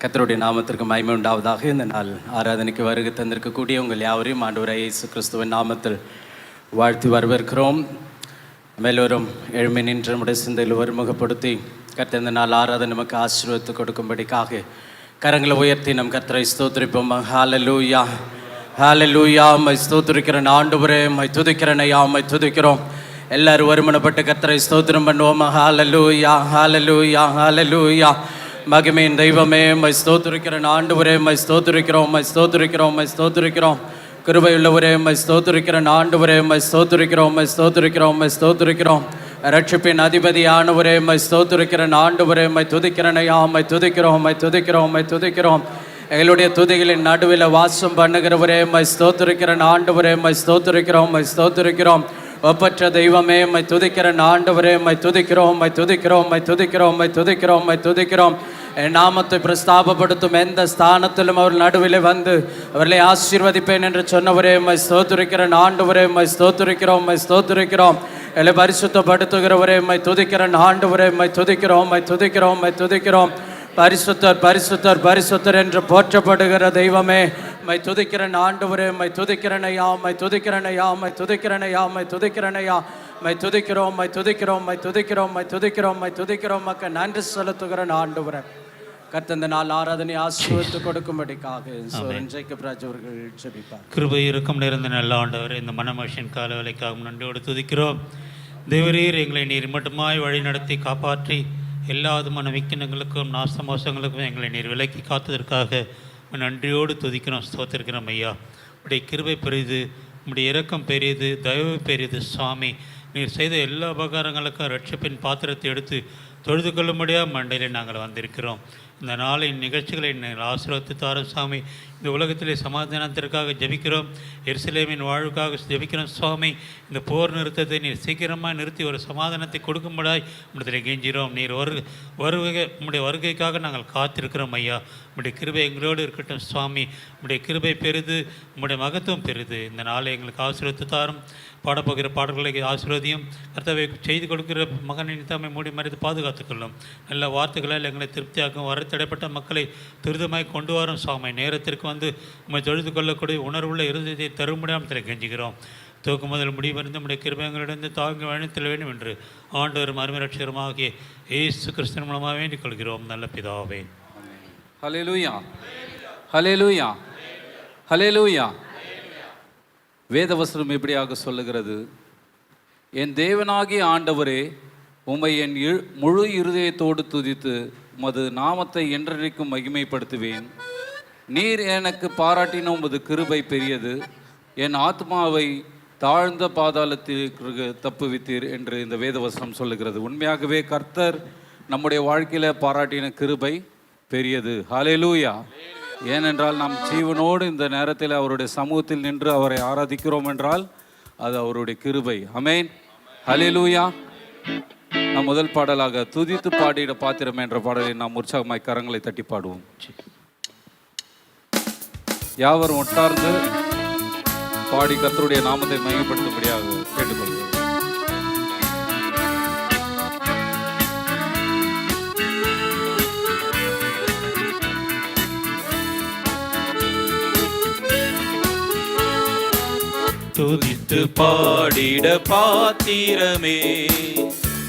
கர்த்தருடைய நாமத்திற்கு மகிமை உண்டாவதாக. இந்த நாள் ஆராதனைக்கு வருகை தந்திருக்கக்கூடிய உங்கள் யாவரையும் ஆண்டவராகிய இயேசு கிறிஸ்துவின் நாமத்தில் வாழ்த்தி வரவேற்கிறோம். எல்லோரும் எழுமை நின்று நம்முடைய சிந்தையில் ஒருமுகப்படுத்தி கர்த்தர் இந்த நாள் ஆராதனை நமக்கு ஆசீர்வாதத்தை கொடுக்கும்படிக்காக கரங்களை உயர்த்தி நம் கர்த்தரை ஸ்தோத்திரிப்போம். ஹல்லேலூயா, ஹல்லேலூயா. மை ஸ்தோத்திரிக்கிறேன் ஆண்டவரே, மை துதிக்கிறேன் ஐயா, மை துதிக்கிறோம். எல்லாரும் ஒருமனப்பட்டு கர்த்தரை ஸ்தோத்திரம் பண்ணுவோம். ஹல்லேலூயா, ஹல்லேலூயா, ஹல்லேலூயா. மகிமையின் தெய்வமே, மை ஸ்தோத்திரிக்கிறேன் ஆண்டவரே, மை ஸ்தோத்திரிக்கிறோம், மை ஸ்தோத்திரிக்கிறோம், மை ஸ்தோத்திரிக்கிறோம். கிருபையுள்ளவரே, மை ஸ்தோத்திரிக்கிறேன் ஆண்டவரே, மை ஸ்தோத்திரிக்கிறோம், மை ஸ்தோத்திரிக்கிறோம், மை ஸ்தோத்திரிக்கிறோம். ரட்சிப்பின் அதிபதியானவரே, மை ஸ்தோத்திரிக்கிறேன் ஆண்டவரே, மை துதிக்கிறேன் ஐயா, மை துதிக்கிறோம், மை துதிக்கிறோம், மை துதிக்கிறோம். எங்களுடைய துதிகளின் நடுவில் வாசம் பண்ணுகிறவரே, மை ஸ்தோத்திரிக்கிறேன் ஆண்டவரே, மை ஸ்தோத்திரிக்கிறோம், மை ஸ்தோத்திரிக்கிறோம். ஒப்பற்ற தெய்வமே, மை துதிக்கிறேன் ஆண்டவரே, மை துதிக்கிறோம், மை துதிக்கிறோம், மை துதிக்கிறோம், மை துதிக்கிறோம், மை துதிக்கிறோம். என் நாமத்தை பிரஸ்தாபப்படுத்தும் எந்த ஸ்தானத்திலும் அவர் நடுவில் வந்து அவர்களை ஆசீர்வதிப்பேன் என்று சொன்னவரே, மை ஸ்தோத்திரிக்கிறேன் ஆண்டவரே, மை ஸ்தோத்திரிக்கிறோம், மை ஸ்தோத்திரிக்கிறோம். எங்களை பரிசுத்தப்படுத்துகிறவரே, மை துதிக்கிறேன் ஆண்டவரே, மை துதிக்கிறோம், மை துதிக்கிறோம், மை துதிக்கிறோம். பரிசுத்தர் பரிசுத்தர் பரிசுத்தர் என்று போற்றப்படுகிற தெய்வமே, மை துதிக்கிறேன் ஆண்டவரே, மை துதிக்கிறேன் ஐயா, மை துதிக்கிறேன் ஐயா, மை துதிக்கிறேன் ஐயா, மை துதிக்கிறேன் ஐயா. மை துதிக்கிறோம், மை துதிக்கிறோம், மை துதிக்கிறோம், மை துதிக்கிறோம், மை துதிக்கிறோம். மக்கள் நன்றி செலுத்துகிறேன் ஆண்டவரே. கர்த்தர் இந்த நாள் ஆராதனை ஆசீர்வதித்து கொடுக்கும்படிக்காக ஜேக்கப் ராஜ் அவர்கள் ஜெபிப்பார். கிருபை இருக்கும் நிறைந்த நல்ல ஆண்டவர், இந்த மனமகிழ்ச்சியின் கால வேலைக்காக நன்றியோடு துதிக்கிறோம். தேவரீர் எங்களை நீர் மட்டுமாய் வழி நடத்தி காப்பாற்றி எல்லா விதமான விக்கினங்களுக்கும் நாசமோசங்களுக்கும் எங்களை நீர் விலக்கி காத்ததற்காக நன்றியோடு துதிக்கிறோம், ஸ்தோத்திருக்கிறோம் ஐயா. உடைய கிருபை பெரிது, உடைய இரக்கம் பெரியது, தயவு பெரியது சுவாமி. நீர் செய்த எல்லா உபகாரங்களுக்கும் ரட்சிப்பின் பாத்திரத்தை எடுத்து தொழுது கொள்ளும்படியாக மண்டையில் நாங்கள் வந்திருக்கிறோம். இந்த நாளின் நிகழ்ச்சிகளை நீங்கள் ஆசீர்வதித்து தாரும் சுவாமி. இந்த உலகத்திலே சமாதானத்திற்காக ஜெபிக்கிறோம், எருசலேமின் வாழ்வுக்காக ஜெபிக்கிறோம் சுவாமி. இந்த போர் நிறுத்தத்தை நீர் சீக்கிரமாக நிறுத்தி ஒரு சமாதானத்தை கொடுக்கும்படாய் உம்மிடத்தில் கெஞ்சிறோம். நீர் உம்முடைய வருகைக்காக நாங்கள் காத்திருக்கிறோம் ஐயா. உம்முடைய கிருபை எங்களோடு இருக்கட்டும் சுவாமி. உம்முடைய கிருபை பெரிது, உம்முடைய மகத்துவம் பெரிது. இந்த நாளை எங்களுக்கு ஆசீர்வதித்து தாரும். பாடப்போகிற பாடல்களை ஆசீர்வதியும். கர்த்தாவை செய்து கொடுக்கிற மகனின் தம்மை மூடி மறைத்து பாதுகாத்துக்கொள்ளும். நல்ல வார்த்தைகளால் எங்களை திருப்தியாக்கும். வரத்தடைப்பட்ட மக்களை துரிதமாய் கொண்டு வரும் சுவாமி. நேரத்திற்கு வந்து உம்மை தொழுது கொள்ளக்கூடிய உணர்வுள்ள இருதயத்தை தரும்படியாக கெஞ்சுகிறோம். துவக்கு முதல் முடிவறிந்து நம்முடைய கிருபைகளிலிருந்து தாங்கி வழித்தல் வேண்டும் என்று ஆண்டவரும் அருமை ரட்சகருமாகிய இயேசு கிறிஸ்துவின் மூலமாக வேண்டிக் கொள்கிறோம் நல்ல பிதாவே. ஹல்லேலூயா, ஹல்லேலூயா, ஹல்லேலூயா. வேதவசனம் எப்படியாக சொல்லுகிறது? என் தேவனாகிய ஆண்டவரே, உம்மை என் முழு இருதயத்தோடு துதித்து உமது நாமத்தை என்றென்றைக்கும் மகிமைப்படுத்துவேன். நீர் எனக்கு பாராட்டின உமது கிருபை பெரியது. என் ஆத்மாவை தாழ்ந்த பாதாளத்திற்கு தப்புவித்தீர் என்று இந்த வேதவசனம் சொல்லுகிறது. உண்மையாகவே கர்த்தர் நம்முடைய வாழ்க்கையில் பாராட்டின கிருபை பெரியது. ஹல்லேலூயா. ஏனென்றால் நாம் ஜீவனோடு இந்த நேரத்தில் அவருடைய சமூகத்தில் நின்று அவரை ஆராதிக்கிறோம் என்றால் அது அவருடைய கிருபை. ஆமென், ஹல்லேலூயா. நாம் முதல் பாடலாக துதித்து பாடிட பாத்திரம் என்ற பாடலை நாம் உற்சாகமாய் கரங்களை தட்டி பாடுவோம். யாவரும் ஒட்டார்ந்து பாடி கர்த்தருடைய நாமத்தை மகிமைப்படுத்தும்படியாக கேட்டுக்கொள்கிறேன். துதித்து பாடிட பாத்திரமே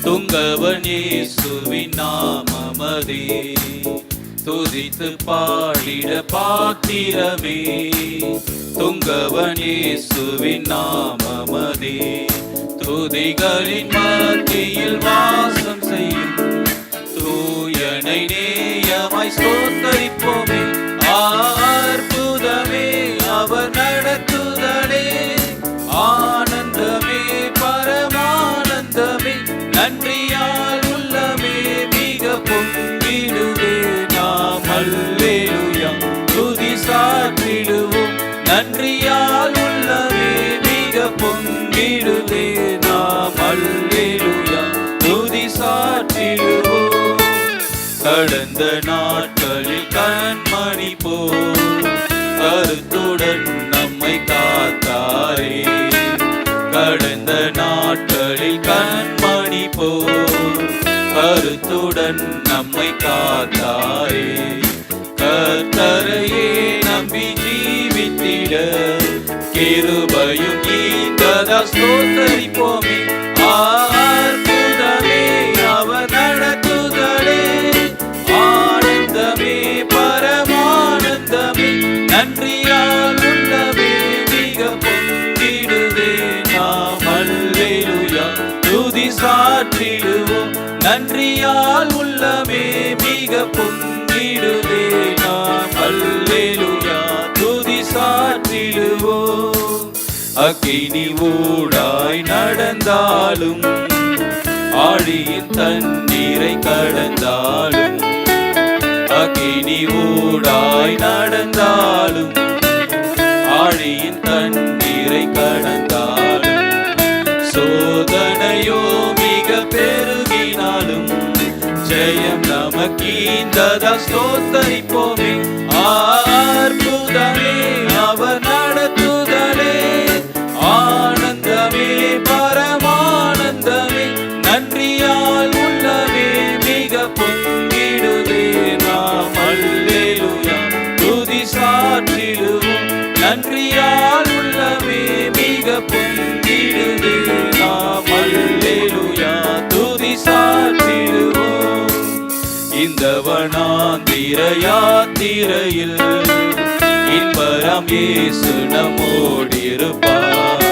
துங்கவன் இயேசுவின் நாமமதே. துதித்து பாடிட பாத்திரமே துங்கவன் இயேசுவின் நாமமதே. துதிகளின் மத்தியில் வாசம் செய்யும் தூயனை நேயமாய் ஸ்தோத்தரிப்போமே. அற்புதமே அவர் நடத்துதலே, ஆனந்தமே பரமானந்தமே. நன்றியால் உள்ளமே மிக பொங்கிடுவே நாம் அல்லேலூயா துதி சாற்றிடுவோம். நன்றியால் உள்ளமே மிக பொங்கிடுவே நாம் அல்லேலூயா துதி சாற்றிடுவோம். கடந்த நாட்களில் கண்மணி போல் கருத்துடன் நம்மை காத்தாரே. கடந்த நாட்களில் கண்மணி போல் கருத்துடன் நம்மை காத்தாரே. கர்த்தரையே நம்பி ஜீவித்திட கிருபையும் ஈந்ததா ஸ்தோத்தரிப்போமே. அற்புதமே அவர் நடத்துதலே, ஆனந்தமே பரமானந்தமே. நன்றியால் உள்ளமே மிக பொங்கிடுவே நாம் அல்லேலூயா துதி சாற்றிடுவோம். நன்றியால் உள்ளமே மிக பொங்கிடுவே நாம் அல்லேலூயா துதி சாற்றிடுவோம். அக்கினி ஊடாய் நடந்தாலும் ஆழியின் தண்ணீரை கடந்தாலும், அக்கினி ஊடாய் நடந்தாலும் ஆழியின் தண்ணீரை கடந்தாலும், சோதனையோ மிக பெருகினாலும் ஜெயம் நமக்கீந்ததா ஸ்தோத்தரிப்போமே. அற்புதமே அவர் நடத்துதலே, ஆனந்தமே பரமானந்தமே. நன்றியால் உள்ளமே மிக பொங்கிடுவே நாம் அல்லேலூயா துதி சாற்றிடுவோம். நன்றியால் உள்ளமே மிக பொங்கிடுவே நாம் அல்லேலூயா துதி சாற்றிடுவோம். இந்த வனாந்திர யாத்திரையில் இன்பராம் இயேசு நம்மோடிருப்பார்.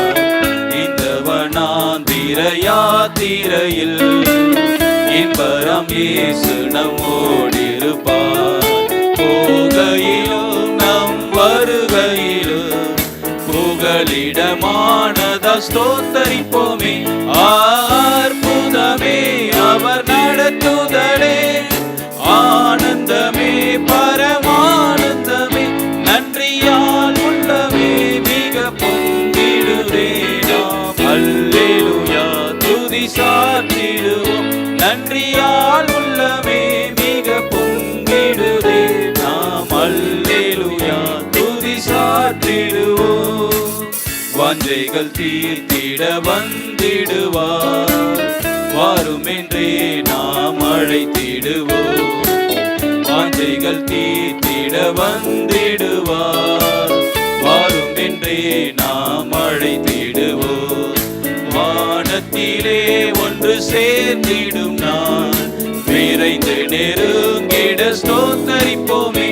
இந்த வனாந்திர யாத்திரையில் இன்பராம் இயேசு நம்மோடிருப்பார். போகையிலும் நம் வருகையிலும் புகலிடமானதா ஸ்தோத்தரிப்போமே. அற்புதமே அவர் நடத்துதலே, ஆனந்தமே பரமானந்தமே. நன்றியால் உள்ளமே மிக பொங்கிடுவே நாம் அல்லேலூயா துதி சாற்றிடுவோம். நன்றியால் உள்ளமே மிக பொங்கிடுவே நாம் அல்லேலூயா துதி சாற்றிடுவோம். வாஞ்சைகள் தீர்த்திட வந்திடுவார், வாருமென்றே நாம் அழைத்திடுவோம். வாஞ்சைகள் தீர்த்திட வந்திடுவார், வாருமென்றே நாம் அழைத்திடுவோம். வானத்திலே ஒன்று சேர்ந்திடும் நான் விரைந்து நெருங்கிட ஸ்தோத்தரிப்போமே.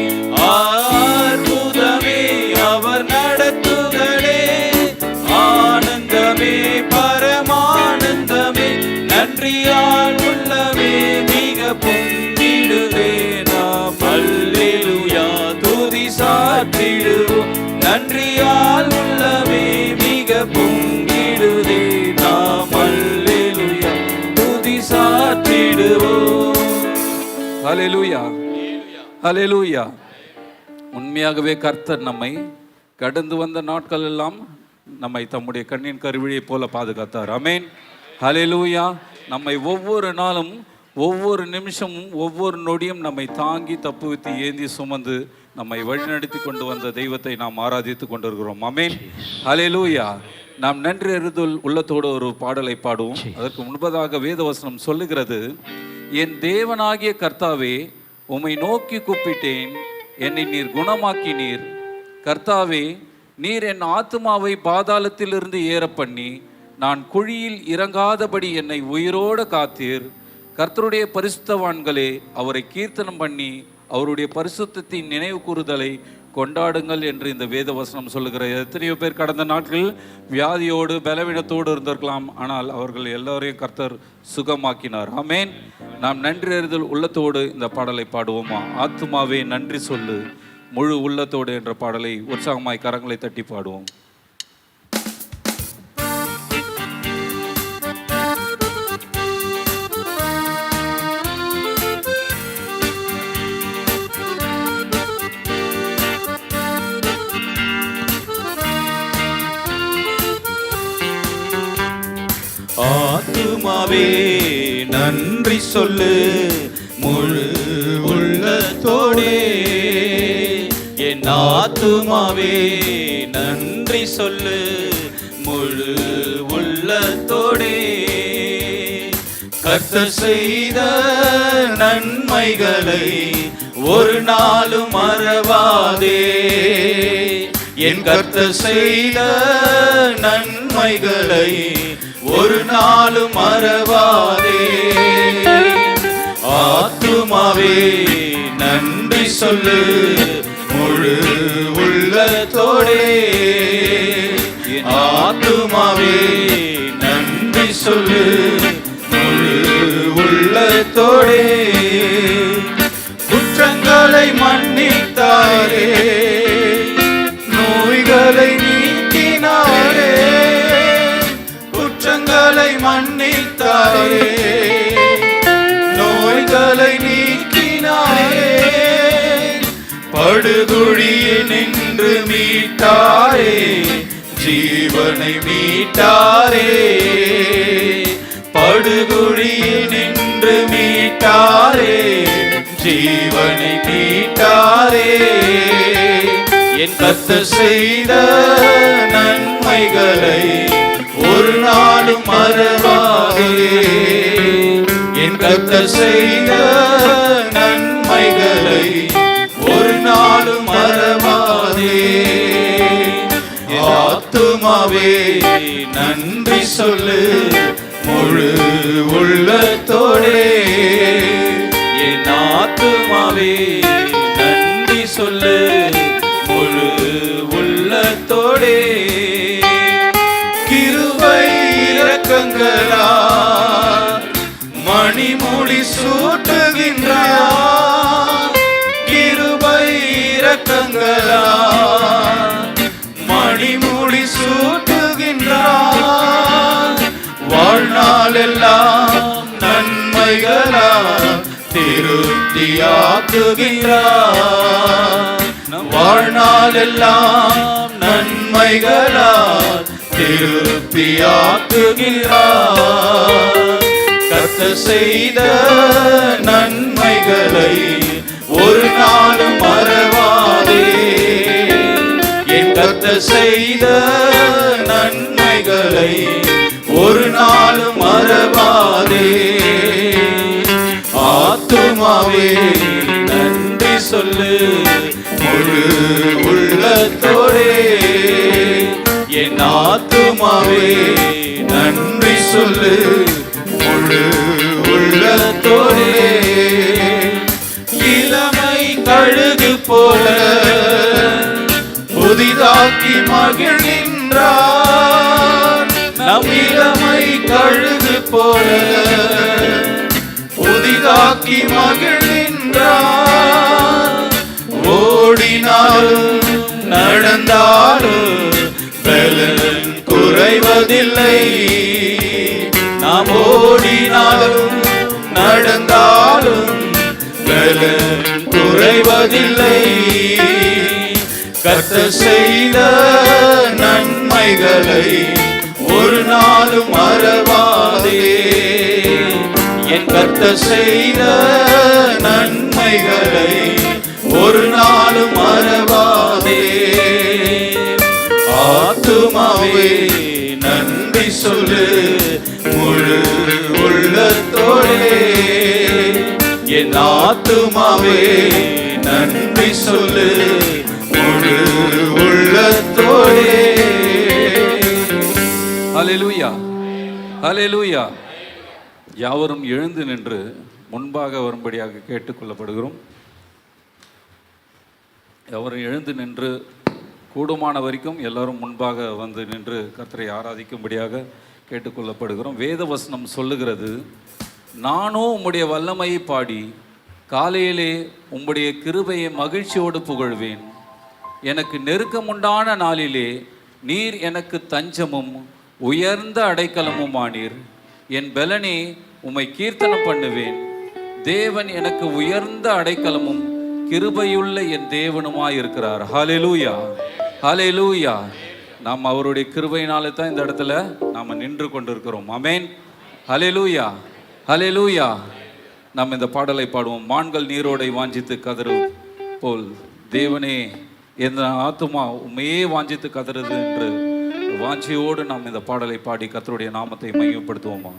அற்புதமே அவர் நடத்துதலே, ஆனந்தமே பரமானந்தமே. நன்றியால் உள்ளமே மிக பொங்கிடுவே நாம் அல்லேலூயா துதி சாற்றிடுவோம். நன்றியால் உள்ளமே மிக பொங்கிடுவே நாம் அல்லேலூயா துதி சாற்றிடுவோம். ஹல்லேலூயா ஹல்லேலூயா. உண்மையாகவே கர்த்தர் நம்மை கடந்து வந்த நாட்கள் எல்லாம் நம்மை தம்முடைய கண்ணின் கருவிழியைப் போல பாதுகாத்தார். ஆமென். ஹல்லேலூயா. நம்மை ஒவ்வொரு நாளும் ஒவ்வொரு நிமிஷமும் ஒவ்வொரு நொடியும் நம்மை தாங்கி தப்புவித்து ஏந்தி சுமந்து நம்மை வழிநடத்தி கொண்டு வந்த தெய்வத்தை நாம் ஆராதித்து கொண்டிருக்கிறோம். ஆமென். ஹல்லேலூயா. நாம் நன்றி அறிதல் உள்ளத்தோடு ஒரு பாடலை பாடுவோம். அதற்கு முன்பதாக வேதவசனம் சொல்லுகிறது, என் தேவனாகிய கர்த்தாவே உம்மை நோக்கி கூப்பிட்டேன், என்னை நீர் குணமாக்கினீர். கர்த்தாவே நீர் என் ஆத்துமாவை பாதாளத்திலிருந்து ஏற பண்ணி நான் குழியில் இறங்காதபடி என்னை உயிரோடு காத்தீர். கர்த்தருடைய பரிசுத்தவான்களே, அவரை கீர்த்தனம் பண்ணி அவருடைய பரிசுத்தத்தின் நினைவு கூறுதலை கொண்டாடுங்கள் என்று இந்த வேத வசனம் சொல்லுகிற. எத்தனையோ பேர் கடந்த நாட்கள் வியாதியோடு பலவீனத்தோடு இருந்திருக்கலாம், ஆனால் அவர்கள் எல்லோரையும் கர்த்தர் சுகமாக்கினார். ஆமேன். நாம் நன்றி அறிதல் உள்ளத்தோடு இந்த பாடலை பாடுவோமா? ஆத்துமாவே நன்றி சொல்லு முழு உள்ளத்தோடு என்ற பாடலை உற்சாகமாய் கரங்களை தட்டி பாடுவோம். ஆத்துமாவே நன்றி சொல்லு முழு உள்ளத்தோடே, என் ஆத்துமாவே நன்றி சொல்லு முழு உள்ளத்தோடே. கர்த்தர் செய்த நன்மைகளை ஒரு நாளும் மறவாதே, என் கர்த்தர் செய்த நன்மைகளை ஒரு நாளும் மறவாதே. ஆத்துமாவே நன்றி சொல்லு முழு உள்ளத்தோடே, ஆத்துமாவே நன்றி சொல்லு முழு உள்ளத்தோடே. குற்றங்களை மன்னித்தாரே, நோய்களை நீக்கினாரே, குற்றங்களை மன்னித்தாரே, நோய்களை நீக்கினாரே. படுகுழியில் நின்று மீட்டாரே, ஜீவனை மீட்டாரே. படுகுழியில் நின்று மீட்டாரே, ஜீவனை மீட்டாரே. என் கர்த்தர் செய்த நன்மைகளை ஒரு நாளும் மறவாதே, என் கர்த்தர் செய்த நன்மைகளை ஒரு நாளும் மறவாதே. ஆத்துமாவே நன்றி சொல்லு முழு உள்ளத்தோடே, என் ஆத்துமாவே நன்றி சொல்லு முழு உள்ளத்தோடே. கிருபை இரக்கங்களா மணிமுடி சூட்டுகின்றார், கிருபை இரக்கங்களா மணிமுடி சூட்டுகின்றார். வாழ்நாளெல்லாம் நன்மைகளா திருப்தியாக்குகின்றார், வாழ்நாளெல்லாம் நன்மைகளா திருப்தியாக்குகிறார். கர்த்தர் செய்த நன்மைகளை ஒரு நாளும் மறவாதே, என் கர்த்தர் செய்த நன்மைகளை ஒரு நாளும் மறவாதே. ஆத்துமாவே நன்றி சொல்லு முழு உள்ளத்தோடே, என் ஆத்துமாவே நன்றி சொல்லு முழு உள்ளத்தோடே. இளமை கழுகு போல புதிதாக்கி மகிழ்கின்றார், நம் இளமை கழுகு போல புதிதாக்கி மகிழ்கின்றார். ஓடினாலும் நடந்தாலும் பலன் குறைவதில்லை, நாம் ஓடினாலும் நடந்தாலும் பலன் குறைவதில்லை. கர்த்தர் செய்த நன்மைகளை ஒரு நாளும் மறவாதே, என் கர்த்தர் செய்த நன்மைகளை ஒரு நாளும் மறவாதே. ஆத்துமாவே நன்றி சொல்லு முழு உள்ளத்தோடே, என் ஆத்துமாவே நன்றி சொல்லு முழு உள்ளத்தோடே. ஹல்லேலூயா, ஹல்லேலூயா. யாவரும் எழுந்து நின்று முன்பாக வரும்படியாக கேட்டுக்கொள்ளப்படுகிறோம். யாவரும் எழுந்து நின்று கூடுமான வரைக்கும் எல்லாரும் முன்பாக வந்து நின்று கர்த்தரை ஆராதிக்கும்படியாக கேட்டுக்கொள்ளப்படுகிறோம். வேத வசனம் சொல்லுகிறது, நானும் உம்முடைய வல்லமையை பாடி காலையிலே உம்முடைய கிருபையை மகிழ்ச்சியோடு புகழ்வேன். எனக்கு நெருக்கமுண்டான நாளிலே நீர் எனக்கு தஞ்சமும் உயர்ந்த அடைக்கலமும் ஆனீர். என் பலனே உம்மை கீர்த்தனம் பண்ணுவேன். தேவன் எனக்கு உயர்ந்த அடைக்கலமும் கிருபையுள்ள என் தேவனுமாய் இருக்கிறார். ஹல்லேலூயா, ஹல்லேலூயா. நாம் அவருடைய கிருபையினாலே தான் இந்த இடத்துல நாம் நின்று கொண்டிருக்கிறோம். ஆமென், ஹல்லேலூயா, ஹல்லேலூயா. நாம் இந்த பாடலை பாடுவோம். மான்கள் நீரோடை வாஞ்சித்து கதறு போல் தேவனே என் ஆத்துமா உண்மையே வாஞ்சித்து கதறுது என்று வாஞ்சியோடு நாம் இந்த பாடலை பாடி கர்த்தருடைய நாமத்தை மையப்படுத்துவோமா?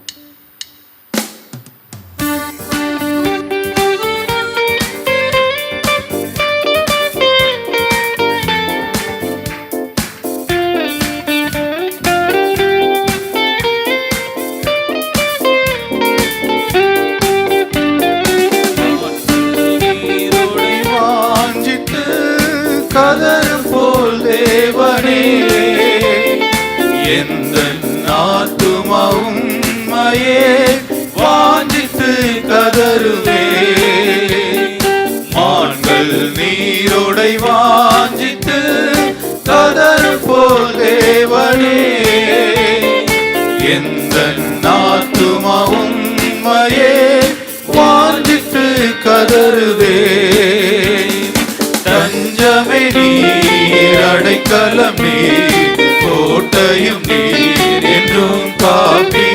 கதறும் போல் தேவனே எந்த ஆத்துமா உம்மையே வாஞ்சித்து கதறுவே. மான்கள் நீரோடை வாஞ்சித்து கதறும் போல் தேவனே எந்த ஆத்துமா உம்மையே வாஞ்சித்து கதறுவே. தஞ்சமே நீர், அடைக்கலம் நீர், கோட்டையும் நீர் என்றும் காப்பி.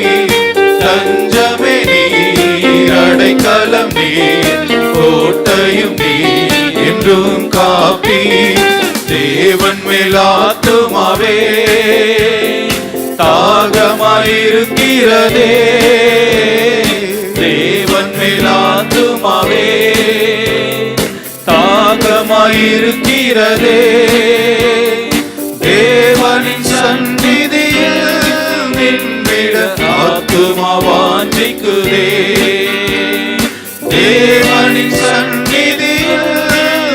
தஞ்சமே நீர், அடைக்கலம் நீர், கோட்டையும் நீர் என்றும் காப்பி. தேவன் மேல் ஆத்துமாவே தாகமாயிருக்கிறதே. தேவன் மேல் ஆத்துமாவே தாகமாயிருக்கிறதே. தேவனின் சந்நிதியில் நின்றிட ஆத்துமா வாஞ்சிக்குதே. தேவனின் சந்நிதியில்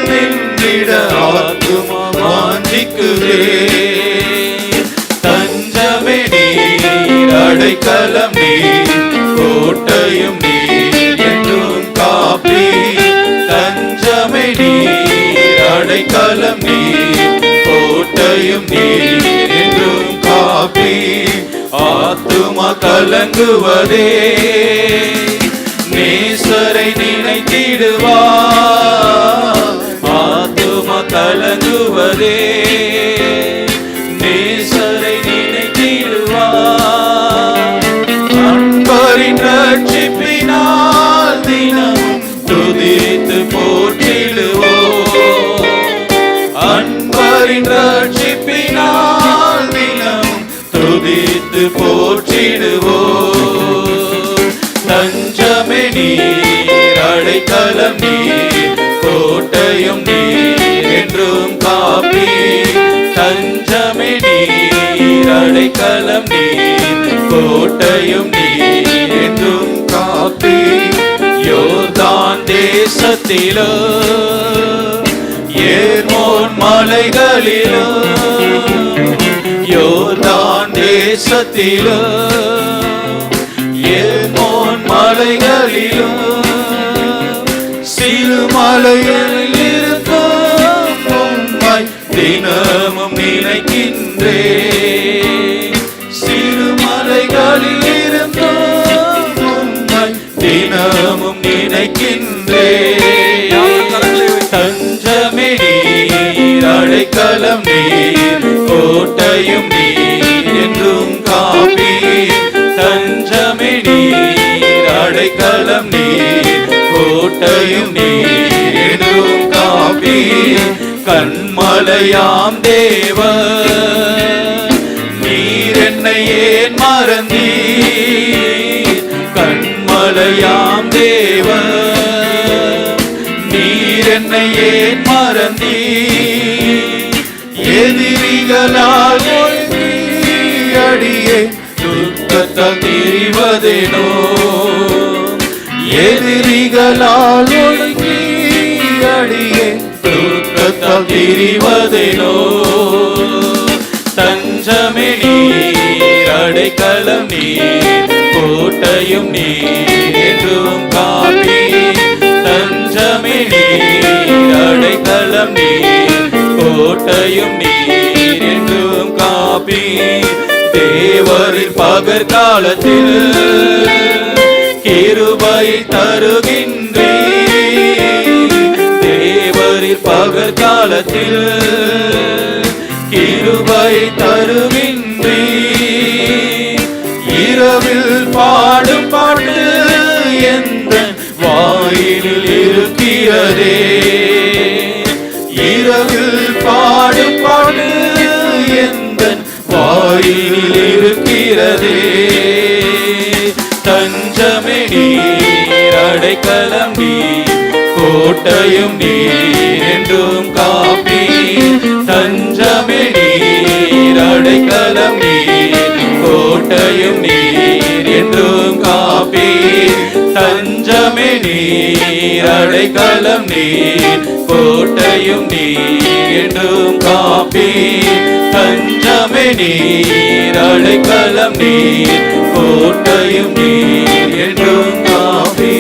நின்றிட ஆத்துமா வாஞ்சிக்குதே. தஞ்சமே நீர், அடைக்கலம் நீர், கோட்டையும் நீர் என்றும் காப்பி. தஞ்சமே நீர், அடைக்கலம் நீர், கோட்டையும் நீர் என்றும் காப்பி. ஆத்துமா கலங்குவதே நேசரை நினைத்திடுவார். ஆத்துமா கலங்குவதே நேசரை நினைத்திடுவார். அன்பரின் ரட்சிப்பினால் தினமும் துதித்து போற்றிடுவோம். அன்பரின் ரட்சிப்பினால் தினமும் துதித்து போற்றிடுவோம். தஞ்சமே நீர், அடைக்கலம் நீர், கோட்டையும் நீர் என்றும் காப்பி. தஞ்சமே நீர், அடைக்கலம் நீர், கோட்டையும் நீர் என்றும் காப்பி. யோர்தான் தேசத்திலோ ஏர்மோன் மலைகளிலோ, யோர்தான் தேசத்திலோ ஏர்மோன் மலைகளிலோ, சிறுமலையில் இருக்கும் உம்மை தினமும் நினைக்கின்றேன். சிறுமலைகளில் இருக்கும் உம்மை தினமும் நினைக்கின்றேன். தஞ்சமே நீர், அடைக்கலம் நீர், கோட்டையும் நீர் என்றும் காப்பி. தஞ்சமே நீர், அடைக்கலம் நீர், கோட்டையும் நீர் என்றும் காப்பி. கண்மலையாம் தேவன் நீர் என்னை ஏன் மறந்தீர். கண்மலையாம் தேவன் நீர் என்னை ஏன் மறந்தீர். எதிரிகளால் அடியே துக்கத்தால் திரிவதேனோ, எதிரிகளால் ஒடுங்கி அடியே துக்கத்தால் திரிவதேனோ. தஞ்சமே நீர், அடைக்கலம் நீர், கோட்டையும் நீர் என்றும் காப்பி. தஞ்சமே நீர், அடைக்கலம் நீர், கோட்டையும் நீர் என்றும் காப்பி. தேவரின் பகற்காலத்தில் கிருபை தருகின்றீர். தேவரின் பகற்காலத்தில் கிருபை தருகின்றீர். இரவில் பாடும் பாட்டு எந்த வாயிலில் இருக்கிறதே. இரவில் பாடும் பாட்டு எந்த வாயிலில் இருக்கிறதே. தஞ்சமே நீர், அடைக்கலம் நீர், கோட்டையும் நீர் என்றும் காப்பி. தஞ்சமே நீர், அடைக்கலம் நீர், கோட்டையும் நீர் என்றும் காப்பி. தஞ்சமே நீர், அடைக்கலம் நீர், கோட்டையும் நீர் என்றும் காப்பி. தஞ்சமே நீர், அடைக்கலம் நீர், கோட்டையும் நீர் என்றும் காப்பி.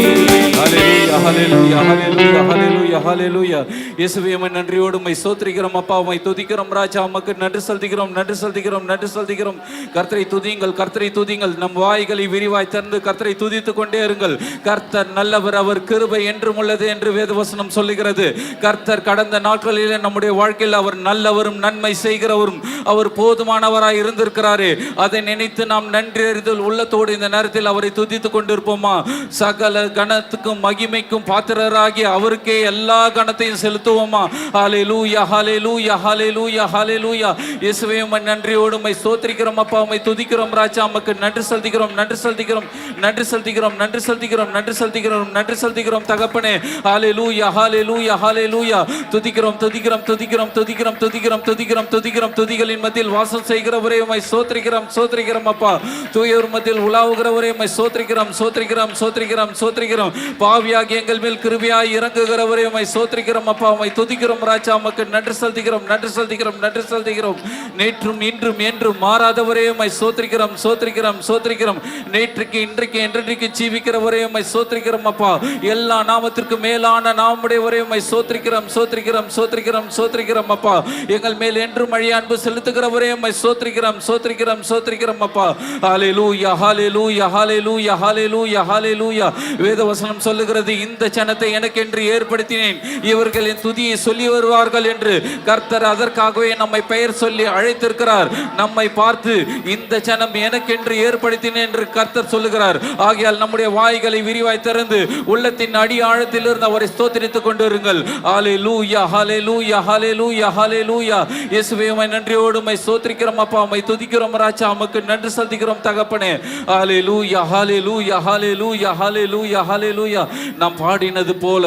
ஹல்லேலூயா, ஹல்லேலூயா, ஹல்லேலூயா, ஹல்லேலூயா, ஹல்லேலூயா. இயேசுவே உம்மை நன்றியோடு உம்மை ஸ்தோத்திரிக்கிறோம் அப்பா, உம்மை துதிக்கிறோம் ராஜா. உமக்கு நன்றி செலுத்துகிறோம், நன்றி செலுத்துகிறோம், நன்றி செலுத்துகிறோம். கர்த்தரை துதியுங்கள், கர்த்தரை துதியுங்கள். நம் வாய்களை விரிவாய் திறந்து கர்த்தரை துதித்துக் கொண்டே இருங்கள். கர்த்தர் நல்லவர், அவர் கிருபை என்றும் உள்ளது என்று வேதவசனம் சொல்லுகிறது. கர்த்தர் கடந்த நாட்களிலே நம்முடைய வாழ்க்கையில் அவர் நல்லவரும் நன்மை செய்கிறவரும் அவர் போதுமானவராய் இருந்திருக்கிறாரே. அதை நினைத்து நாம் நன்றி அறிதல் உள்ளத்தோடு இந்த நேரத்தில் அவரை துதித்துக் கொண்டிருப்போமா? சகல கணத்துக்கும் மகிமைக்கும் பாத்திரராகி அவருக்கே எல்லா கணத்தையும் செலுத்துவோமா? ஹல்லேலூயா, ஹல்லேலூயா, ஹல்லேலூயா, ஹல்லேலூயா. இயேசுவே உம்மை நன்றியோடு உம்மை ஸ்தோத்திரிக்கிறோம் அப்பா, உம்மை துதிக்கிறோம் ராஜா. உமக்கு நன்றி செலுத்துகிறோம், நன்றி செலுத்துகிறோம், நன்றி செலுத்துகிறோம், நன்றி செலுத்துகிறோம், நன்றி செலுத்துகிறோம், நன்றி செலுத்துகிறோம் தகப்பனே. ஹல்லேலூயா, ஹல்லேலூயா, ஹல்லேலூயா. துதிக்கிறோம், துதிக்கிறோம், துதிக்கிறோம், துதிக்கிறோம், துதிக்கிறோம், துதிக்கிறோம், துதிக்கிறோம். துதிகளின் மத்தியில் வாசம் செய்கிறவரே உம்மை ஸ்தோத்திரிக்கிறோம், ஸ்தோத்திரிக்கிறோம் அப்பா. தூயோர் மத்தியில் உலாவுகிறவரே உம்மை ஸ்தோத்திரிக்கிறோம், ஸ்தோத்திரிக்கிறோம், ஸ்தோத்திரிக்கிறோம், ஸ்தோத்திரிக்கிறோம். பாவியாகி எங்கள் மேல் கிருபையாய் இறங்குகிறவரே உம்மை ஸ்தோத்திரிக்கிறோம் அப்பா, உம்மை துதிக்கிறோம் ராஜா. உமக்கு நன்றி செலுத்துகிறோம், நன்றி செலுத்துகிறோம், நன்றி செலுத்துகிறோம். நேற்றும் இன்றும் என்றும் மாறாதவரே உம்மை ஸ்தோத்திரிக்கிறோம், ஸ்தோத்திரிக்கிறோம், ஸ்தோத்திரிக்கிறோம். நேற்றுக்கு இன்றைக்கு என்றைக்கு ஜீவிக்கிறவரே உம்மை ஸ்தோத்திரிக்கிறோம் அப்பா. எல்லா நாமத்திற்கு மேலான நாமுடையவரே உம்மை ஸ்தோத்திரிக்கிறோம், ஸ்தோத்திரிக்கிறோம், ஸ்தோத்திரிக்கிறோம், ஸ்தோத்திரிக்கிறோம் அப்பா. எங்கள் மேல் என்றும் அழிய அன்பு செலுத்துகிறவரே உம்மை ஸ்தோத்திரிக்கிறோம், ஸ்தோத்திரிக்கிறோம், ஸ்தோத்திரிக்கிறோம் அப்பா. ஹல்லேலூயா, ஹல்லேலூயா, ஹல்லேலூயா, ஹல்லேலூயா, ஹல்லேலூயா. வேதவசனம் சொல்லுகிறது, இந்த ஜனத்தை எனக்கென்று ஏற்படுத்தினேன், இவர்கள் என் துதியை சொல்லி வருவார்கள் என்று. கர்த்தர் அதற்காகவே நம்மை பெயர் சொல்லி அழைத்திருக்கிறார். நம்மை பார்த்து இந்த ஜனம் எனக்கென்று ஏற்படுத்தினேன் என்று கர்த்தர் சொல்லுகிறார். ஆகையால் நம்முடைய வாய்களை விரிவாய் திறந்து உள்ளத்தின் அடி ஆழத்திலிருந்து அவரை ஸ்தோத்திரித்துக் கொண்டிருங்கள். ஹல்லேலூயா, ஹல்லேலூயா, ஹல்லேலூயா, ஹல்லேலூயா. இயேசுவே உம்மை நன்றியோடு உம்மை ஸ்தோத்திரிக்கிறோம் அப்பா, உம்மை துதிக்கிறோம் ராஜா. உமக்கு நன்றி செலுத்துகிறோம் தகப்பனே. ஹல்லேலூயா, ஹல்லேலூயா, ஹல்லேலூயா, ஹல்லேலூயா, ஹல்லேலூயா. நாம் பாடினது போல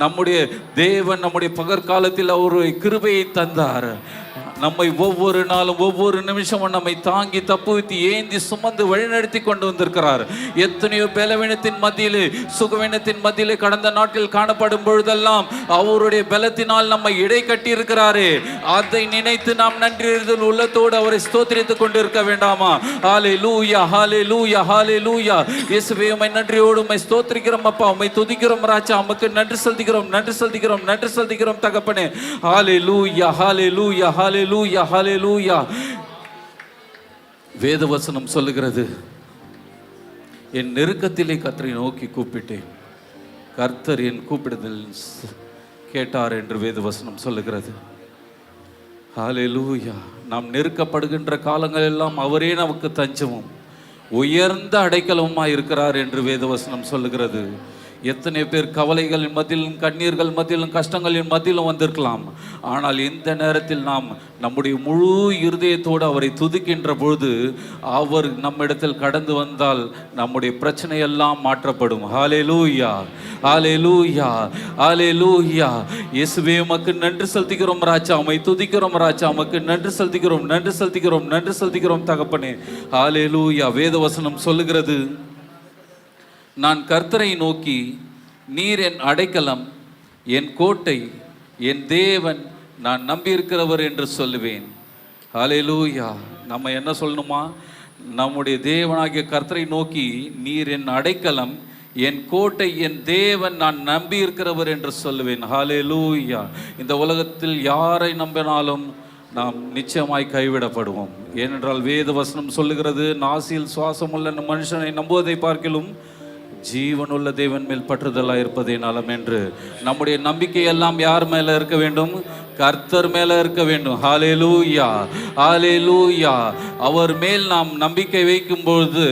நம்முடைய தேவன் நம்முடைய பகற்காலத்தில் அவருடைய கிருபையை தந்தார். நம்மை ஒவ்வொரு நாளும் ஒவ்வொரு நிமிஷமும் நம்மை தாங்கி தப்புவித்து ஏந்தி சுமந்து வழிநடத்தி கொண்டு வந்திருக்கிறார். எத்தனையோ பலவீனத்தின் மத்தியிலே சுகவீனத்தின் மத்தியிலே கடந்த நாட்டில் காணப்படும் பொழுதெல்லாம் அவருடைய பலத்தினால் நம்மை இடை கட்டி இருக்கிறாரே. அதை நினைத்து நாம் நன்றி உள்ளத்தோடு அவரை ஸ்தோத்திரித்துக் கொண்டு இருக்க வேண்டாமா? ஹல்லேலூயா, ஹல்லேலூயா, ஹல்லேலூயா. இயேசுவே உம்மை நன்றியோடு உம்மை ஸ்தோத்திரிக்கிறோம் அப்பா, உம்மை துதிக்கிறோம் ராஜா. உமக்கு நன்றி செலுத்துகிறோம், நன்றி செலுத்துகிறோம், நன்றி செலுத்துகிறோம் தகப்பனே. ஹல்லேலூயா, ஹல்லேலூயா, ஹல்லேலூயா, ஹல்லேலூயா. வேதவசனம் சொல்லுகிறது, என் நெருக்கத்திலே கர்த்தரை நோக்கி கூப்பிட்டேன், கர்த்தர் என் கூப்பிடுதல் கேட்டார் என்று வேதவசனம் சொல்லுகிறது. ஹல்லேலூயா. நாம் நெருக்கப்படுகின்ற காலங்கள் எல்லாம் அவரே நமக்கு தஞ்சமும் உயர்ந்த அடைக்கலமுமாய் இருக்கிறார் என்று வேதவசனம் சொல்லுகிறது. எத்தனை பேர் கவலைகளின் மத்தியிலும், கண்ணீர்கள் மத்தியிலும், கஷ்டங்களின் மத்தியிலும் வந்திருக்கலாம். ஆனால் இந்த நேரத்தில் நாம் நம்முடைய முழு இருதயத்தோடு அவரை துதிக்கின்ற பொழுது அவர் நம்மிடத்தில் கடந்து வந்தால் நம்முடைய பிரச்சனையெல்லாம் மாற்றப்படும். ஹல்லேலூயா, ஹல்லேலூயா, ஹல்லேலூயா. இயேசுவே உமக்கு நன்றி செலுத்துகிறோம் ராஜா, உம்மை துதிக்கிறோம் ராஜா, உமக்கு நன்றி செலுத்துகிறோம், நன்றி செலுத்துகிறோம், நன்றி செலுத்துகிறோம் தகப்பனே. ஹல்லேலூயா. வேதவசனம் சொல்லுகிறது, நான் கர்த்தரை நோக்கி, நீர் என் அடைக்கலம், என் கோட்டை, என் தேவன், நான் நம்பியிருக்கிறவர் என்று சொல்லுவேன். ஹல்லேலூயா. நம்ம என்ன சொல்லணுமா? நம்முடைய தேவனாகிய கர்த்தரை நோக்கி, நீர் என் அடைக்கலம், என் கோட்டை, என் தேவன், நான் நம்பியிருக்கிறவர் என்று சொல்லுவேன். ஹல்லேலூயா. இந்த உலகத்தில் யாரை நம்பினாலும் நாம் நிச்சயமாய் கைவிடப்படுவோம். ஏனென்றால் வேத வசனம் சொல்லுகிறது, நாசியில் சுவாசமுள்ள மனுஷனை நம்புவதை பார்க்கிலும் ஜீவனுள்ள தேவன் மேல் பற்றுதலாக இருப்பதே நலம் என்று. நம்முடைய நம்பிக்கை எல்லாம் யார் மேலே இருக்க வேண்டும்? கர்த்தர் மேலே இருக்க வேண்டும். ஹல்லேலூயா, ஹல்லேலூயா. அவர் மேல் நாம் நம்பிக்கை வைக்கும்பொழுது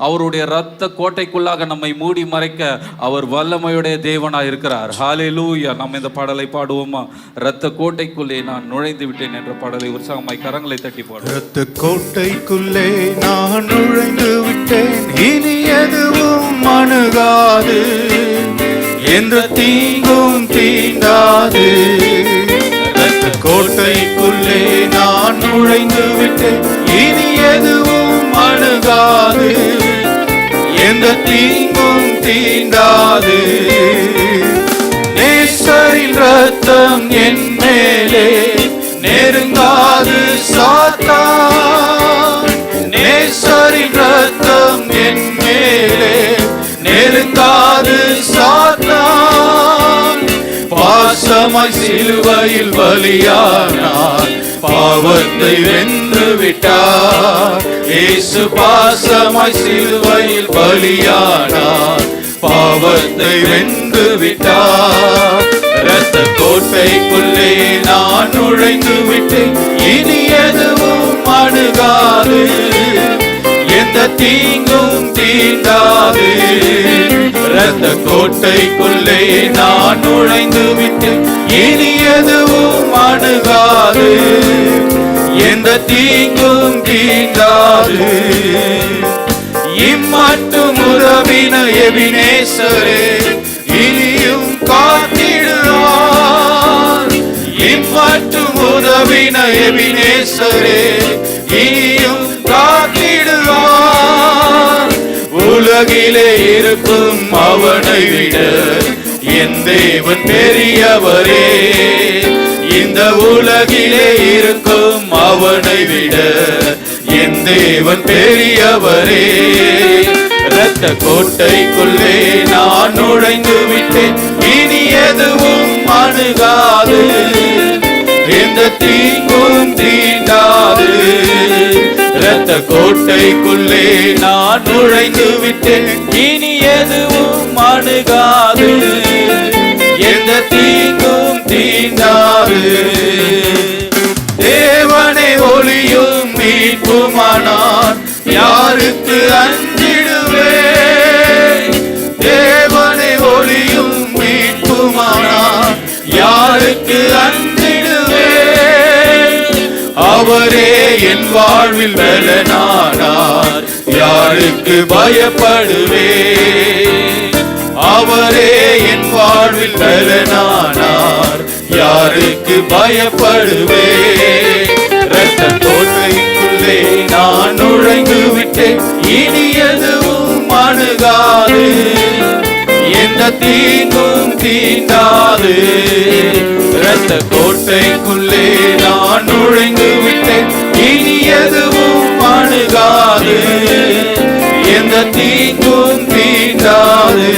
அவருடைய இரத்த கோட்டைக்குள்ளாக நம்மை மூடி மறைக்க அவர் வல்லமையுடைய தேவனாக இருக்கிறார். ஹல்லேலூயா. நம்ம இந்த பாடலை பாடுவோமா? இரத்த கோட்டைக்குள்ளே நான் நுழைந்து விட்டேன் என்ற பாடலை உற்சாகமாய் கரங்களை தட்டி பாடுவோம். இரத்த கோட்டைக்குள்ளே நான் நுழைந்து விட்டேன், இனி எதுவும் அணுகாது, எந்த தீங்கும் தீண்டாது. இரத்த கோட்டைக்குள்ளே நான் நுழைந்து விட்டேன், இனி எதுவும் அணுகாது, எந்த தீங்கும் தீண்டாது. நேசரின் இரத்தம் என் மேலே நெருங்காது சாத்தான், நேசரின் இரத்தம் என் மேலே நெருங்காது சாத்தான். பாசமாய் சிலுவையில் பலியானார், பாவத்தை வென்று விட்டார். இயேசு பாசமாய் சிலுவையில் பலியானார், பாவத்தை வென்று விட்டார். இரத்த கோட்டைக்குள்ளே நான் நுழைந்து விட்டேன், இனி எதுவும் அணுகாது, எந்த தீங்கும் தீண்டாது. இரத்த கோட்டைக்குள்ளே நான் நுழைந்து விட்டேன், இனி எதுவும் அணுகாது, எந்த தீங்கும் தீண்டாது. இம்மட்டும் உதவின எபினேசரே இனியும் காத்திடுவார். இம்மட்டும் உதவின எபினேசரே இனியும் காத்திடுவார். உலகிலே இருக்கும் அவனை விட என் தேவன் பெரியவரே. இந்த உலகிலே இருக்கும் அவனை விட என் தேவன் பெரியவரே. இரத்த கோட்டைக்குள்ளே நான் நுழைந்து விட்டேன், இனி எதுவும் அணுகாது, எந்த தீங்கும் தீண்டாது. இரத்த கோட்டைக்குள்ளே நான் நுழைந்து விட்டேன், இனி எதுவும் அணுகாது, எந்த தீங்கும் தீண்டாது. தேவனை ஒளியும் மீட்புமானார், யாருக்கு அஞ்சிடுவேன்? தேவனை ஒளியும் மீட்புமானார், யாருக்கு அஞ்சிடுவேன்? அவரே என் வாழ்வில் பலனானார், யாருக்கு பயப்படுவேன்? அவரே என் வாழ்வில் பலனானார், யாருக்கு பயப்படுவேன்? இரத்த கோட்டைக்குள்ளே நான் நுழைந்து விட்டேன், இனி எதுவும் அணுகாது, எந்த தீங்கும் தீண்டாது. இரத்த கோட்டைக்குள்ளே நான் நுழைந்து விட்டேன், இனி எதுவும் அணுகாது, எந்த தீங்கும் தீண்டாது.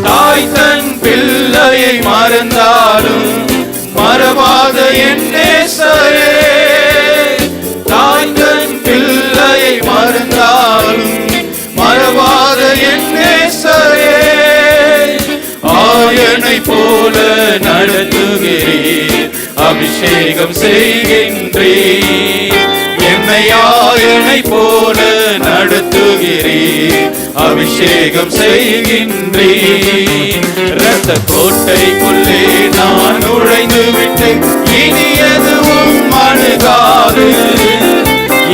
தாய் தன் பிள்ளையை மறந்தாலும் மறவாத என் நேசரே. தாய் தன் பிள்ளையை மறந்தாலும் மறவாத என் நேசரே. ஆயனை போல நடத்துகிறீர், அபிஷேகம் செய்கின்றீர். என்னை ஆயனை போல நடத்துகிறீர், அபிஷேகம் செய்கின்றீர். இரத்த கோட்டைக்குள்ளே நான் நுழைந்து விட்டேன், இனி எதுவும் அணுகாது,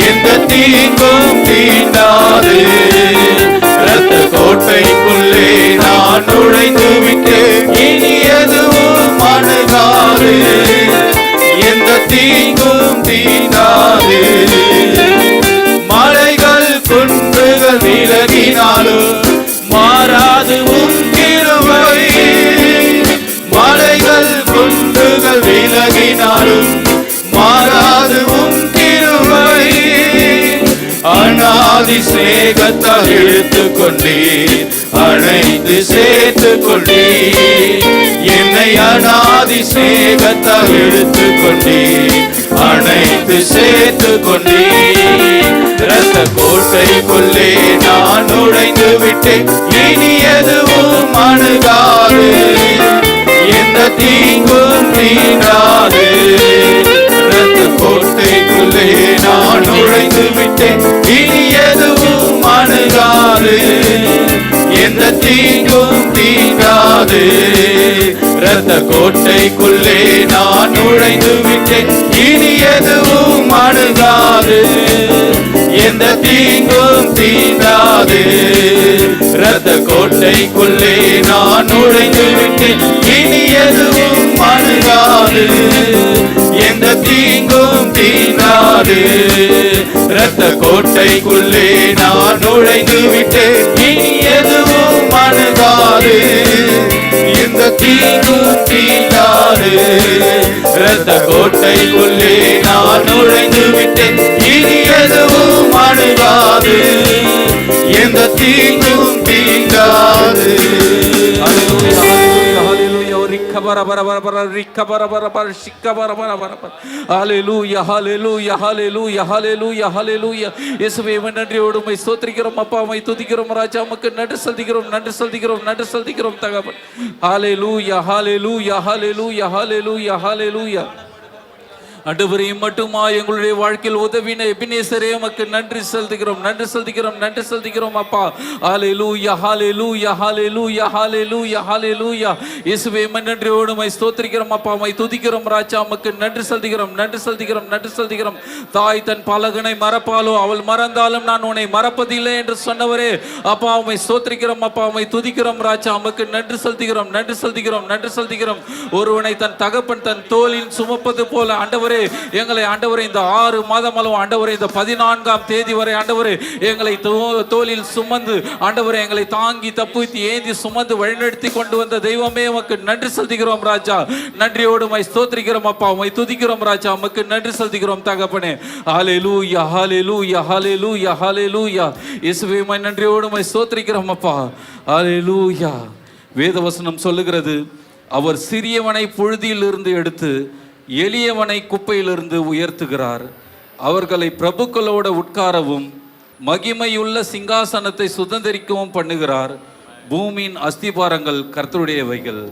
எந்த தீங்கும் தீண்டாது. இரத்த கோட்டைக்குள்ளே நான் நுழைந்து விட்டேன், இனி எதுவும் அணுகாது, எந்த தீங்கும் தீண்டாது. மலைகள் குன்றுகள் விலகினாலும் மாறாது உம் கிருபை, மலைகள் குன்றுகள் விலகினாலும் மாறாது உம் கிருபை. அநாதி சிநேகத்தால் இழுத்துக் கொண்டீர், அணைத்து சேர்த்துக் கொண்டீர். என்னை அநாதி சிநேகத்தால் இழுத்துக் கொண்டீர், அணைத்து சேர்த்துக் கொண்டீர். இரத்த கோட்டைக்குள்ளே நான் நுழைந்து விட்டேன், இனி எதுவும் அணுகாது, எந்த தீங்கும் தீண்டாது. இரத்த கோட்டைக்குள்ளே நான் நுழைந்து விட்டேன், இனி எதுவும் அணுகாது, எந்த தீங்கும் தீண்டாது. இரத்த கோட்டைக்குள்ளே நான் நுழைந்து விட்டேன், இனி எதுவும் அணுகாது, எந்த தீங்கும் தீண்டாது. இரத்த கோட்டைக்குள்ளே நான் நுழைந்து விட்டேன், இனி எதுவும் அணுகாது, எந்த தீங்கும் தீண்டாது. இரத்த கோட்டைக்குள்ளே நான் நுழைந்து விட்டேன், இனி எதுவும் அணுகாது, எந்த தீங்கும் தீண்டாது. இரத்த கோட்டைக்குள்ளே நான் நுழைந்து விட்டேன், இனி எதுவும் அணுகாது, எந்த தீங்கும் தீண்டாது. நன்றியோடு ஸ்தோத்திரிக்கிறோம் அப்பா, உம்மை துதிக்கிறோம் ராஜா, உமக்கு நன்றி செலுத்துகிறோம், நன்றி செலுத்துகிறோம், நன்றி செலுத்துகிறோம் தகப்பன். ஹல்லேலூயா ஹல்லேலூயா ஹல்லேலூயா ஹல்லேலூயா ஹல்லேலூயா. ஆண்டவரே, மட்டுமா எங்களுடைய வாழ்க்கையில் உதவின எபினேசரே உமக்கு நன்றி செலுத்துகிறோம், நன்றி செலுத்துகிறோம், நன்றி செலுத்துகிறோம் அப்பா. ஹல்லேலூயா ஹல்லேலூயா ஹல்லேலூயா ஹல்லேலூயா ஹல்லேலூயா. இயேசுவே, நன்றியோடு உம்மை ஸ்தோத்திரிக்கிறோம் அப்பா, உம்மை துதிக்கிறோம் ராஜா, உமக்கு நன்றி செலுத்துகிறோம், நன்றி செலுத்துகிறோம், நன்றி செலுத்துகிறோம். தாய் தன் பலகனை மறப்பாலோ அவள் மறந்தாலும் நான் உன்னை மறப்பதில்லை என்று சொன்னவரே அப்பா, உம்மை ஸ்தோத்திரிக்கிறோம் அப்பா, உம்மை துதிக்கிறோம் ராஜா, உமக்கு நன்றி செலுத்துகிறோம், நன்றி செலுத்துகிறோம், நன்றி செலுத்துகிறோம். ஒருவனை தன் தகப்பன் தன் தோளில் சுமப்பது போல ஆண்டவரே எங்களை ஆண்டவரே இந்த 6 மாதம் அளவு ஆண்டவரே இந்த 14ஆம் தேதி வரை ஆண்டவரே எங்களை தோளில் சுமந்து ஆண்டவரே எங்களை தாங்கி தப்புத்தி ஏந்தி சுமந்து வழிநடத்தி கொண்டு வந்த தெய்வமே உமக்கு நன்றி செலுத்துகிறோம் ராஜா. நன்றியோடு உம்மை ஸ்தோத்திரிக்கிறோம் அப்பா, உம்மை துதிக்கிறோம் ராஜா, உமக்கு நன்றி செலுத்துகிறோம் தகப்பனே. ஹல்லேலூயா ஹல்லேலூயா ஹல்லேலூயா ஹல்லேலூயா. இயேசுவே, உம்மை நன்றியோடு உம்மை ஸ்தோத்திரிக்கிறோம் அப்பா. ஹல்லேலூயா. வேதவசனம் சொல்லுகிறது, அவர் சிறியவனை புழுதியிலிருந்து எடுத்து எளியவனை குப்பையிலிருந்து உயர்த்துகிறார். அவர்களை பிரபுக்களோட உட்காரவும் மகிமையுள்ள சிங்காசனத்தை சுதந்திரிக்கவும் பண்ணுகிறார். பூமியின் அஸ்திபாரங்கள் கர்த்தருடையவைகள்,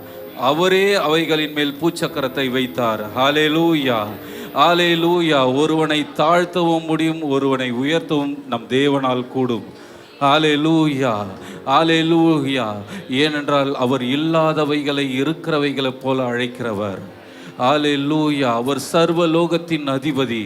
அவரே அவைகளின் மேல் பூச்சக்கரத்தை வைத்தார். ஹல்லேலூயா ஹல்லேலூயா. ஒருவனை தாழ்த்தவும் முடியும், ஒருவனை உயர்த்தவும் நம் தேவனால் கூடும். ஹல்லேலூயா ஹல்லேலூயா. ஏனென்றால் அவர் இல்லாதவைகளை இருக்கிறவைகளைப் போல அழைக்கிறவர். ஹல்லேலூயா. அவர் சர்வ லோகத்தின் அதிபதி,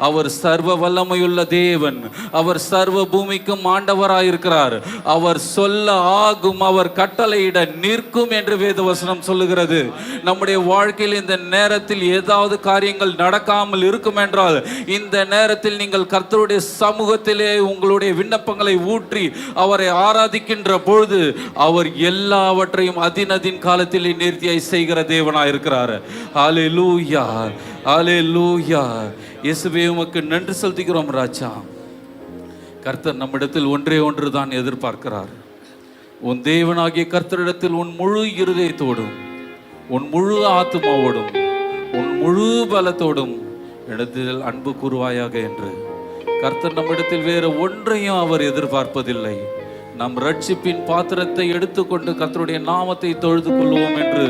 அவர் சர்வ வல்லமையுள்ள தேவன், அவர் சர்வ பூமிக்கும் ஆண்டவராயிருக்கிறார். அவர் சொல்ல ஆகும், அவர் கட்டளையிட நிற்கும் என்று வேதவசனம் சொல்லுகிறது. நம்முடைய வாழ்க்கையில் இந்த நேரத்தில் ஏதாவது காரியங்கள் நடக்காமல் இருக்கும் என்றால் இந்த நேரத்தில் நீங்கள் கர்த்தருடைய சமூகத்திலே உங்களுடைய விண்ணப்பங்களை ஊற்றி அவரை ஆராதிக்கின்ற பொழுது அவர் எல்லாவற்றையும் அதின் காலத்திலே நிறுத்தியை செய்கிற தேவனாயிருக்கிறார். ஹல்லேலூயா ஹல்லேலூயா. இயேசுவே, உமக்கு நன்றி செலுத்துகிறோம் ராஜா. கர்த்தர் நம்மிடத்தில் ஒன்றே ஒன்று தான் எதிர்பார்க்கிறார். உன் தேவனாகிய கர்த்தரிடத்தில் உன் முழு இருதயத்தோடும் உன் முழு ஆத்துமாவோடும் உன் முழு பலத்தோடும் இடத்தில் அன்பு கூறுவாயாக என்று. கர்த்தர் நம்மிடத்தில் வேறு ஒன்றையும் அவர் எதிர்பார்ப்பதில்லை. நம் ரட்சிப்பின் பாத்திரத்தை எடுத்துக்கொண்டு கர்த்தருடைய நாமத்தை தொழுது கொள்வோம் என்று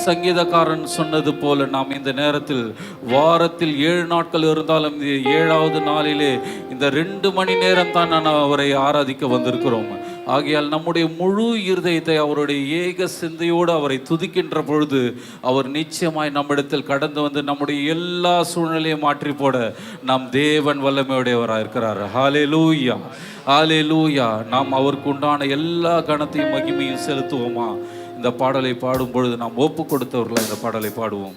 சங்கீதக்காரன் சொன்னது போல நாம் இந்த நேரத்தில் வாரத்தில் 7 நாட்கள் இருந்தாலும் இந்த 7வது நாளிலே இந்த 2 மணி நேரம் தான் நான் அவரை ஆராதிக்க வந்திருக்கிறோம். ஆகையால் நம்முடைய முழு இருதயத்தை அவருடைய ஏக சிந்தையோடு அவரை துதிக்கின்ற பொழுது அவர் நிச்சயமாய் நம்மிடத்தில் கடந்து வந்து நம்முடைய எல்லா சூழ்நிலையும் மாற்றி போட நம் தேவன் வல்லமையுடையவராக இருக்கிறார். ஹல்லேலூயா, ஹல்லேலூயா. நாம் அவருக்கு உண்டான எல்லா கனத்தையும் மகிமையும் செலுத்துவோமா? இந்த பாடலை பாடும் பொழுது நாம் ஒப்பு கொடுத்தவர்களாக இந்த பாடலை பாடுவோம்.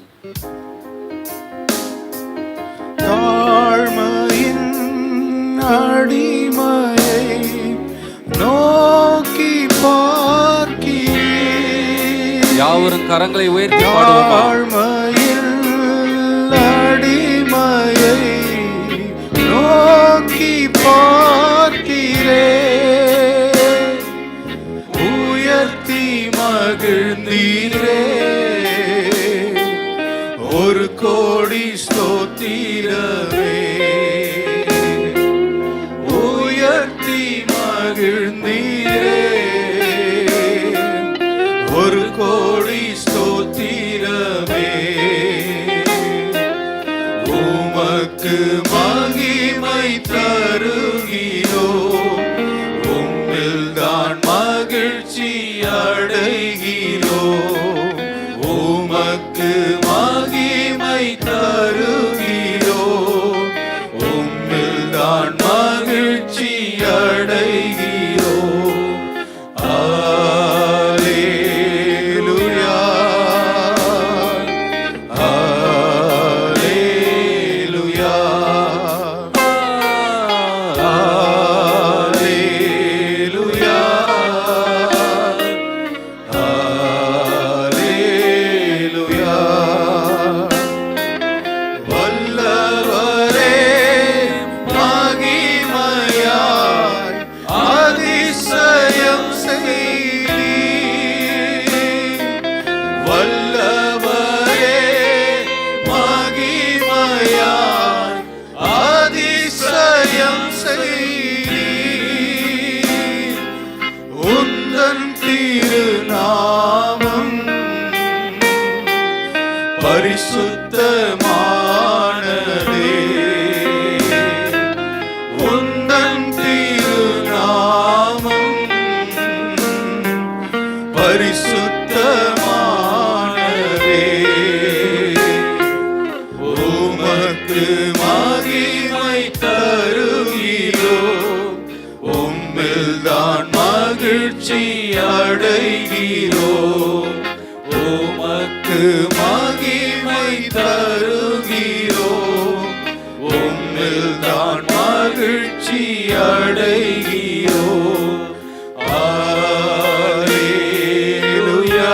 தாழ்மையின் அடிமையை நோக்கி பார்க்கிறேன். யாவரும் கரங்களை உயர்த்தி பாடுவோமா? தாழ்மையின் அடிமையை நோக்கி பார்க்கிறேன். உயர்த்தி மகிழ்ந்தீரே, ஒரு கோடி ஸ்தோத்திரமே. உயர்த்தி மகிழ்ந்தீரே, ஒரு கோடி ஸ்தோத்திரமே. உமக்கு மகிமை தருகிறோ, உம்மில் தான் மகிழ்ச்சி அடைகிறோ. உமக்கு மகிமை தருகிறோ, உம்மில் தான் மகிழ்ச்சி அடைகிறோ. அல்லேலூயா, அல்லேலூயா, அல்லேலூயா, அல்லேலூயா. வல்லவரே மகிமையாய் அதிசயம் செய்தீர். வல்லவரே மகிமையாய் அதிசயம் செய்தீர். உந்தன் திருநாமம் பரிசுத்தமானதே. உந்தன் திருநாமம் பரிசுத்தமானதே. உமக்கு மகிமை தருகிறோ, உம்மில் தான் மகிழ்ச்சி அடைகிறோ. உமக்கு மகிமை தருகிறோ, உம்மில் தான் மகிழ்ச்சி அடைகிறோ. அல்லேலூயா,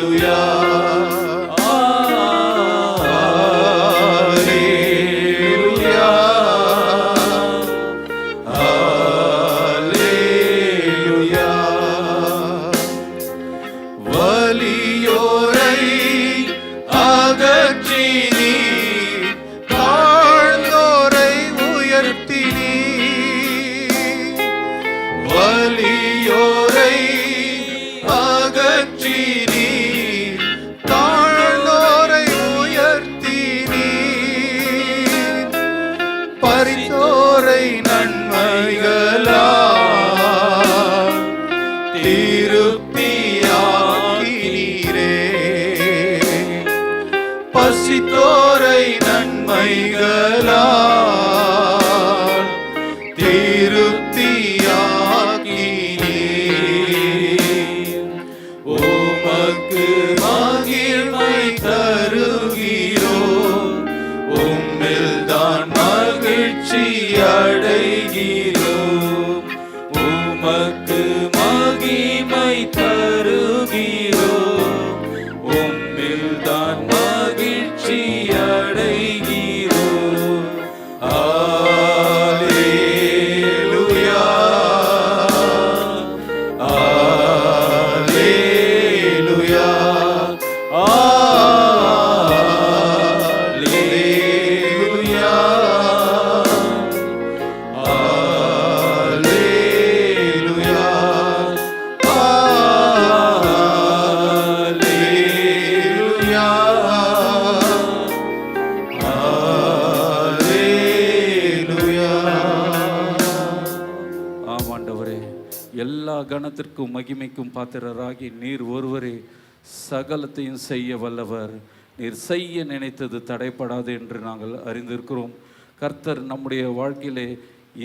அல்லேலூயா, அல்லேலூயா, அல்லேலூயா. வலியோரை அகற்றி நீர், தாழ்ந்தோரை உயர்த்தி நீர். வலியோரை அகற்றி நீர், தாழ்ந்தோரை உயர்த்தி நீர். பரிந்தோரை நன்மைகளால் திருப்தியாக்கினீரே. பசித்தோரை நன்மைகளால் திருப்தியாக்கினீர். உமக்கு மகிமை தருகிறோ, உம்மில் தான் மகிழ்ச்சி அடைகிறோ. உமக்கு மகிமை தருகிறோ, உம்மில் தான் மகிழ்ச்சி அடைகிறோ. அல்லேலூயா, அல்லேலூயா, கனத்திற்கும் மகிமைக்கும் பாத்திரராகி நீர் ஒருவரே சகலத்தையும் செய்ய வல்லவர். நீர் செய்ய நினைத்தது தடைப்படாது என்று நாங்கள் அறிந்திருக்கிறோம். கர்த்தர் நம்முடைய வாழ்க்கையிலே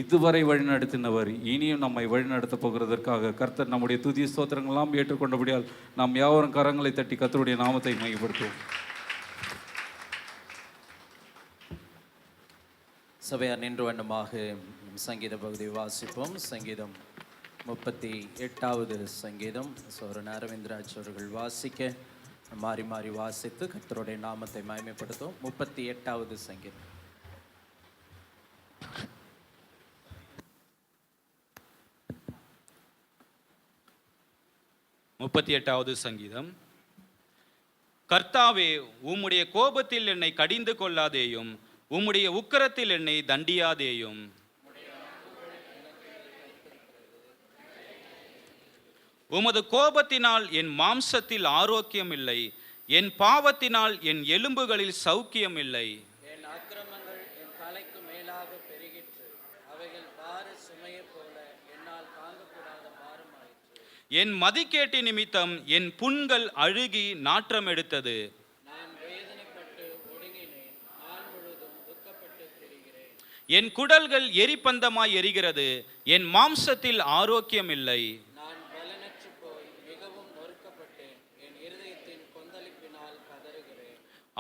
இதுவரை வழிநடத்தினவர், இனியும் நம்மை வழிநடத்தப் போகிறதற்காக கர்த்தர் நம்முடைய துதி ஸ்தோத்திரங்களெல்லாம் ஏற்றுக்கொண்டபடியால் நாம் யாவரும் கரங்களை தட்டி கர்த்தருடைய நாமத்தை மையப்படுத்துவோம். சபையார் நின்று வண்ணமாக சங்கீத பகுதி வாசிப்போம். சங்கீதம் 38வது சங்கீதம் சோரன் அரவிந்தராஜ் அவர்கள் வாசிக்க மாறி மாறி வாசித்து கர்த்தருடைய நாமத்தை மகிமைப்படுத்தும். 38வது சங்கீதம். சங்கீதம். கர்த்தாவே, உம்முடைய கோபத்தில் என்னை கடிந்து கொள்ளாதேயும், உம்முடைய உக்கிரத்தில் என்னை தண்டியாதேயும். உமது கோபத்தினால் என் மாம்சத்தில் ஆரோக்கியம் இல்லை, என் பாவத்தினால் என் எலும்புகளில் சௌக்கியம் இல்லை. என் அக்கிரமங்கள் என் தலைக்கு மேலாக பெருகிற்று, அவைகள் பார சுமையை போல என்னால் தாங்கக்கூடாத பாரமாயிற்று. என் மதிக்கேட்டு நிமித்தம் என் புண்கள் அழுகி நாற்றம் எடுத்தது. நான் வேதனைப்பட்டு ஒடுங்கினேன், நான் முழுதும் துக்கப்பட்டு திரிகிறேன். என் குடல்கள் எரிபந்தமாய் எரிகிறது, என் மாம்சத்தில் ஆரோக்கியம் இல்லை. நான் பலனற்று போய் மிகவும் நொறுக்கப்பட்டேன், என் இருதயத்தின் கொந்தளிப்பினால் கதறுகிறேன்.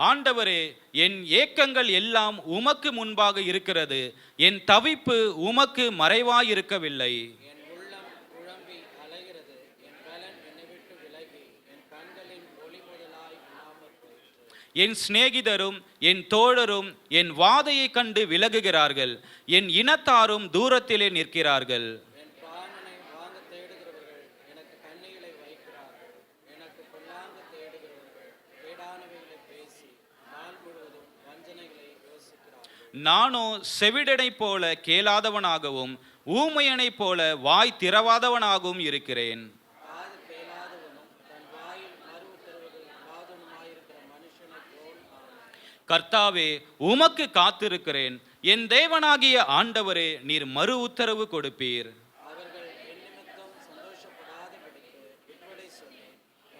ஆண்டவரே, என் ஏக்கங்கள் எல்லாம் உமக்கு முன்பாக இருக்கிறது, என் தவிப்பு உமக்கு மறைவாயிருக்கவில்லை. என் உள்ளம் குழம்பி அலைகிறது, என் பலன் என்னை விட்டு விலகி, என் கண்களின் ஒளி முதலாய் இல்லாமல் போயிற்று. என் சிநேகிதரும் என் தோழரும் என் வாதையை கண்டு விலகுகிறார்கள், என் இனத்தாரும் தூரத்திலே நிற்கிறார்கள். என் பிராணனை வாங்க தேடுகிறவர்கள் எனக்கு கண்ணிகளை வைக்கிறார்கள், எனக்கு பொல்லாங்கு தேடுகிறவர்கள் கேடானவைகளை பேசி நாள் முழுவதும் வஞ்சனைகளை யோசிக்கிறார்கள். நானோ செவிடனைப் போல கேளாதவனாகவும் ஊமையனைப் போல வாய் திறவாதவனாகவும் இருக்கிறேன். காது கேளாதவனும் தன் வாயில் மறு உத்தரவுகள் இல்லாதவனுமாயிருக்கிற மனுஷனைப் போல் ஆனான். கர்த்தாவே, உமக்கு காத்திருக்கிறேன். என் தேவனாகிய ஆண்டவரே, நீர் மறு உத்தரவு கொடுப்பீர். அவர்கள் என் நிமித்தம் சந்தோஷப்படாதபடிக்கு இப்படி சொல்லி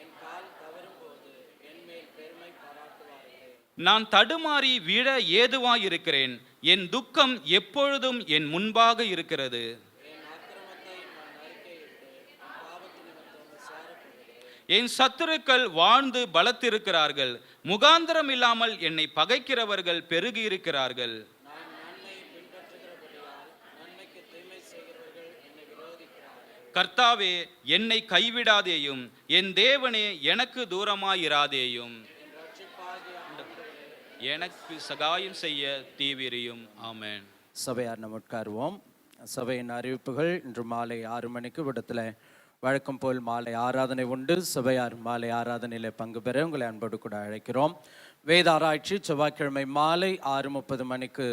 என் கால் தவறும்போது என் மேல் பெருமை பாராட்டுவார்கள். நான் தடுமாறி விழ ஏதுவாயிருக்கிறேன், என் துக்கம் எப்பொழுதும் என் முன்பாக இருக்கிறது. என் அக்கிரமத்தை நான் அறிக்கையிட்டு என் பாவத்து நிமித்தம் விசாரப்படுகிறேன். என் சத்துருக்கள் வாழ்ந்து பலத்திருக்கிறார்கள், முகாந்திரம் இல்லாமல் என்னை பகைக்கிறவர்கள் பெருகியிருக்கிறார்கள். நான் நன்மையை பின்பற்றுகிறபடியால் நன்மைக்கு தீமை செய்கிறவர்கள் என்னை விரோதிக்கிறார்கள். கர்த்தாவே, என்னை கைவிடாதேயும், என் தேவனே எனக்கு தூரமாயிராதேயும். என் ரட்சிப்பாகிய ஆண்டவரே, எனக்கு சகாயம் செய்ய தீவிரியும். ஆமென். சபையார் நாம் உட்காருவோம். சபையின் அறிவிப்புகள். இன்று மாலை 6 மணிக்கு விடத்தில் வழக்கம் போல் மாலை ஆராதனை உண்டு. சபையார் மாலை ஆராதனையில் பங்கு பெற உங்களை அன்போடு கூட அழைக்கிறோம். வேத ஆராய்ச்சி செவ்வாய்க்கிழமை மாலை 6:30 மணிக்கு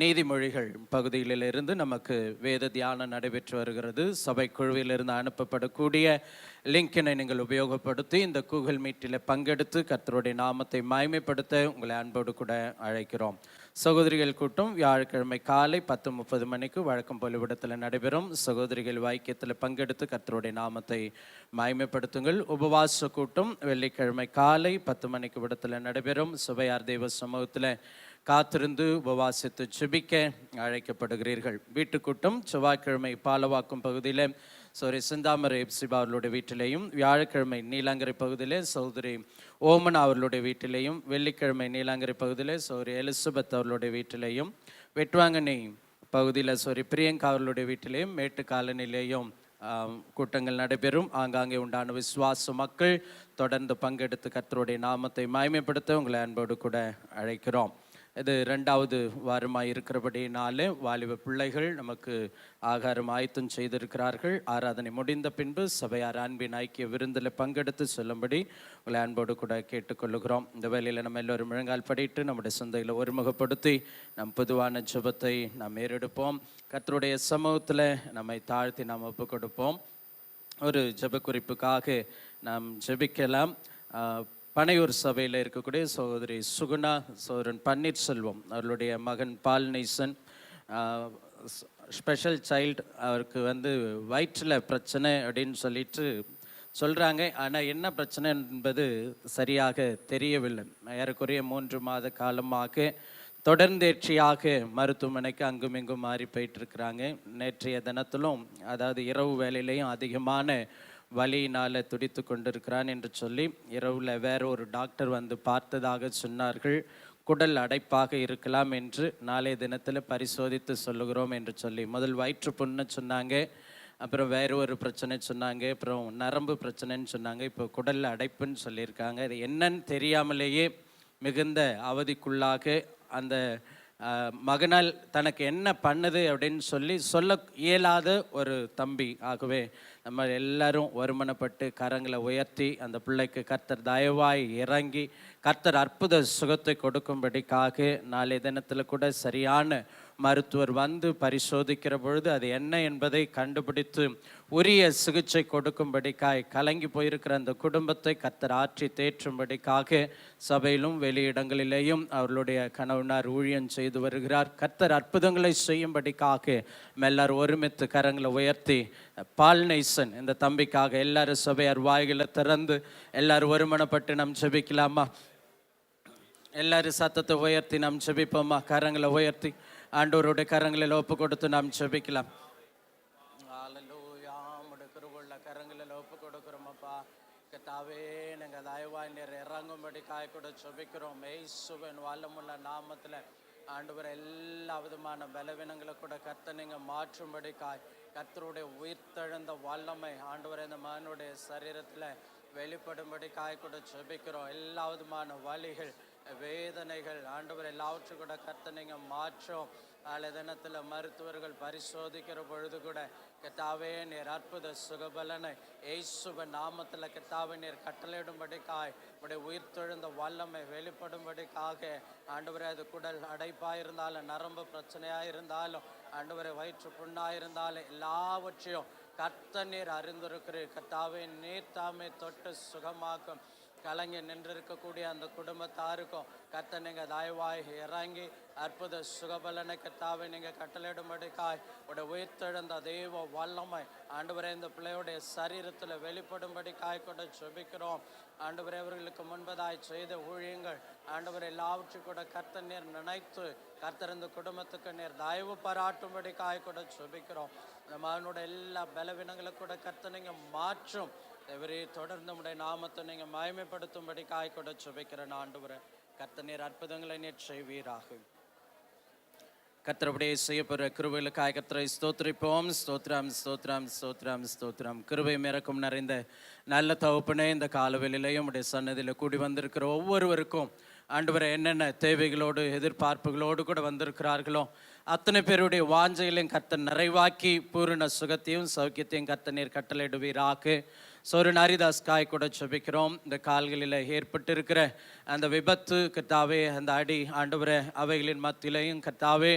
நீதிமொழிகள் பகுதியிலிருந்து நமக்கு வேத தியானம் நடைபெற்று வருகிறது. சபை குழுவிலிருந்து அனுப்பப்படக்கூடிய லிங்கினை நீங்கள் உபயோகப்படுத்தி இந்த கூகுள் மீட்டில் பங்கெடுத்து கர்த்தருடைய நாமத்தை மகிமைப்படுத்த உங்களை அன்போடு கூட அழைக்கிறோம். சகோதரிகள் கூட்டம் வியாழக்கிழமை காலை 10:30 மணிக்கு வழக்கம் போல விடத்தில் நடைபெறும். சகோதரிகள் வாக்கியத்தில் பங்கெடுத்து கர்த்தருடைய நாமத்தை மகிமைப்படுத்துங்கள். உபவாச கூட்டம் வெள்ளிக்கிழமை காலை 10 மணிக்கு விடத்தில் நடைபெறும். சபையார் தெய்வ சமூகத்தில் காத்திருந்து உபவாசித்து ஜெபிக்க அழைக்கப்படுகிறீர்கள். வீட்டுக்கூட்டம் செவ்வாய்க்கிழமை பாலவாக்கும் பகுதியில் செந்தாமரை எப்சிபா அவர்களுடைய வீட்டிலேயும், வியாழக்கிழமை நீலாங்கரை பகுதியிலே சகோதரி ஓமனா அவர்களுடைய வீட்டிலேயும், வெள்ளிக்கிழமை நீலாங்கரை பகுதியில் சகோதரி எலிசபெத் அவர்களுடைய வீட்டிலேயும், வெட்டுவாங்கனி பகுதியில் பிரியங்கா அவர்களுடைய வீட்டிலேயும், மேட்டு காலனிலேயும் கூட்டங்கள் நடைபெறும். ஆங்காங்கே உண்டான விசுவாச மக்கள் தொடர்ந்து பங்கெடுத்து கர்த்தருடைய நாமத்தை மகிமைப்படுத்த உங்களை அன்போடு கூட அழைக்கிறோம். இது 2வது வாரமாக இருக்கிறபடினாலே வாலிப பிள்ளைகள் நமக்கு ஆகாரம் ஆயத்தம் செய்திருக்கிறார்கள். ஆராதனை முடிந்த பின்பு சபையார் அன்பின் ஐக்கிய விருந்தில் பங்கெடுத்து செல்லும்படி உங்களை அன்போடு கூட கேட்டுக்கொள்ளுகிறோம். இந்த வேளையில் நம்ம எல்லோரும் முழங்கால் படிட்டு நம்முடைய சிந்தையில் ஒருமுகப்படுத்தி நம் பொதுவான ஜெபத்தை நாம் ஏறெடுப்போம். கர்த்தருடைய சமூகத்தில் நம்மை தாழ்த்தி நாம் ஒப்பு கொடுப்போம். ஒரு ஜெப குறிப்புக்காக நாம் ஜெபிக்கலாம். பனையூர் சபையில் இருக்கக்கூடிய சகோதரி சுகுணா, சகோதரன் பன்னீர்செல்வம் அவர்களுடைய மகன் பால்நேசன் ஸ்பெஷல் சைல்டு, அவருக்கு வந்து வயிற்றில் பிரச்சனை அப்படின்னு சொல்லிட்டு சொல்கிறாங்க. ஆனால் என்ன பிரச்சனை என்பது சரியாக தெரியவில்லை. ஏறக்குறைய 3 மாத காலமாக தொடர்ந்தேர்ச்சியாக மருத்துவமனைக்கு அங்கும் இங்கும் மாறி போயிட்டுருக்குறாங்க. நேற்றைய தினத்திலும், அதாவது இரவு வேலையிலையும் அதிகமான வலியினால் துடித்து கொண்டிருக்கிறான் என்று சொல்லி இரவில் வேற ஒரு டாக்டர் வந்து பார்த்ததாக சொன்னார்கள். குடல் அடைப்பாக இருக்கலாம் என்று நாளைய தினத்தில் பரிசோதித்து சொல்லுகிறோம் என்று சொல்லி, முதல் வயிற்று புண்ணு சொன்னாங்க, அப்புறம் வேறு ஒரு பிரச்சனை சொன்னாங்க, அப்புறம் நரம்பு பிரச்சனைன்னு சொன்னாங்க, இப்போ குடல் அடைப்புன்னு சொல்லியிருக்காங்க. இது என்னன்னு தெரியாமலேயே மிகுந்த அவதிக்குள்ளாக அந்த மகனால் தனக்கு என்ன பண்ணுது அப்படின்னு சொல்ல இயலாத ஒரு தம்பி. ஆகவே நம்ம எல்லாரும் ஒருமனப்பட்டு கரங்களை உயர்த்தி அந்த பிள்ளைக்கு கர்த்தர் தயவாய் இறங்கி கர்த்தர் அற்புத சுகத்தை கொடுக்கும்படிக்காக நாளைய தினத்தில் கூட சரியான மருத்துவர் வந்து பரிசோதிக்கிற பொழுது அது என்ன என்பதை கண்டுபிடித்து உரிய சிகிச்சை கொடுக்கும்படிக்காய் கலங்கி போயிருக்கிற அந்த குடும்பத்தை கர்த்தர் ஆற்றி தேற்றும்படிக்காக சபையிலும் வெளியிடங்களிலேயும் அவர்களுடைய கணவனார் ஊழியம் செய்து வருகிறார். கர்த்தர் அற்புதங்களை செய்யும்படிக்காக எல்லாரும் ஒருமித்து கரங்களை உயர்த்தி பால்நேசன் இந்த தம்பிக்காக எல்லாரும் சபையார் வாய்களை திறந்து எல்லாரும் ஒருமனப்பட்டு நாம் ஜெபிக்கலாமா? எல்லாரும் சத்தத்தை உயர்த்தி நாம் ஜெபிப்போமா? கரங்களை உயர்த்தி ஆண்டவருடைய கரங்களில் ஒப்பு கொடுத்து நாம் ஜெபிக்கலாம். கிருபையுள்ள கரங்களில் ஒப்பு கொடுக்குறோமப்பா. கர்த்தாவே, நாங்கள் தயவாய் நீர் இறங்கும்படி காய் கூட ஜெபிக்கிறோம். இயேசுவின் வல்லமுள்ள நாமத்தில் ஆண்டவர் எல்லா விதமான பலவீனங்களை கூட கர்த்தர் நீங்கள் மாற்றும்படி காய் கர்த்தருடைய உயிர்த்தெழுந்த வல்லமை ஆண்டவர் இந்த மகனுடைய சரீரத்தில் வெளிப்படும்படி காய் கூட ஜெபிக்கிறோம். எல்லா விதமான வலிகள் வேதனைகள் ஆண்டவர் எல்லாவற்றும் கூட கர்த்தர் நீங்கள் மாற்றும். நாளைய தினத்தில் மருத்துவர்கள் பரிசோதிக்கிற பொழுது கூட கர்த்தாவே நீர் அற்புத சுகபலனை இயேசுவின் நாமத்தில் கர்த்தாவே நீர் கட்டளையிடும்படிக்காய் உடைய உயிர்த்தெழுந்த வல்லமை வெளிப்படும்படிக்காக ஆண்டவரே, அது குடல் அடைப்பாக இருந்தாலும் நரம்பு பிரச்சனையாக இருந்தாலும் ஆண்டவரே வயிற்று புண்ணாக இருந்தாலும் எல்லாவற்றையும் கர்த்தர் நீர் அறிந்திருக்கிறீர். கர்த்தாவே நீர் தாமே தொட்டு சுகமாக்கும். கலங்கி நின்றிருக்கக்கூடிய அந்த குடும்பத்தாருக்கும் கர்த்தர் நீங்கள் தயவாய் இறங்கி அற்புத சுகபலனை கர்த்தாவை நீங்கள் கட்டளையிடும்படிக்காய் உடைய உயிர்த்தெழுந்த தெய்வ வல்லமை ஆண்டவரே இந்த பிள்ளையுடைய சரீரத்தில் வெளிப்படும்படிக்காய் கூட ஜெபிக்கிறோம். ஆண்டவரே, அவர்களுக்கு முன்பதாய் செய்த ஊழியங்கள் ஆண்டவர் எல்லாவற்றையும் கூட கர்த்தர் நீர் நினைத்து கர்த்தர் இந்த குடும்பத்துக்கு நீர் தயவு பாராட்டும்படிக்காய் கூட ஜெபிக்கிறோம். இந்த மகனோட எல்லா பலவீனங்களை கூட கர்த்தர் நீங்கள் மாற்றும். தேவரே, தொடர்ந்து உடைய நாமத்தை நீங்கள் மகிமைப்படுத்தும்படி காய் கூட ஜெபிக்கிறேன். ஆண்டவரே, கர்த்தர் நீர் அற்புதங்களை நீர் செய்வீராக. கர்த்தருடைய செய்யப்படுற கிருபைகளுக்காய் கர்த்தரை ஸ்தோத்திரிப்போம். ஸ்தோத்ரம் ஸ்தோத்ரம் ஸ்தோத்ரம் ஸ்தோத்ரம். கிருபை மிரக்கும் நிறைந்த நல்ல தகப்பனே, இந்த காலவெளியிலையும் உடைய சன்னதியில் கூடி வந்திருக்கிற ஒவ்வொருவருக்கும் ஆண்டவரை என்னென்ன தேவைகளோடு எதிர்பார்ப்புகளோடு கூட வந்திருக்கிறார்களோ அத்தனை பேருடைய வாஞ்சைகளையும் கர்த்தர் நிறைவாக்கி பூரண சுகத்தையும் சௌக்கியத்தையும் கர்த்தர் நீர் கட்டளையிடுவீராக. சோரன் ஹரிதாஸ் காய் கூட ஜெபிக்கிறோம். இந்த கால்களில் ஏற்பட்டு இருக்கிற அந்த விபத்து கர்த்தாவே, அந்த அடி ஆண்டவரே, அவைகளின் மத்தியிலையும் கர்த்தாவே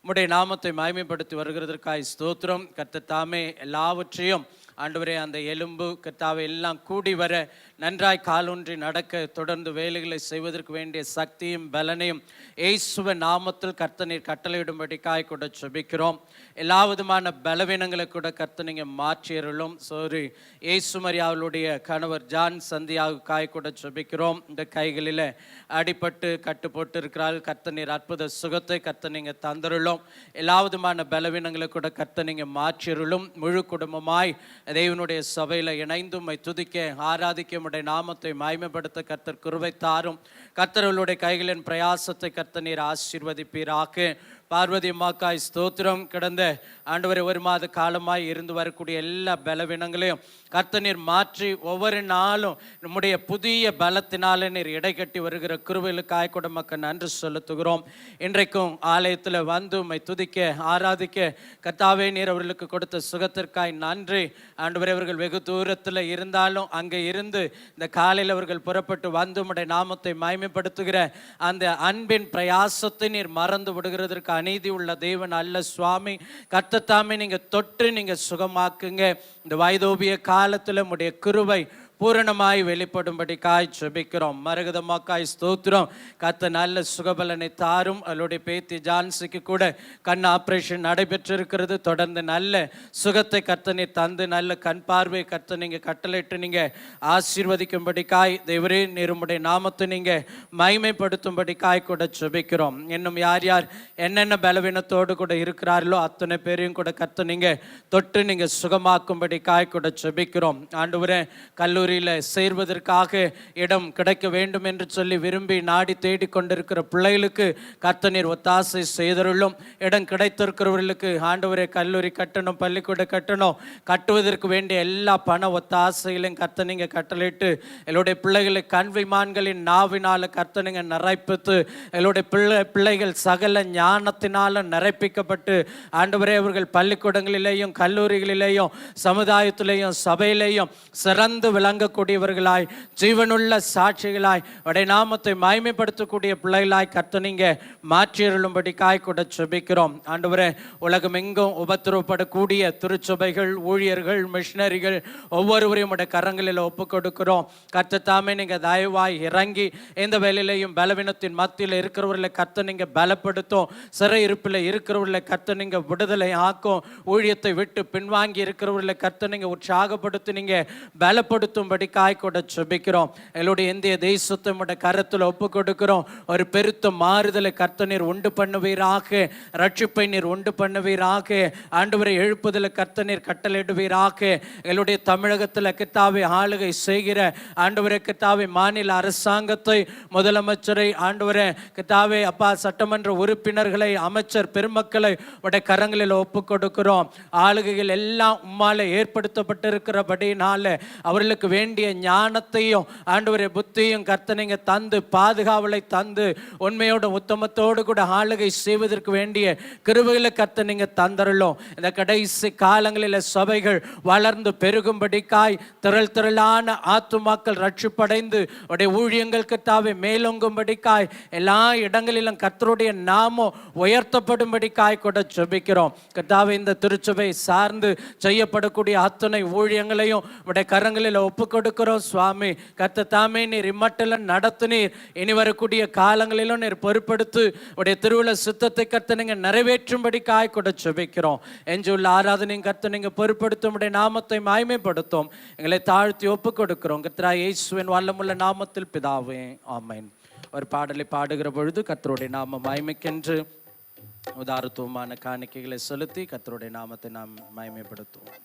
உம்முடைய நாமத்தை மகிமைப்படுத்தி வருகிறதற்காய் ஸ்தோத்திரம். கர்த்தர் தாமே எல்லாவற்றையும் ஆண்டவரே, அந்த எலும்பு கர்த்தாவே எல்லாம் கூடி வர நன்றாய் காலூன்றி நடக்க தொடர்ந்து வேலைகளை செய்வதற்கு வேண்டிய சக்தியும் பலனையும் இயேசுவின் நாமத்தில் கர்த்தர் நீர் கட்டளையிடும்படிக்காய் கூட ஜெபிக்கிறோம். எல்லா விதமான பலவீனங்களை கூட கர்த்தர் நீங்கள் மாற்றியருளும். இயேசு மரியாவுடைய கணவர் ஜான் சந்தியாவுக்காய் கூட ஜெபிக்கிறோம். இந்த கைகளில் அடிபட்டு கட்டு போட்டு இருக்கிறார்கள். கர்த்தர் நீர் அற்புத சுகத்தை கர்த்தர் நீங்கள் தந்தருளும். எல்லா விதமான பலவீனங்களை கூட கர்த்தர் நீங்கள் மாற்றியருளும். முழு குடும்பமாய் தேவனுடைய சபையில் இணைந்து உம்மை துதிக்க ஆராதிக்க உம்முடைய நாமத்தை மகிமைப்படுத்த கர்த்தர் கிருபை தாரும். கர்த்தர்களுடைய கைகளின் பிரயாசத்தை கர்த்தர் நீர் ஆசீர்வதிப்பீராக. பார்வதி அம்மாக்காய் ஸ்தோத்திரம். கிடந்த ஆண்டவரை 1 மாத காலமாய் இருந்து வரக்கூடிய எல்லா பலவீனங்களையும் கர்த்தர் நீர் மாற்றி ஒவ்வொரு நாளும் நம்முடைய புதிய பலத்தினால நீர் இடைக்கட்டி வருகிற கிருபைகளுக்காய் கூட மக்கள் நன்றி செலுத்துகிறோம். இன்றைக்கும் ஆலயத்தில் வந்து உம்மை துதிக்க ஆராதிக்க கர்த்தாவே நீர் அவர்களுக்கு கொடுத்த சுகத்திற்காய் நன்றி. ஆண்டவரை, அவர்கள் வெகு தூரத்தில் இருந்தாலும் அங்கே இருந்து இந்த காலையில் அவர்கள் புறப்பட்டு வந்து உம்முடைய நாமத்தை மகிமைப்படுத்துகிற அந்த அன்பின் பிரயாசத்தை நீர் மறந்து விடுகிறதற்கு அநீதி உள்ள தேவன் அல்ல சுவாமி. கர்த்தர் தாமே நீங்கள் தொட்டு நீங்கள் சுகமாக்குங்க. இந்த வைதோபிய காலத்தில் உம்முடைய கிருபை பூரணமாய் வெளிப்படும்படிக்காய் ஜெபிக்கிறோம். மரகதமாக்காய் ஸ்தோத்திரம். கத்த நல்ல சுகபலனை தாரும். அவளுடைய பேத்தி ஜான்சிக்கு கூட கண் ஆப்ரேஷன் நடைபெற்றிருக்கிறது. தொடர்ந்து நல்ல சுகத்தை கர்த்தனை தந்து நல்ல கண் பார்வை கர்த்த நீங்க கட்டளையிட்டு நீங்க ஆசீர்வதிக்கும்படிக்காய் தேவரே நீருமுடைய நாமத்தை நீங்க மகிமைப்படுத்தும்படிக்காய் கூட ஜெபிக்கிறோம். இன்னும் யார் யார் என்னென்ன பலவீனத்தோடு கூட இருக்கிறார்களோ அத்தனை பேரையும் கூட கர்த்த நீங்க தொட்டு நீங்க சுகமாக்கும்படிக்காய் கூட ஜெபிக்கிறோம். ஆண்டவரே, கல்லூரியில் சேர்வதற்காக இடம் கிடைக்க வேண்டும் என்று சொல்லி விரும்பி நாடி தேடி கொண்டிருக்கிற பிள்ளைகளுக்கு கர்த்த நீர் ஒத்தாசை செய்தருளும். இடம் கிடைத்திருக்கிறவர்களுக்கு ஆண்டவரே கல்லூரி கட்டணும், பள்ளிக்கூட கட்டணும், கட்டுவதற்கு வேண்டிய எல்லா பண ஒத்தாசைகளையும் கர்த்த நீங்க கட்டளையிட்டு என்னுடைய பிள்ளைகளை கல்விமான்களின் நாவினால கர்த்த நீங்க நிறைப்பித்து என்னுடைய பிள்ளைகள் சகல ஞானத்தினால நிறைப்பிக்கப்பட்டு ஆண்டவரே அவர்கள் பள்ளிக்கூடங்களிலேயும் கல்லூரிகளிலேயும் சமுதாயத்திலேயும் சபையிலேயும் சிறந்து விளங்கக்கூடியவர்களாய் ஜீவனுள்ள சாட்சிகளாய் உடைய நாமத்தை மகிமைப்படுத்தக்கூடிய பிள்ளைகளாய் கர்த்த நீங்க மாற்றியருளும்படிக்காய் கூட ஜெபிக்கிறோம். ஆண்டவரே, உலகம் எங்கும் உபத்திரவப்படக்கூடிய திருச்சபைகள், ஊழியர்கள், மிஷனரிகள் ஒவ்வொருவரையும் உடைய கரங்களில் ஒப்பு கொடுக்கிறோம். கர்த்த தாமே நீங்க தயவாய் இறங்கி எந்த வேலையிலையும் பலவீனத்தின் மத்தியில் இருக்கிறவர்களை கர்த்த நீங்க பலப்படுத்தும். சிறை இருப்பில் இருக்கிறவர்களை கர்த்த நீங்க விடுதலை ஆக்கும். ஊழியத்தை விட்டு பின்வாங்கி இருக்கிறவர்களை கர்த்த நீங்க உற்சாகப்படுத்தி நீங்க பலப்படுத்தும்படிக்காய் கூட ஜெபிக்கிறோம். எங்களுடைய இந்திய தேசத்தை உடைய கரத்தில் ஒப்பு கொடுக்கிறோம். ஒரு பெருத்த மாறுதலை கர்த்த நீர் உண்டு பண்ணுவீராக. ரட்சிப்பை நீர் உண்டு பண்ணுவீராக. ஆண்டவரை எழுப்புதலை கர்த்த நீர் கட்டளையிடுவீராக. எங்களுடைய தமிழகத்தில் கர்த்தாவே ஆளுகை செய்கிற ஆண்டவரை கர்த்தாவே மாநில அரசாங்கத்தை, முதலமைச்சரை, ஆண்டவரை கர்த்தாவே அப்பா சட்டமன்ற உறுப்பினர்களை, அமைச்சர் பெருமக்களை உடைய கரங்களில் ஒப்பு கொடுக்கிறோம். ஆளுகைகள் எல்லாம் உம்மால ஏற்படுத்தப்பட்டிருக்கிறபடினால அவர்களுக்கு வேண்டிய ஞானத்தையும் ஆண்டவரை புத்தியும் கர்த்த நீங்க தந்து பாதுகாவலை தந்து உண்மையோட உத்தமத்தோடு கூட ஆளுகை செய்வதற்கு வேண்டிய கிருபைகளை கர்த்த நீங்க தந்தருளும். இந்த கடைசி காலங்களில் சபைகள் வளர்ந்து பெருகும்படிக்காய் திரளான ஆத்துமாக்கள் ரட்சிப்படைந்து உடைய ஊழியங்கள் கர்த்தாவே மேலோங்கும்படிக்காய் எல்லா இடங்களிலும் கர்த்தருடைய நாமம் உயர்த்தப்படும்படிக்காய் கூட ஜெபிக்கிறோம். கர்த்தாவே, இந்த திருச்சபை சார்ந்து செய்யப்படக்கூடிய அத்தனை ஊழியங்களையும் உடைய கரங்களில் ஒப்பு கொடுக்கிறோம். சுவாமி, கர்த்த தாமே நீர் இம்மட்டில் நடத்துனீர். இனி வரக்கூடிய காலங்களிலும் நீர் பொறுப்படுத்து உடைய திருவிழா சித்தத்தை கர்த்த நீங்க நிறைவேற்றும்படிக்காய் கூட ஜெபிக்கிறோம். எஞ்சுள்ள ஆராதனையும் கர்த்த நீங்க பொறுப்படுத்தும் உடைய நாமத்தை மகிமைப்படுத்தும். எங்களை தாழ்த்தி ஒப்பு கொடுக்கிறோம். கர்த்தராகிய இயேசுவின் வல்லமுள்ள நாமத்தில் பிதாவே, ஆமென். ஒரு பாடலை பாடுகிற பொழுது கர்த்தருடைய நாம மகிமைக்கென்று உதாரத்துவமான காணிக்கைகளை செலுத்தி கர்த்தருடைய நாமத்தை நாம் மகிமைப்படுத்துவோம்.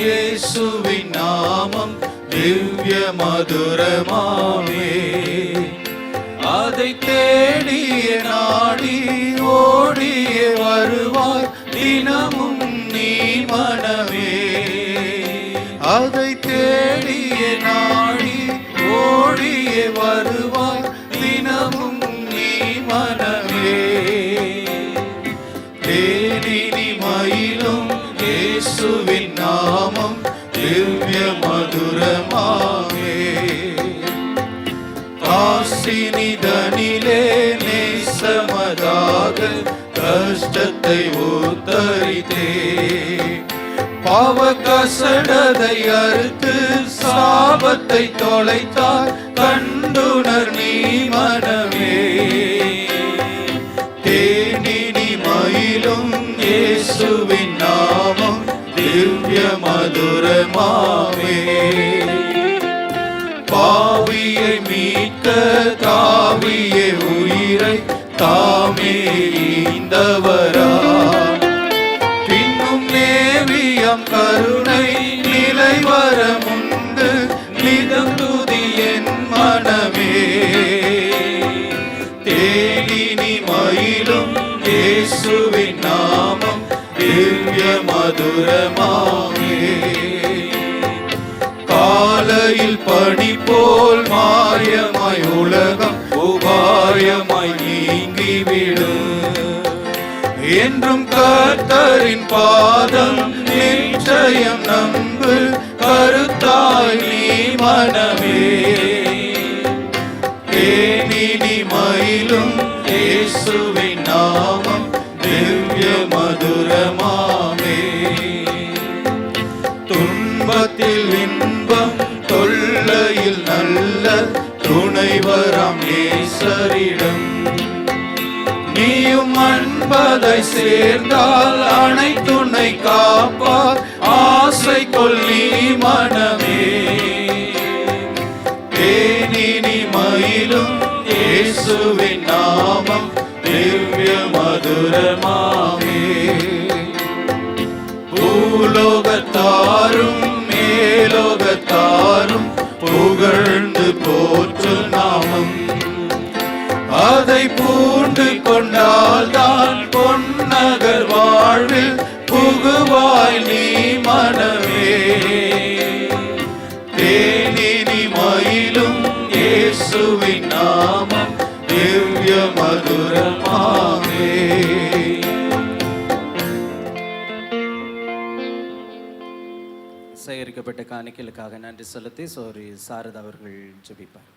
இயேசுவின் நாமம் திவ்ய மதுரமாமே. அதை தேடிய நாடி ஓடிய வருவாய் தினமும் நீ மனமே. அதை தேடிய நாடி ஓடிய வருவாய் தினமும் நீ மனமே. தேனினி மயிலும் இயேசுவின் நாமம் திவ்ய மதுரமாமே. காசினிதனிலே நேசமதாக கஷ்டத்தை உத்தரித்தே. பாவ கசடதை அறுத்து சாபத்தை தொலைத்தார் கண்டுணர் நீ மனமே. தேனினி மயிலும் இயேசுவின் நாமம் திவ்ய மதுரமாமே. பாவியை மீட்க தாவிய உயிரை தாமே ஈந்தவரா. பின்னும் நேவியம் கருணை நிலை வரமுண்டு நிதம் துதி என் மனமே. தேனினி மயிலும் திவ்ய மதுரமாமே. காலையில் பனி போல் மாயமாய் உலகம் உபாயமாய் நீங்கிவிடும். என்றும் கர்த்தரின் பாதம் நிச்சயம் நம்பு, கருத்தாய் நீ மனமே. தேனினி மயிலும் இயேசுவின் நாமம் திவ்ய மதுரமாமே. துன்பத்தில் இன்பம், தொல்லையில் நல்ல துணைவராம் நேசரிடம். நீயும் அன்பதை சேர்ந்தால் அனைத்துன்னை காப்பார், ஆசை கொள்ளி மனமே. தேனினி மயிலும் இயேசுவின் நாமம் திவ்ய மதுரமாமே. பூலோகத்தாரும் மேலோகத்தாரும் புகழ்ந்து போற்று நாமம். அதை பூண்டு கொண்டால் தான் பொன்னகர் வாழ்வில் புகுவாய் நீ மனமே. தேனினி மயிலும் இயேசுவின் நாமம் திவ்ய மதுரமாமே. சேகரிக்கப்பட்ட காணிக்கைகளுக்காக நன்றி செலுத்தி சோரி சாரதா அவர்கள் ஜெபிப்பார்.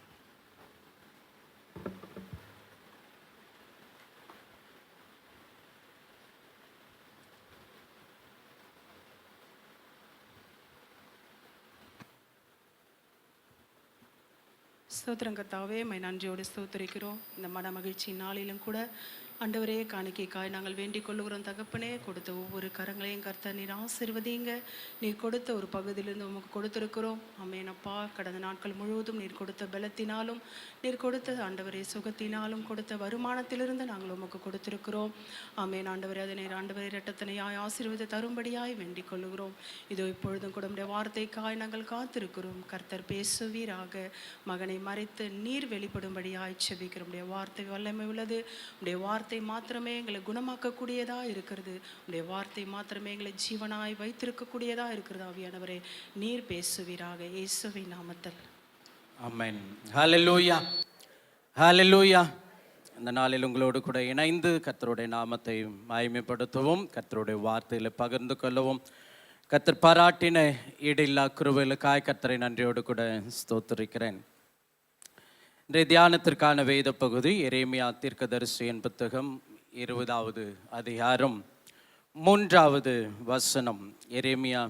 ஸ்தோத்திரம் கர்த்தாவே, மை நன்றியோடு ஸ்தோத்திரிக்கிறோம். இந்த மன மகிழ்ச்சி நாளிலும் கூட ஆண்டவரே, காணிக்கைக்காய் நாங்கள் வேண்டிக் கொள்ளுகிறோம். தகப்பனே, கொடுத்த ஒவ்வொரு கரங்களையும் கர்த்தர் நீர் ஆசீர்வதிங்க. நீர் கொடுத்த ஒரு பகுதியிலிருந்து உமக்கு கொடுத்திருக்கிறோம். ஆமெனப்பா. கடந்த நாட்கள் முழுவதும் நீர் கொடுத்த பலத்தினாலும் நீர் கொடுத்த ஆண்டவரே சுகத்தினாலும் கொடுத்த வருமானத்திலிருந்து நாங்கள் உமக்கு கொடுத்திருக்கிறோம். ஆமென் ஆண்டவரே. அதை நீர் ஆண்டவரே இரட்டத்தனையாய் ஆசீர்வதி தரும்படியாய் வேண்டிக் கொள்ளுகிறோம். இதோ இப்பொழுதும் கூட உம்முடைய வார்த்தைக்காய் நாங்கள் காத்திருக்கிறோம். கர்த்தர் பேசுவீராக. மகனை மறைத்து நீர் வெளிப்படும்படியாய் செபிக்கிறோம். உடைய வார்த்தை வல்லமை உள்ளது. உடைய வார்த்தை மாத்திரமே எங்களை குணமாக்கக்கூடியதா இருக்கிறது. உடைய வார்த்தை மாத்திரமே எங்களை ஜீவனாய் வைத்திருக்கக்கூடியதா இருக்கிறது. ஆவியானவரே, நீர் பேசுவீராக. இயேசுவின் நாமத்தில் ஆமென். ஹல்லேலூயா, ஹல்லேலூயா. இந்த நாளில் உங்களோடு கூட இணைந்து கர்த்தருடைய நாமத்தை மகிமைப்படுத்தவும், கர்த்தருடைய வார்த்தைகளை பகிர்ந்து கொள்ளவும், கர்த்தர் பாராட்டின ஈடில்லா கிருபைகளுக்காய் கர்த்தரை நன்றியோடு கூட ஸ்தோத்திரிக்கிறேன். இன்றைய தியானத்திற்கான வேத பகுதி எரேமியா தீர்க்கதரிசியின் புத்தகம் 20வது அதிகாரம் 3வது வசனம். எரேமியா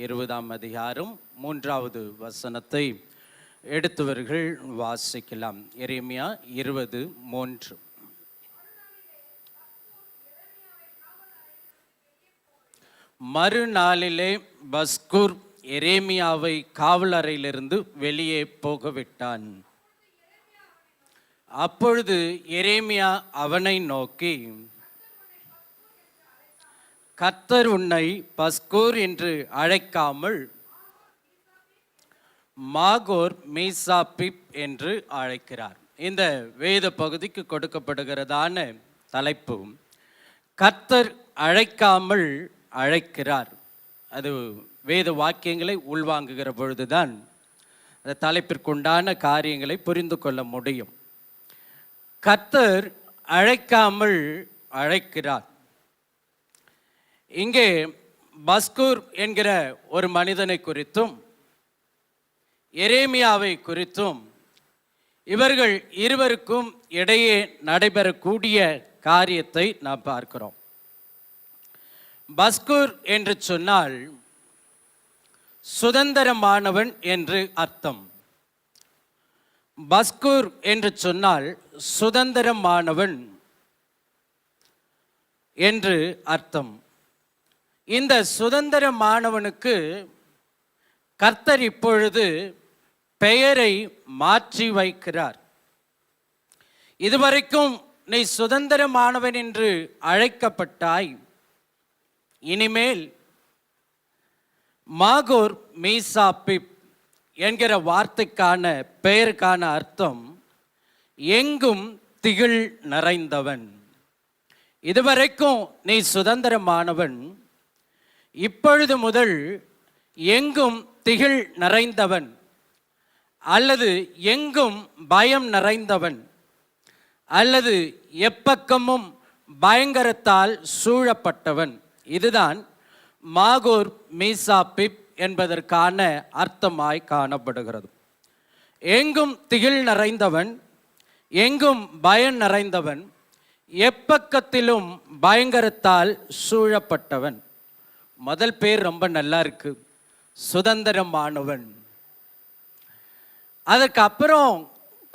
20ஆம் அதிகாரம் 3வது வசனத்தை எடுத்தவர்கள் வாசிக்கலாம். எரேமியா 20:3. மறுநாளிலே பஸ்கூர் எரேமியாவை காவலறையிலிருந்து வெளியே போகவிட்டான். அப்பொழுது எரேமியா அவனை நோக்கி, கர்த்தர் உன்னை பஸ்கூர் என்று அழைக்காமல் மாகோர் மீசாபிப் என்று அழைக்கிறார். இந்த வேத பகுதிக்கு கொடுக்கப்படுகிறதான தலைப்பு கர்த்தர் அழைக்காமல் அழைக்கிறார். அது வேத வாக்கியங்களை உள்வாங்குகிற பொழுதுதான் அந்த தலைப்பிற்குண்டான காரியங்களை புரிந்து கொள்ள முடியும். கர்த்தர் அழைக்காமல் அழைக்கிறார். இங்கே பஸ்கூர் என்கிற ஒரு மனிதனை குறித்தும் எரேமியாவை குறித்தும் இவர்கள் இருவருக்கும் இடையே நடைபெறக்கூடிய காரியத்தை நாம் பார்க்கிறோம். பஸ்கூர் என்று சொன்னால் சுதந்திரமானவன் என்று அர்த்தம். பஸ்கூர் என்று சொன்னால் சுதந்திரமானவன் என்று அர்த்தம். இந்த சுதந்திரமானவனுக்கு கர்த்தர் இப்பொழுது பெயரை மாற்றி வைக்கிறார். இதுவரைக்கும் நீ சுதந்திரமானவன் என்று அழைக்கப்பட்டாய். இனிமேல் மாகோர் மீசாபிப் என்கிற வார்த்தைக்கான பெயருக்கான அர்த்தம் எங்கும் திகில் நிறைந்தவன். இதுவரைக்கும் நீ சுதந்திரமானவன், இப்பொழுது முதல் எங்கும் திகில் நிறைந்தவன் அல்லது எங்கும் பயம் நிறைந்தவன் அல்லது எப்பக்கமும் பயங்கரத்தால் சூழப்பட்டவன். இதுதான் மாகோர் மீசாபிப் என்பதற்கான அர்த்தமாய் காணப்படுகிறது. எங்கும் திகில் நிறைந்தவன், எங்கும் பயம் நிறைந்தவன், எப்பக்கத்திலும் பயங்கரத்தால் சூழப்பட்டவன். முதல் பேர் ரொம்ப நல்லா இருக்கு, சுதந்திரமானவன். அதற்கு அப்புறம்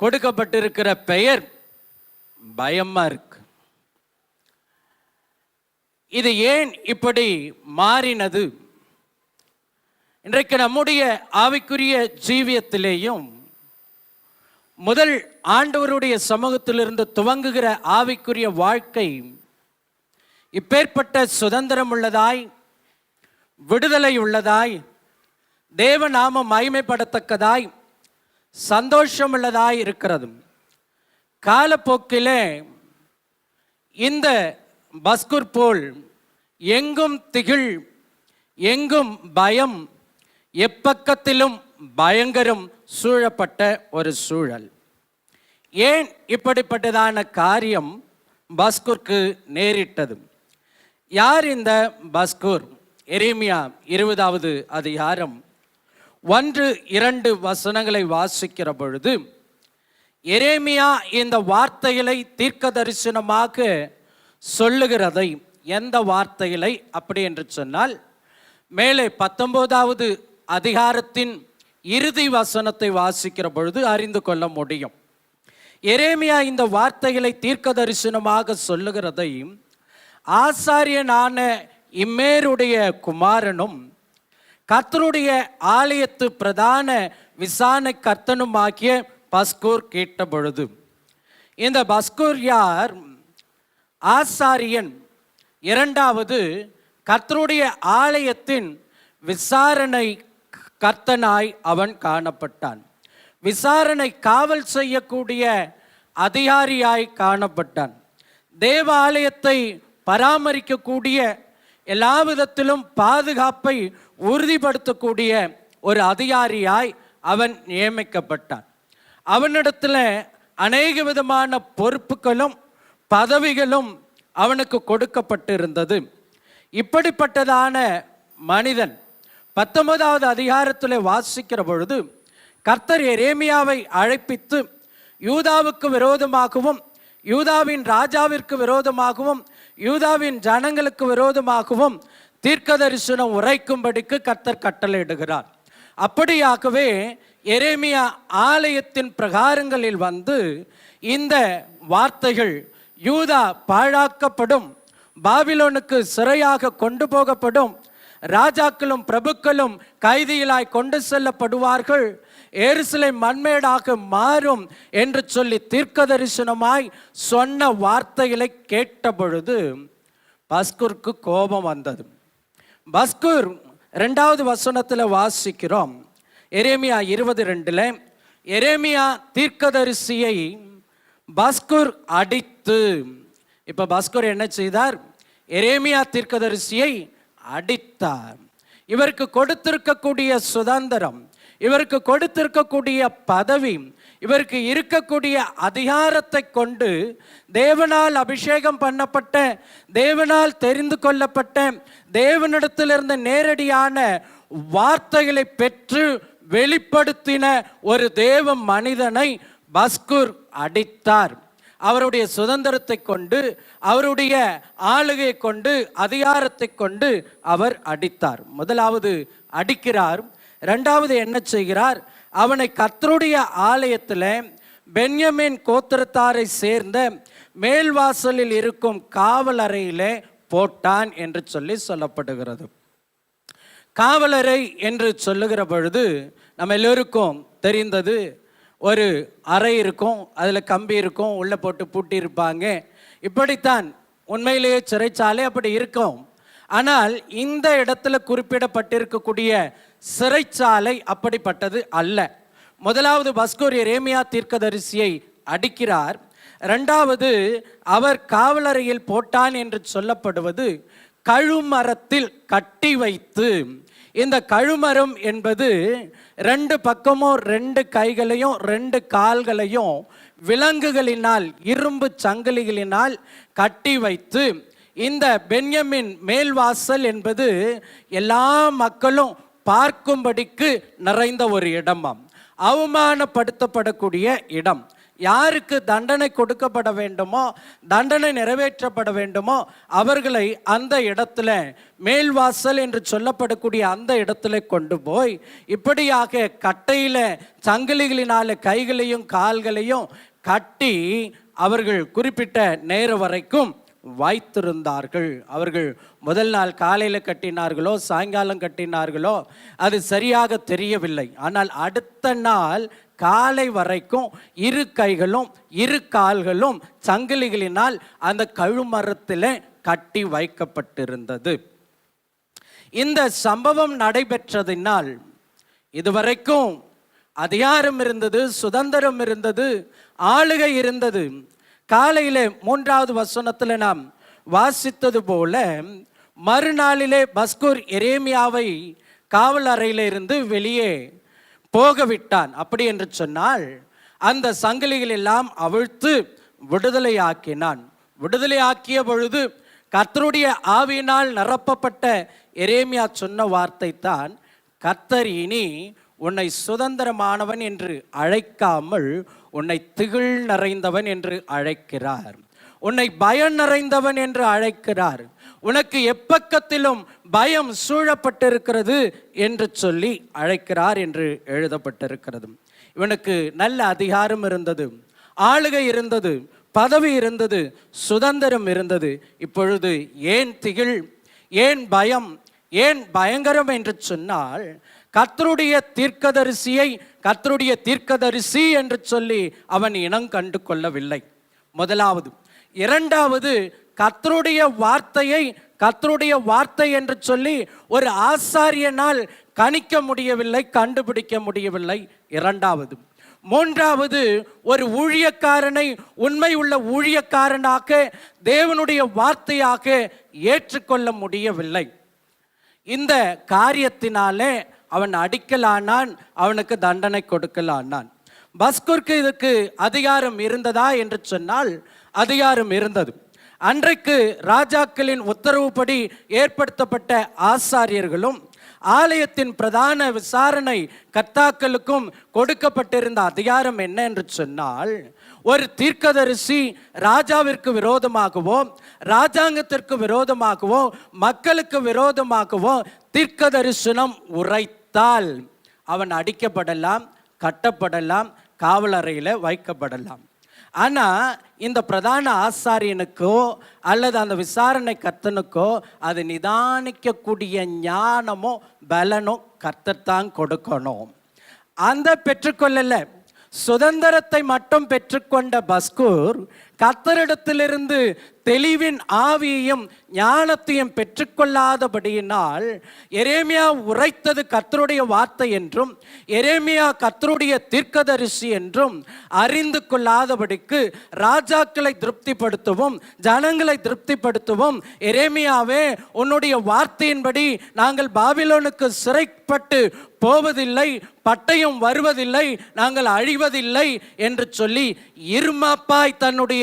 கொடுக்கப்பட்டிருக்கிற பெயர் பயமா இருக்கு. இது ஏன் இப்படி மாறினது? இன்றைக்கு நம்முடைய ஆவிக்குரிய ஜீவியத்திலேயும் முதல் ஆண்டவருடைய சமூகத்திலிருந்து துவங்குகிற ஆவிக்குரிய வாழ்க்கை இப்பேற்பட்ட சுதந்திரம் உள்ளதாய், விடுதலை உள்ளதாய், தேவநாமம் மகிமைப்படத்தக்கதாய், சந்தோஷம் உள்ளதாய் இருக்கிறது. காலப்போக்கிலே இந்த பஸ்கூர் போல் எங்கும் திகில், எங்கும் பயம், எப்பக்கத்திலும் பயங்கரம் சூழப்பட்ட ஒரு சூழல். ஏன் இப்படிப்பட்டதான காரியம் பஸ்கூருக்கு நேரிட்டது? யார் இந்த பஸ்கூர்? எரேமியா 20வது அதிகாரம் 1-2 வசனங்களை வாசிக்கிற பொழுது எரேமியா இந்த வார்த்தைகளை தீர்க்க தரிசனமாக சொல்லுகிறதை, எந்த வார்த்தைகளை அப்படி என்று சொன்னால், மேலே 19வது அதிகாரத்தின் இறுதி வசனத்தை வாசிக்கிற பொழுது அறிந்து கொள்ள முடியும். எரேமியா இந்த வார்த்தைகளை தீர்க்க தரிசனமாக சொல்லுகிறதை ஆசாரியனான இம்மேருடைய குமாரனும் கர்த்தருடைய ஆலயத்து பிரதான விசாரணை கர்த்தனுமாகிய பஸ்கூர் கேட்ட பொழுது, இந்த பஸ்கூர் யார்? ஆசாரியன். இரண்டாவது, கர்த்தருடைய ஆலயத்தின் விசாரணை கர்த்தனாய் அவன் காணப்பட்டான். விசாரணை காவல் செய்யக்கூடிய அதிகாரியாய் காணப்பட்டான். தேவாலயத்தை பராமரிக்கக்கூடிய, எல்லா விதத்திலும் பாதுகாப்பை உறுதிப்படுத்தக்கூடிய ஒரு அதிகாரியாய் அவன் நியமிக்கப்பட்டான். அவனிடத்தில் அநேக விதமான பொறுப்புகளும் பதவிகளும் அவனுக்கு கொடுக்கப்பட்டிருந்தது. இப்படிப்பட்டதான மனிதன் 19வது அதிகாரத்தில் வாசிக்கிற பொழுது கர்த்தர் எரேமியாவை அழைப்பித்து யூதாவுக்கு விரோதமாகவும், யூதாவின் ராஜாவிற்கு விரோதமாகவும், யூதாவின் ஜனங்களுக்கு விரோதமாகவும் தீர்க்க தரிசனம் உரைக்கும்படிக்கு கர்த்தர் கட்டளையிடுகிறார். அப்படியாகவே எரேமியா ஆலயத்தின் பிரகாரங்களில் வந்து இந்த வார்த்தைகள், யூதா பாழாக்கப்படும், பாபிலோனுக்கு சிறையாக கொண்டு போகப்படும், ராஜாக்களும் பிரபுக்களும் கைதிகளாய் கொண்டு செல்லப்படுவார்கள், எருசலேம் மண்மேடாக மாறும் என்று சொல்லி தீர்க்க தரிசனமாய் சொன்ன வார்த்தைகளை கேட்ட பொழுது பஸ்கூருக்கு கோபம் வந்தது. பஸ்கூர் 2வது வசனத்தில் வாசிக்கிறோம், எரேமியா 20:2, எரேமியா தீர்க்கதரிசியை பஸ்கூர் அடித்து. இப்ப பஸ்கூர் என்ன செய்தார்? எரேமியா தீர்க்கதரிசியை அடித்தார். இவருக்கு கொடுத்திருக்கக்கூடிய சுதந்திரம், இவருக்கு கொடுத்திருக்கக்கூடிய பதவி, இவருக்கு இருக்கக்கூடிய அதிகாரத்தை கொண்டு தேவனால் அபிஷேகம் பண்ணப்பட்ட, தேவனால் தெரிந்து கொள்ளப்பட்ட, தேவனிடத்திலிருந்து நேரடியான வார்த்தைகளை பெற்று வெளிப்படுத்தின ஒரு தேவ மனிதனை பஸ்கூர் அடித்தார். அவருடைய சுதந்திரத்தை கொண்டு, அவருடைய ஆளுகையை கொண்டு, அதிகாரத்தை கொண்டு அவர் அடித்தார். முதலாவது அடிக்கிறார். இரண்டாவது என்ன செய்கிறார்? அவனை கர்த்தருடைய ஆலயத்தில் பென்யமீன் கோத்திரத்தாரை சேர்ந்த மேல்வாசலில் இருக்கும் காவலறையிலே போட்டான் என்று சொல்லி சொல்லப்படுகிறது. காவலறை என்று சொல்லுகிற பொழுது நம்ம எல்லோருக்கும் தெரிந்தது, ஒரு அறை இருக்கும், அதில் கம்பி இருக்கும், உள்ளே போட்டு பூட்டி இருப்பாங்க. இப்படித்தான் உண்மையிலேயே சிறைச்சாலை அப்படி இருக்கும். ஆனால் இந்த இடத்துல குறிப்பிடப்பட்டிருக்கக்கூடிய சிறைச்சாலை அப்படிப்பட்டது அல்ல. முதலாவது பஸ்கூர் எரேமியா தீர்க்கதரிசியை அடிக்கிறார். இரண்டாவது அவர் காவலறையில் போட்டான் என்று சொல்லப்படுவது கழுமரத்தில் கட்டி வைத்து, இந்த கழுமரம் என்பது 2 பக்கமும் 2 கைகளையும் 2 கால்களையும் விலங்குகளினால், இரும்பு சங்கிலிகளினால் கட்டி வைத்து, இந்த பென்யமின் மேல்வாசல் என்பது எல்லா மக்களும் பார்க்கும்படிக்கு நிறைந்த ஒரு இடமாம். அவமானப்படுத்தப்படக்கூடிய இடம். யாருக்கு தண்டனை கொடுக்கப்பட வேண்டுமோ, தண்டனை நிறைவேற்றப்பட வேண்டுமோ அவர்களை அந்த இடத்துல, மேல்வாசல் என்று சொல்லப்படக்கூடிய அந்த இடத்துல கொண்டு போய் இப்படியாக கட்டையில சங்கிலிகளினால கைகளையும் கால்களையும் கட்டி அவர்கள் குறிப்பிட்ட நேரம் வரைக்கும் வைத்திருந்தார்கள். அவர்கள் முதல் நாள் காலையில் கட்டினார்களோ சாயங்காலம் கட்டினார்களோ அது சரியாக தெரியவில்லை. ஆனால் அடுத்த நாள் காலை வரைக்கும் 2 கைகளும் 2 கால்களும் சங்கிலிகளினால் அந்த கழுமரத்தில் கட்டி வைக்கப்பட்டிருந்தது. இந்த சம்பவம் நடைபெற்றதினால் இதுவரைக்கும் அதிகாரம் இருந்தது, சுதந்திரம் இருந்தது, ஆளுகை இருந்தது. காலையிலே 3வது வசனத்தில் நாம் வாசித்தது போல மறுநாளிலே பஸ்கூர் எரேமியாவை காவல் அறையிலிருந்து வெளியே போகவிட்டான். அப்படி என்று சொன்னால் அந்த சங்கிலிகள் எல்லாம் அவிழ்த்து விடுதலையாக்கினான். விடுதலையாக்கிய பொழுது கர்த்தருடைய ஆவியினால் நிரப்பப்பட்ட எரேமியா சொன்ன வார்த்தை தான், கர்த்தர் இனி உன்னை சுதந்திரமானவன் என்று அழைக்காமல் உன்னை திகில் நிறைந்தவன் என்று அழைக்கிறார். உன்னை பயம் நிறைந்தவன் என்று அழைக்கிறார். உனக்கு எப்பக்கத்திலும் பயம் சூழப்பட்டிருக்கிறது என்று சொல்லி அழைக்கிறார் என்று எழுதப்பட்டிருக்கிறது. இவனுக்கு நல்ல அதிகாரம் இருந்தது, ஆளுகை இருந்தது, பதவி இருந்தது, சுதந்திரம் இருந்தது. இப்பொழுது ஏன் திகில், ஏன் பயம், ஏன் பயங்கரம் என்று சொன்னால், கர்த்தருடைய தீர்க்கதரிசியை கர்த்தருடைய தீர்க்கதரிசி என்று சொல்லி அவன் இனம் கண்டு கொள்ளவில்லை. முதலாவது. இரண்டாவது, கர்த்தருடைய வார்த்தையை கர்த்தருடைய வார்த்தை என்று சொல்லி ஒரு ஆசாரியனால் கணிக்க முடியவில்லை, கண்டுபிடிக்க முடியவில்லை. இரண்டாவது. மூன்றாவது, ஒரு ஊழியக்காரனை உண்மை உள்ள ஊழியக்காரனாக தேவனுடைய வார்த்தையாக ஏற்றுக்கொள்ள முடியவில்லை. இந்த காரியத்தினாலே அவன் அடிக்கலானான், அவனுக்கு தண்டனை கொடுக்கலானான். பஸ்கூருக்கு இதுக்கு அதிகாரம் இருந்ததா என்று சொன்னால் அதிகாரம் இருந்தது. அன்றைக்கு ராஜாக்களின் உத்தரவுப்படி ஏற்படுத்தப்பட்ட ஆசாரியர்களும் ஆலயத்தின் பிரதான விசாரணை கர்த்தாக்களுக்கும் கொடுக்கப்பட்டிருந்த அதிகாரம் என்ன என்று சொன்னால், ஒரு தீர்க்கதரிசி ராஜாவிற்கு விரோதமாகவோ ராஜாங்கத்திற்கு விரோதமாகவோ மக்களுக்கு விரோதமாகவோ தீர்க்க தரிசனம் உரைத்தால் அவன் அடிக்கப்படலாம், கட்டப்படலாம், காவலறையில் வைக்கப்படலாம். ஆனால் இந்த பிரதான ஆசாரியனுக்கோ அல்லது அந்த விசாரணை கர்த்தனுக்கோ அது நிதானிக்கக்கூடிய ஞானமோ பலனோ கர்த்தர் தான் கொடுக்கணும். அந்த பெற்றுக்கொள்ளல, சுதந்திரத்தை மட்டும் பெற்றுக்கொண்ட பஸ்கூர் கர்த்தரிடத்திலிருந்து தெளிவின் ஆவியையும் ஞானத்தையும் பெற்றுக்கொள்ளாதபடியினால் எரேமியா உரைத்தது கர்த்தருடைய வார்த்தை என்றும் எரேமியா கர்த்தருடைய தீர்க்கதரிசி என்றும் அறிந்து கொள்ளாதபடிக்கு ராஜாக்களை திருப்திப்படுத்தவும் ஜனங்களை திருப்திப்படுத்தவும், எரேமியாவே உன்னுடைய வார்த்தையின்படி நாங்கள் பாபிலோனுக்கு சிறைப்பட்டு போவதில்லை, பட்டயம் வருவதில்லை, நாங்கள் அழிவதில்லை என்று சொல்லி இருமாப்பாய் தன்னுடைய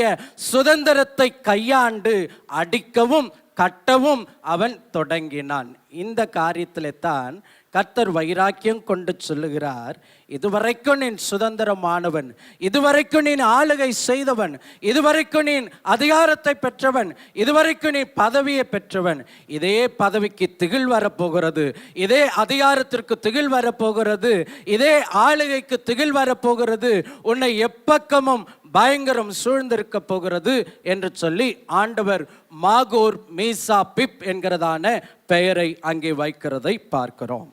சுதந்திரத்தை கையாண்டு அடிக்கவும் கட்டவும் அவன் தொடங்கினான். இந்த காரியத்திலே தான் கர்த்தர் வைராக்கியம் கொண்டு சொல்லுகிறார், இதுவரைக்கும் நீ சுதந்திரமானவன், இதுவரைக்கும் நீ ஆளுகை செய்தவன், இதுவரைக்கும் நீ அதிகாரத்தை பெற்றவன், இதுவரைக்கும் நீ பதவியை பெற்றவன், இதே பதவிக்கு திகில் வரப்போகிறது, இதே அதிகாரத்திற்கு திகில் வரப்போகிறது, இதே ஆளுகைக்கு திகில் வரப்போகிறது, உன்னை எப்பக்கமும் பயங்கரம் சூழ்ந்திருக்க போகிறது என்று சொல்லி ஆண்டவர் மாகோர் மீசா பிப் என்கிறதான பெயரை அங்கே வைக்கிறதை பார்க்கிறோம்.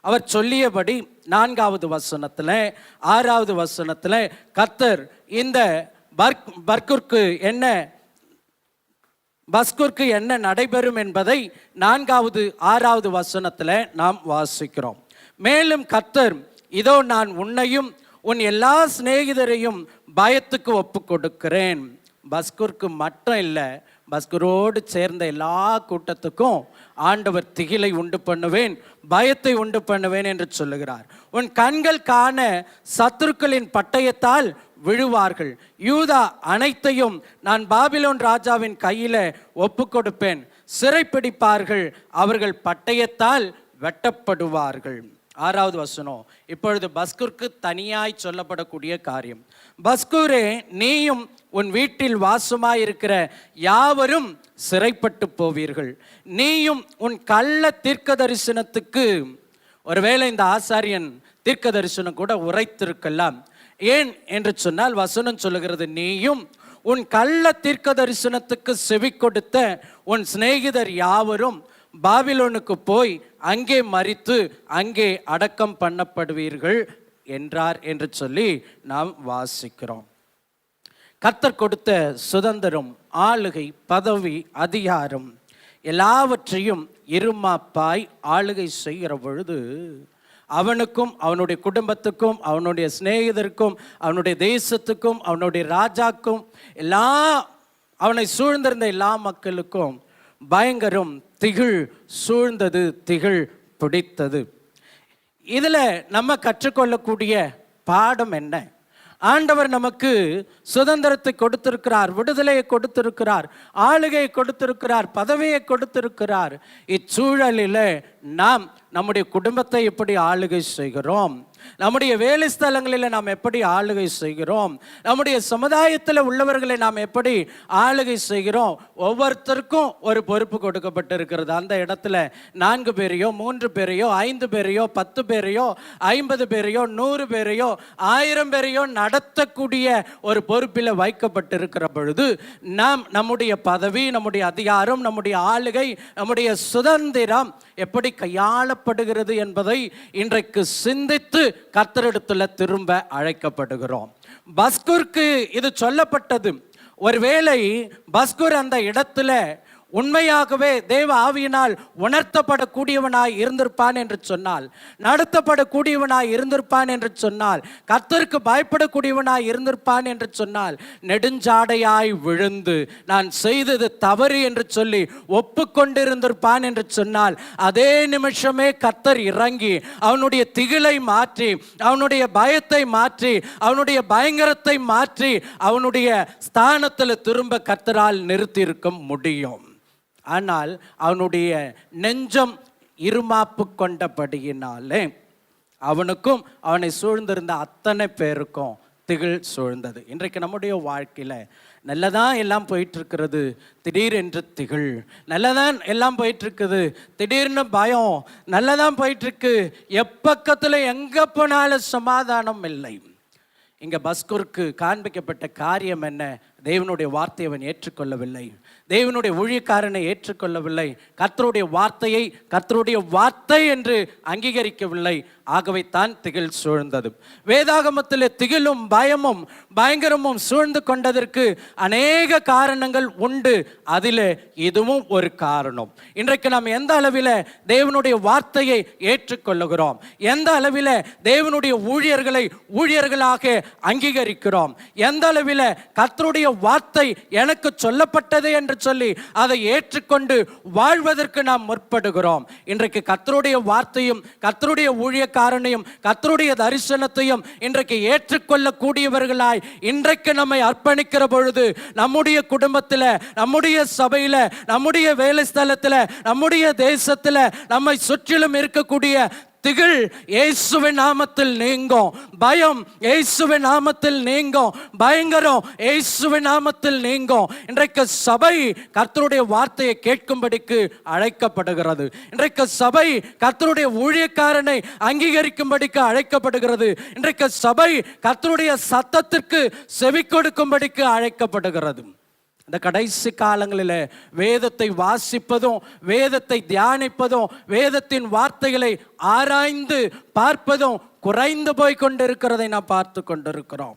அவர் சொல்லியபடி 4வது வசனத்தில் 6வது வசனத்தில் கர்த்தர் இந்த பஸ்கூருக்கு என்ன நடைபெறும் என்பதை 4வது 6வது வசனத்தில் நாம் வாசிக்கிறோம். மேலும் கர்த்தர், இதோ நான் உன்னையும் உன் எல்லா சிநேகிதரையும் பயத்துக்கு ஒப்பு கொடுக்கிறேன். பஸ்கூருக்கு மட்டும் இல்லை, பஸ்கரோடு சேர்ந்த எல்லா கூட்டத்துக்கும் ஆண்டவர் திகிலை உண்டு பண்ணுவேன், பயத்தை உண்டு பண்ணுவேன் என்று சொல்லுகிறார். உன் கண்கள் காண சத்துருக்களின் பட்டயத்தால் விழுவார்கள். யூதா அனைத்தையும் நான் பாபிலோன் ராஜாவின் கையில ஒப்பு கொடுப்பேன். சிறைப்பிடிப்பார்கள், அவர்கள் பட்டயத்தால் வெட்டப்படுவார்கள். 6வது வசனம். இப்பொழுது பஸ்கூருக்கு தனியாய் சொல்லப்படக்கூடிய காரியம். பஸ்கூரே, நீயும் உன் வீட்டில் வாசமாயிருக்கிற யாவரும் சிறைப்பட்டு போவீர்கள். நீயும் உன் கள்ள தீர்க்க தரிசனத்துக்கு, ஒருவேளை இந்த ஆசாரியன் தீர்க்க தரிசனம் கூட உரைத்திருக்கலாம். ஏன் என்று சொன்னால் வசனம் சொல்லுகிறது, நீயும் உன் கள்ள தீர்க்க தரிசனத்துக்கு செவி கொடுத்த உன் சிநேகிதர் யாவரும் பாபிலோனுக்கு போய் அங்கே மரித்து அங்கே அடக்கம் பண்ணப்படுவீர்கள் என்றார் என்று சொல்லி நாம் வாசிக்கிறோம். கர்த்தர் கொடுத்த சுதந்திரம், ஆளுகை, பதவி, அதிகாரம் எல்லாவற்றையும் இருமாப்பாய் ஆளுகை செய்கிற பொழுது அவனுக்கும் அவனுடைய குடும்பத்துக்கும் அவனுடைய சிநேகிதருக்கும் அவனுடைய தேசத்துக்கும் அவனுடைய ராஜாக்கும் அவனை சூழ்ந்திருந்த எல்லா மக்களுக்கும் பயங்கரம் திகில் சூழ்ந்தது, திகில் பிடித்தது. இதில் நம்ம கற்றுக்கொள்ளக்கூடிய பாடம் என்ன? ஆண்டவர் நமக்கு சுதந்திரத்தை கொடுத்திருக்கிறார், விடுதலையை கொடுத்திருக்கிறார், ஆளுகையை கொடுத்திருக்கிறார், பதவியை கொடுத்திருக்கிறார். இச்சூழலில் நாம் நம்முடைய குடும்பத்தை எப்படி ஆளுகை செய்கிறோம், நம்முடைய வேலை ஸ்தலங்களில் நாம் எப்படி ஆளுகை செய்கிறோம், நம்முடைய சமுதாயத்தில் உள்ளவர்களை நாம் எப்படி ஆளுகை செய்கிறோம். ஒவ்வொருத்தருக்கும் ஒரு பொறுப்பு கொடுக்கப்பட்டிருக்கிறது. அந்த இடத்துல 4 பேரையோ 3 பேரையோ 5 பேரையோ 10 பேரையோ 50 பேரையோ 100 பேரையோ 1000 பேரையோ நடத்தக்கூடிய ஒரு பொறுப்பில் வைக்கப்பட்டிருக்கிற பொழுது நாம் நம்முடைய பதவி, நம்முடைய அதிகாரம், நம்முடைய ஆளுகை, நம்முடைய சுதந்திரம் எப்படி கையாளப்படுகிறது என்பதை இன்றைக்கு சிந்தித்து கர்த்தரிடத்தில் திரும்ப அழைக்கப்படுகிறோம். பஸ்கூருக்கு இது சொல்லப்பட்டது. ஒருவேளை பஸ்கூர் அந்த இடத்துல உண்மையாகவே தேவ ஆவியினால் உணர்த்தப்படக்கூடியவனாய் இருந்திருப்பான் என்று சொன்னால், நடத்தப்படக்கூடியவனாய் இருந்திருப்பான் என்று சொன்னால், கர்த்தருக்கு பயப்படக்கூடியவனாய் இருந்திருப்பான் என்று சொன்னால், நெடுஞ்சாடையாய் விழுந்து நான் செய்தது தவறு என்று சொல்லி ஒப்புக்கொண்டிருந்திருப்பான் என்று சொன்னால், அதே நிமிஷமே கர்த்தர் இறங்கி அவனுடைய திகிலை மாற்றி, அவனுடைய பயத்தை மாற்றி, அவனுடைய பயங்கரத்தை மாற்றி அவனுடைய ஸ்தானத்தில் திரும்ப கர்த்தரால் நிறுத்தி இருக்க முடியும். ஆனால் அவனுடைய நெஞ்சம் இருமாப்பு கொண்டபடியினாலே அவனுக்கும் அவனை சூழ்ந்திருந்த அத்தனை பேருக்கும் திகில் சூழ்ந்தது. இன்றைக்கு நம்முடைய வாழ்க்கையில் நல்லதான் எல்லாம் போயிட்டு இருக்கிறது, திடீரென்று திகில். நல்லதான் எல்லாம் போயிட்டு இருக்குது, திடீர்னு பயம். நல்லதான் போயிட்டு இருக்கு, எப்பக்கத்தில் எங்கே போனாலும் சமாதானம் இல்லை. இங்கே பஸ்கூருக்கு காண்பிக்கப்பட்ட காரியம் என்ன? தேவனுடைய வார்த்தையை அவன் ஏற்றுக்கொள்ளவில்லை, தேவனுடைய ஊழியக்காரனை ஏற்றுக்கொள்ளவில்லை, கர்த்தருடைய வார்த்தையை கர்த்தருடைய வார்த்தை என்று அங்கீகரிக்கவில்லை. ஆகவே தான் திகில் சூழ்ந்தது. வேதாகமத்தில் திகிலும் பயமும் பயங்கரமும் சூழ்ந்து கொண்டதற்கு அநேக காரணங்கள் உண்டு. அதில் இதுவும் ஒரு காரணம். இன்றைக்கு நாம் எந்த அளவில் தேவனுடைய வார்த்தையை ஏற்றுக்கொள்ளுகிறோம், எந்த அளவில் தேவனுடைய ஊழியர்களை ஊழியர்களாக அங்கீகரிக்கிறோம், எந்த அளவில் கர்த்தருடைய வார்த்தை எனக்கு சொல்லப்பட்டது என்று சொல்லி அதை ஏற்றுக்கொண்டு வாழ்வதற்கு நாம் முற்படுகிறோம். இன்றைக்கு கர்த்தருடைய வார்த்தையும் கர்த்தருடைய ஊழியக்காரனையும் கர்த்தருடைய தரிசனத்தையும் இன்றைக்கு ஏற்றுக்கொள்ளக்கூடியவர்களாய் இன்றைக்கு நம்மை அர்ப்பணிக்கிற பொழுது நம்முடைய குடும்பத்தில், நம்முடைய சபையில், நம்முடைய வேலை ஸ்தலத்தில், நம்முடைய தேசத்தில், நம்மை சுற்றிலும் இருக்கக்கூடிய திகில் இயேசுவின் நாமத்தில் நீங்கும், பயம் இயேசுவின் நாமத்தில் நீங்கும், பயங்கரம் இயேசுவின் நாமத்தில் நீங்கும். இன்றைக்கு சபை கர்த்தருடைய வார்த்தையை கேட்கும்படிக்கு அழைக்கப்படுகிறது. இன்றைக்கு சபை கர்த்தருடைய ஊழியக்காரனை அங்கீகரிக்கும்படிக்கு அழைக்கப்படுகிறது. இன்றைக்கு சபை கர்த்தருடைய சத்தத்திற்கு செவி கொடுக்கும்படிக்கு அழைக்கப்படுகிறது. இந்த கடைசி காலங்களில் வேதத்தை வாசிப்பதும் வேதத்தை தியானிப்பதும் வேதத்தின் வார்த்தைகளை ஆராய்ந்து பார்ப்பதும் குறைந்து போய் கொண்டிருக்கிறதை நாம் பார்த்து கொண்டிருக்கிறோம்.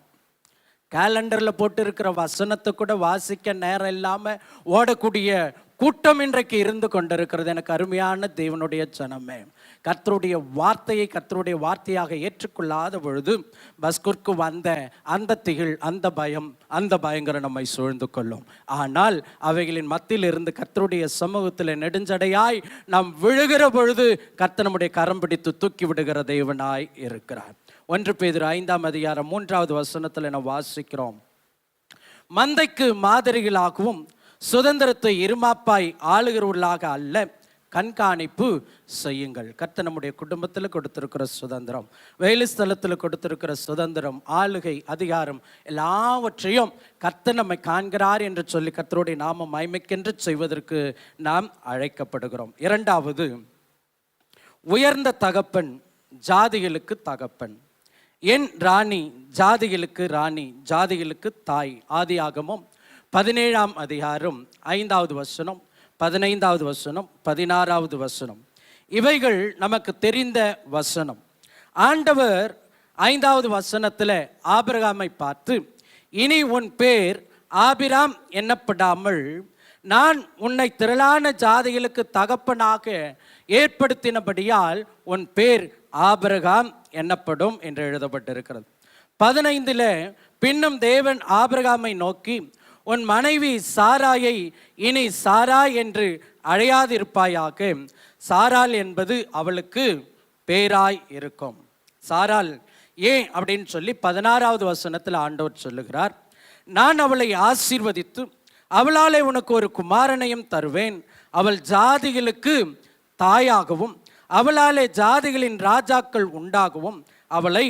கேலண்டரில் போட்டு இருக்கிற வசனத்தை கூட வாசிக்க நேரம் இல்லாமல் ஓடக்கூடிய கூட்டம் இன்றைக்கு இருந்து கொண்டிருக்கிறது. எனக்கு அருமையான தேவனுடைய ஜனமே, கர்த்தருடைய வார்த்தையாக ஏற்றுக்கொள்ளாத பொழுது பஸ்குற்கு வந்த அந்த திகில், அந்த பயம், அந்த பயங்கரம் நம்மை சூழ்ந்து கொள்ளும். ஆனால் அவைகளின் மத்தியில் இருந்து கர்த்தருடைய சமூகத்தில் நெடுஞ்சடையாய் நாம் விழுகிற பொழுது கர்த்தர் நம்முடைய கரம் பிடித்து தூக்கி விடுகிற தேவனாய் இருக்கிறார். 1 பேதுரு 5ஆம் அதிகாரம் 3வது வசனத்தில் நாம் வாசிக்கிறோம், மந்தைக்கு மாதிரிகளாகவும் சுதந்திரத்தை இருமாப்பாய் ஆளுகிறவர்களாக அல்ல, கண்காணிப்பு செய்யுங்கள். கர்த்தர் நம்முடைய குடும்பத்தில் கொடுத்திருக்கிற சுதந்திரம், வேலை ஸ்தலத்தில் கொடுத்திருக்கிற சுதந்திரம், ஆளுகை, அதிகாரம் எல்லாவற்றையும் கர்த்தர் நம்மை காண்கிறார் என்று சொல்லி கர்த்தருடைய நாம மகிமைக்கென்று செய்வதற்கு நாம் அழைக்கப்படுகிறோம். 2வது, உயர்ந்த தகப்பன் ஜாதிகளுக்கு தகப்பன், என் ராணி ஜாதிகளுக்கு ராணி, ஜாதிகளுக்கு தாய். ஆதியாகமம் 17ஆம் அதிகாரம் 5வது வசனம், 15வது வசனம், 16வது வசனம். இவைகள் நமக்கு தெரிந்த வசனம். ஆண்டவர் 5வது வசனத்தில் ஆபிரகாமை பார்த்து, இனி உன் பேர் ஆபிராம் எண்ணப்படாமல் நான் உன்னை திரளான ஜாதிகளுக்கு தகப்பனாக ஏற்படுத்தினபடியால் உன் பேர் ஆபிரகாம் எண்ணப்படும் என்று எழுதப்பட்டிருக்கிறது. 15ல் பின்னும் தேவன் ஆபிரகாமை நோக்கி, உன் மனைவி சாராயை இனி சாரா என்று அழையாதிருப்பாயாக, சாராள் என்பது அவளுக்கு பேராய் இருக்கும். சாராள் ஏன் அப்படின்னு சொல்லி 16வது வசனத்தில் ஆண்டவர் சொல்லுகிறார், நான் அவளை ஆசீர்வதித்து அவளாலே உனக்கு ஒரு குமாரனையும் தருவேன், அவள் ஜாதிகளுக்கு தாயாகவும் அவளாலே ஜாதிகளின் ராஜாக்கள் உண்டாகவும் அவளை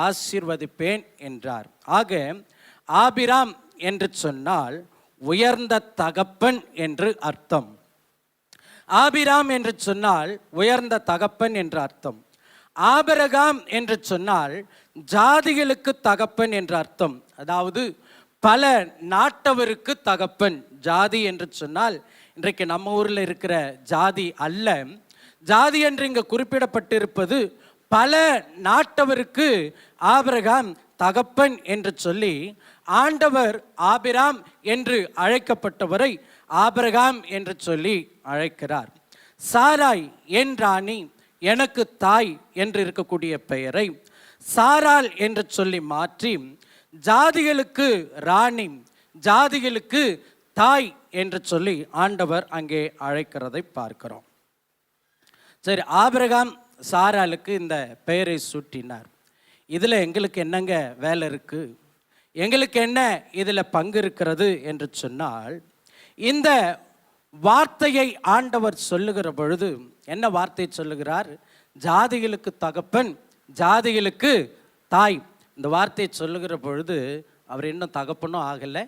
ஆசீர்வதிப்பேன் என்றார். ஆக ஆபிராம் என்று சொன்னால் உயர்ந்த தகப்பன் என்று அர்த்தம். ஆபிராம் என்று சொன்னால் உயர்ந்த தகப்பன் என்று அர்த்தம். ஆபிரகாம் என்று சொன்னால் ஜாதிகளுக்கு தகப்பன் என்று அர்த்தம். அதாவது பல நாட்டவருக்கு தகப்பன். ஜாதி என்று சொன்னால் இன்றைக்கு நம்ம ஊரில் இருக்கிற ஜாதி அல்ல. ஜாதி என்று இங்கு குறிப்பிடப்பட்டிருப்பது பல நாட்டவருக்கு ஆபிரகாம் தகப்பன் என்று சொல்லி ஆண்டவர் ஆபிராம் என்று அழைக்கப்பட்டவரை ஆபிரகாம் என்று சொல்லி அழைக்கிறார். சாராய் என் ராணி எனக்கு தாய் என்று இருக்கக்கூடிய பெயரை சாராள் என்று சொல்லி மாற்றி ஜாதிகளுக்கு ராணி, ஜாதிகளுக்கு தாய் என்று சொல்லி ஆண்டவர் அங்கே அழைக்கிறதை பார்க்கிறோம். சரி, ஆபிரகாம் சாராளுக்கு இந்த பெயரை சூட்டினார். இதில் எங்களுக்கு என்னங்க வேலை இருக்குது, எங்களுக்கு என்ன இதில் பங்கு இருக்கிறது என்று சொன்னால், இந்த வார்த்தையை ஆண்டவர் சொல்லுகிற பொழுது என்ன வார்த்தை சொல்லுகிறார்? ஜாதிகளுக்கு தகப்பன், ஜாதிகளுக்கு தாய். இந்த வார்த்தையை சொல்லுகிற பொழுது அவர் இன்னும் தகப்பனும் ஆகலை,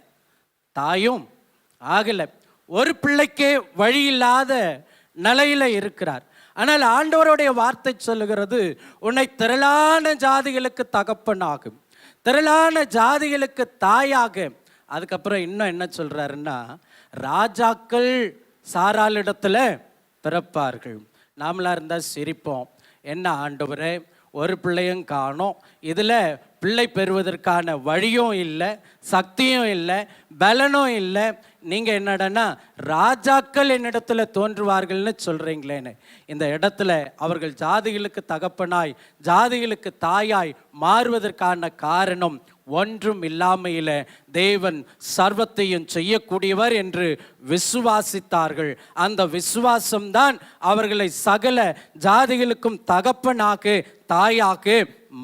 தாயும் ஆகலை, ஒரு பிள்ளைக்கே வழி இல்லாத நிலையில் இருக்கிறார். ஆனால் ஆண்டவருடைய வார்த்தை சொல்லுகிறது, உன்னை திரளான ஜாதிகளுக்கு தகப்பனாகும், திரளான ஜாதிகளுக்கு தாயாக. அதுக்கப்புறம் இன்னும் என்ன சொல்றாருன்னா, ராஜாக்கள் சாராளிடத்துல பிறப்பார்கள். நாமளா இருந்தால் சிரிப்போம், என்ன ஆண்டவரே ஒரு பிள்ளையும் காணோம், இதில் பிள்ளை பெறுவதற்கான வழியும் இல்லை, சக்தியும் இல்லை, பலனும் இல்லை, நீங்கள் என்னடனா ராஜாக்கள் என்னிடத்துல தோன்றுவார்கள்னு சொல்கிறீங்களேன்னு. இந்த இடத்துல அவர்கள் ஜாதிகளுக்கு தகப்பனாய் ஜாதிகளுக்கு தாயாய் மாறுவதற்கான காரணம் ஒன்றும் இல்லாமையில தேவன் சர்வத்தையும் செய்யக்கூடியவர் என்று விசுவாசித்தார்கள். அந்த விசுவாசம்தான் அவர்களை சகல ஜாதிகளுக்கும் தகப்பனாக தாயாக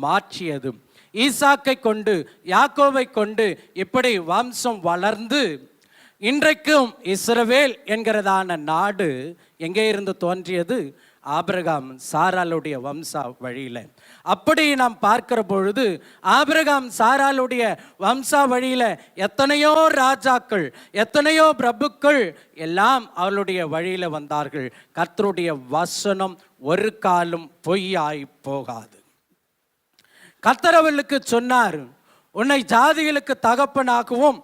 மாற்றியது. ஈசாக்கை கொண்டு யாக்கோவை கொண்டு இப்படி வம்சம் வளர்ந்து இன்றைக்கும் இஸ்ரவேல் என்கிறதான நாடு எங்கே இருந்து தோன்றியது? ஆபிரகாம் சாராளுடைய வம்சா வழியில். அப்படி நாம் பார்க்கிற பொழுது ஆபிரகாம் சாராளுடைய வம்சா வழியில் எத்தனையோ ராஜாக்கள், எத்தனையோ பிரபுக்கள் எல்லாம் அவளுடைய வழியில் வந்தார்கள். கர்த்தருடைய வசனம் ஒரு காலம் பொய்யாய் போகாது. கர்த்தர் அவளுக்கு சொன்னார், உன்னை ஜாதிகளுக்கு தகப்பனாகவும்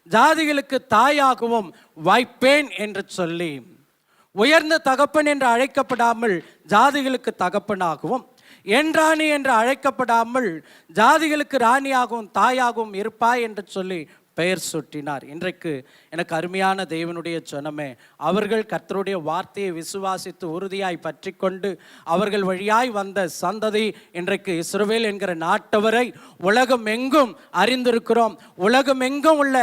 ஜாதிகளுக்கு தாயாகவும் வைப்பேன் என்று சொல்லி, உயர்ந்த தகப்பன் என்று அழைக்கப்படாமல் ஜாதிகளுக்கு தகப்பனாகவும், என் ராணி என்று அழைக்கப்படாமல் ஜாதிகளுக்கு ராணியாகவும் தாயாகவும் இருப்பாய் என்று சொல்லி பெயர் சூட்டினார். இன்றைக்கு எனக்கு அருமையான தேவனுடைய ஜனமே, அவர்கள் கர்த்தருடைய வார்த்தையை விசுவாசித்து உறுதியாய் பற்றி கொண்டு அவர்கள் வழியாய் வந்த சந்ததி இன்றைக்கு இஸ்ரவேல் என்கிற நாட்டவரை உலகம் எங்கும் அறிந்திருக்கிறோம். உலகம் எங்கும் உள்ள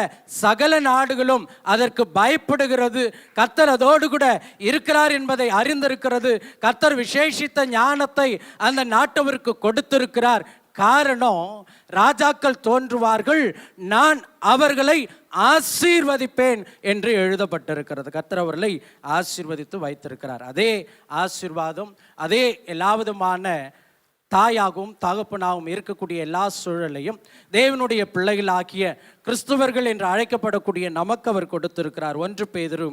சகல நாடுகளும் அதற்கு பயப்படுகிறது. கர்த்தர் அதோடு கூட இருக்கிறார் என்பதை அறிந்திருக்கிறது. கர்த்தர் விசேஷித்த ஞானத்தை அந்த நாட்டவருக்கு கொடுத்திருக்கிறார். காரணம், ராஜாக்கள் தோன்றுவார்கள், நான் அவர்களை ஆசீர்வதிப்பேன் என்று எழுதப்பட்டிருக்கிறது. கர்த்தர் அவர்களை ஆசீர்வதித்து வைத்திருக்கிறார். அதே ஆசீர்வாதம், அதே எல்லா விதமான தாயாகவும் தகப்பனாகவும் இருக்கக்கூடிய எல்லா சூழலையும் தேவனுடைய பிள்ளைகளாகிய கிறிஸ்துவர்கள் என்று அழைக்கப்படக்கூடிய நமக்கு அவர் கொடுத்திருக்கிறார். 1 பேதுரு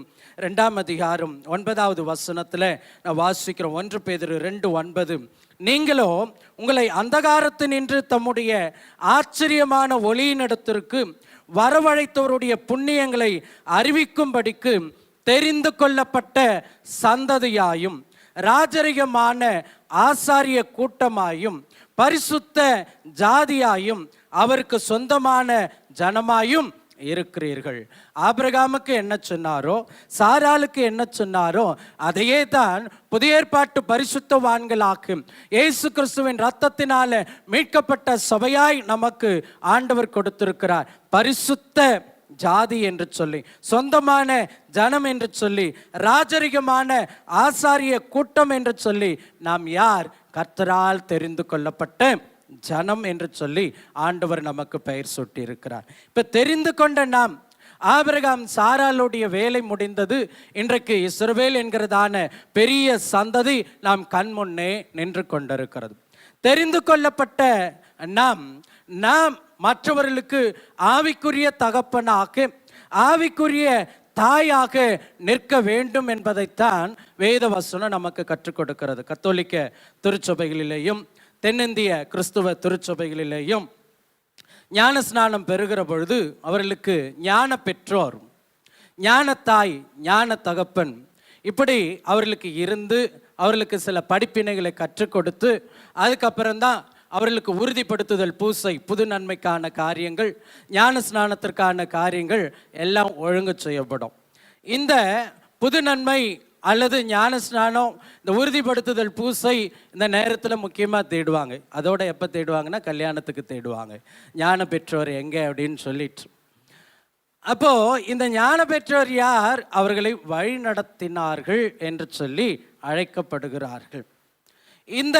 2 அதிகாரம் 9வது வசனத்தில் நான் வாசிக்கிறோம். 1 பேதுரு 2:9, நீங்களோ உங்களை அந்தகாரத்தினின்று தம்முடைய ஆச்சரியமான ஒளியினிடத்திற்கு வரவழைத்தவருடைய புண்ணியங்களை அறிவிக்கும்படிக்கு தெரிந்து கொள்ளப்பட்ட சந்ததியாயும் ராஜரிகமான ஆசாரிய கூட்டமாயும் பரிசுத்த ஜாதியாயும் அவருக்கு சொந்தமான ஜனமாயும் இருக்கிறீர்கள். ஆபிரகாமுக்கு என்ன சொன்னாரோ, சாராளுக்கு என்ன சொன்னாரோ, அதையே தான் புதிய ஏற்பாட்டு பரிசுத்தவான்களாக்கும் இயேசு கிறிஸ்துவின் இரத்தத்தினால மீட்கப்பட்ட சபையாய் நமக்கு ஆண்டவர் கொடுத்திருக்கிறார். பரிசுத்த ஜாதி என்று சொல்லி, சொந்தமான ஜனம் என்று சொல்லி, ராஜரிகமான ஆசாரிய கூட்டம் என்று சொல்லி, நாம் யார்? கர்த்தரால் தெரிந்து கொள்ளப்பட்ட ஜனம் என்று சொல்லி ஆண்டவர் நமக்கு பெயர் சூட்டி இருக்கிறார். இப்ப தெரிந்து கொண்ட நாம், ஆபிரகாம் சாராளுடைய வேலை முடிந்தது. இன்றைக்கு இஸ்ரவேல் என்கிறதான பெரிய சந்ததி நாம் கண் முன்னே நின்று கொண்டிருக்கிறது. தெரிந்து கொள்ளப்பட்ட நாம் மற்றவர்களுக்கு ஆவிக்குரிய தகப்பனாக, ஆவிக்குரிய தாயாக நிற்க வேண்டும் என்பதைத்தான் வேத வசனம் நமக்கு கற்றுக் கொடுக்கிறது. கத்தோலிக்க திருச்சபைகளிலேயும் தென்னிந்திய கிறிஸ்துவ திருச்சபைகளிலேயும் ஞான ஸ்நானம் பெறுகிற பொழுது அவர்களுக்கு ஞான பெற்றோர், ஞானத்தாய், ஞான தகப்பன் இப்படி அவர்களுக்கு இருந்து அவர்களுக்கு சில படிப்பினைகளை கற்றுக் கொடுத்து அதுக்கப்புறம்தான் அவர்களுக்கு உறுதிப்படுத்துதல் பூசை, புது நன்மைக்கான காரியங்கள், ஞான ஸ்நானத்திற்கான காரியங்கள் எல்லாம் ஒழுங்கு செய்யப்படும். இந்த புது நன்மை அல்லது ஞான ஸ்நானம், இந்த உறுதிப்படுத்துதல் பூசை இந்த நேரத்தில் முக்கியமாக தேடுவாங்க. அதோட எப்போ தேடுவாங்கன்னா கல்யாணத்துக்கு தேடுவாங்க. ஞான பெற்றோர் எங்கே அப்படின்னு சொல்லிட்டு. அப்போ இந்த ஞான பெற்றோர் யார்? அவர்களை வழி நடத்தினார்கள் என்று சொல்லி அழைக்கப்படுகிறார்கள். இந்த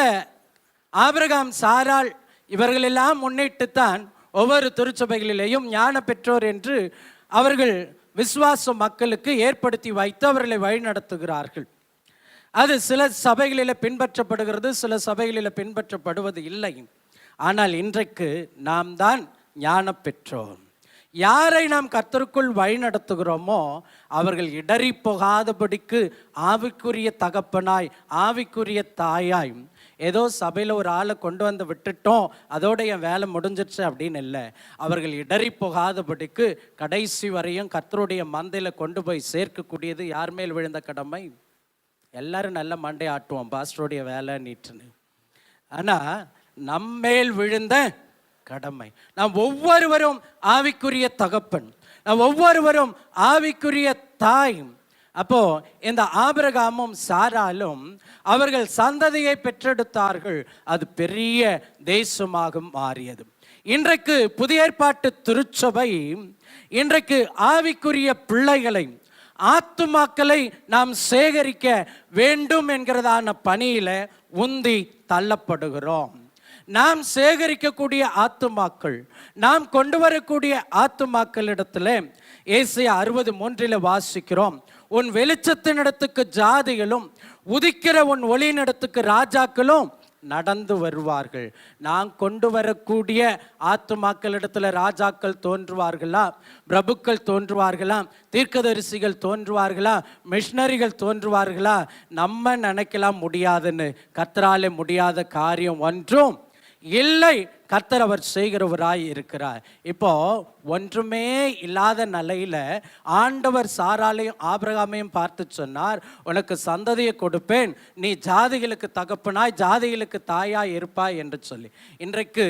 ஆபிரகாம், சாராள் இவர்களெல்லாம் முன்னிட்டுத்தான் ஒவ்வொரு திருச்சபைகளிலேயும் ஞான பெற்றோர் என்று அவர்கள் விசுவாச மக்களுக்கு ஏற்படுத்தி வைத்து அவர்களை வழி நடத்துகிறார்கள். அது சில சபைகளில் பின்பற்றப்படுகிறது, சில சபைகளில் பின்பற்றப்படுவது இல்லை. ஆனால் இன்றைக்கு நாம் தான் ஞான பெற்றோர். யாரை நாம் கர்த்தருக்குள் வழி நடத்துகிறோமோ அவர்கள் இடறி போகாதபடிக்கு ஆவிக்குரிய தகப்பனாய், ஆவிக்குரிய தாயாய், ஏதோ சபையில் ஒரு ஆளை கொண்டு வந்து விட்டுட்டோம் அதோட என் வேலை முடிஞ்சிடுச்சு அப்படின்னு இல்லை. அவர்கள் இடறி போகாதபடிக்கு கடைசி வரையும் கர்த்தருடைய மந்தையில் கொண்டு போய் சேர்க்கக்கூடியது யார் மேல் விழுந்த கடமை? எல்லாரும் நல்ல மண்டை ஆட்டுவோம், பாஸ்டருடைய வேலை நீட்டுன்னு. ஆனால் நம்மேல் விழுந்த கடமை. நாம் ஒவ்வொருவரும் ஆவிக்குரிய தகப்பன், நாம் ஒவ்வொருவரும் ஆவிக்குரிய தாய். அப்போ இந்த ஆபிரகாமும் சாராலும் அவர்கள் சந்ததியை பெற்றெடுத்தார்கள். அது பெரிய தேசமாக மாறியது. இன்றைக்கு புதிய ஏற்பாட்டு திருச்சபை இன்றைக்கு ஆவிக்குரிய பிள்ளைகளை, ஆத்துமாக்களை நாம் சேகரிக்க வேண்டும் என்கிறதான பணியில உந்தி தள்ளப்படுகிறோம். நாம் சேகரிக்கக்கூடிய ஆத்துமாக்கள், நாம் கொண்டு வரக்கூடிய ஆத்துமாக்களிடத்துல ஏசாயா 60:3 வாசிக்கிறோம், உன் வெளிச்சத்தினிடத்துக்கு ஜாதிகளும் உதிக்கிற உன் ஒளியினிடத்துக்கு ராஜாக்களும் நடந்து வருவார்கள். நான் கொண்டு வரக்கூடிய ஆத்துமாக்களிடத்துல ராஜாக்கள் தோன்றுவார்களா, பிரபுக்கள் தோன்றுவார்களா, தீர்க்கதரிசிகள் தோன்றுவார்களா, மிஷனரிகள் தோன்றுவார்களா? நம்ம நினைக்கலாம் முடியாதுன்னு. கர்த்தராலே முடியாத காரியம் ஒன்றும் இல்லை. கர்த்தர் அவர் செய்கிறவராய் இருக்கிறார். இப்போ ஒன்றுமே இல்லாத நிலையில ஆண்டவர் சாராளையும் ஆபிரகாமையும் பார்த்து சொன்னார், உனக்கு சந்ததியை கொடுப்பேன், நீ ஜாதிகளுக்கு தகப்பனாய், ஜாதிகளுக்கு தாயாய் இருப்பாய் என்று சொல்லி. இன்றைக்கு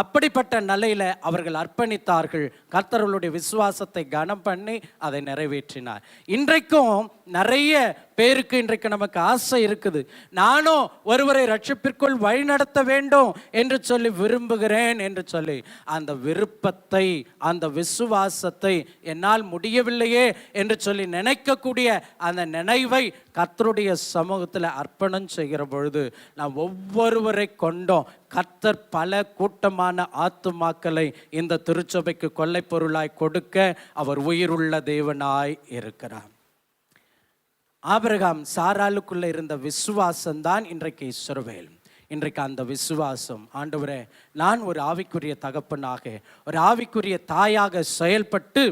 அப்படிப்பட்ட நிலையில் அவர்கள் அர்ப்பணித்தார்கள். கர்த்தர்களுடைய விசுவாசத்தை கனம் பண்ணி அதை நிறைவேற்றினார். இன்றைக்கும் நிறைய பேருக்கு இன்றைக்கு நமக்கு ஆசை இருக்குது. நானும் ஒருவரை ரட்சிப்பிற்குள் வழிநடத்த வேண்டும் என்று சொல்லி விரும்புகிறேன் என்று சொல்லி அந்த விருப்பத்தை, அந்த விசுவாசத்தை என்னால் முடியவில்லையே என்று சொல்லி நினைக்கக்கூடிய அந்த நினைவை கர்த்தருடைய சமூகத்தில் அர்ப்பணம் செய்கிற பொழுது நாம் ஒவ்வொருவரை கொண்டோம் கர்த்தர் பல கூட்டமான ஆத்துமாக்களை இந்த திருச்சபைக்கு கொள்ளை பொருளாய் கொடுக்க அவர் உயிருள்ள தேவனாய் இருக்கிறார். ஆபிரகாம் சாராளுக்குள்ள இருந்த விசுவாசம்தான் இன்றைக்கு இஸ்ரவேல். இன்றைக்கு அந்த விசுவாசம், ஆண்டவரே நான் ஒரு ஆவிக்குரிய தகப்பனாக, ஒரு ஆவிக்குரிய தாயாக செயல்பட்டு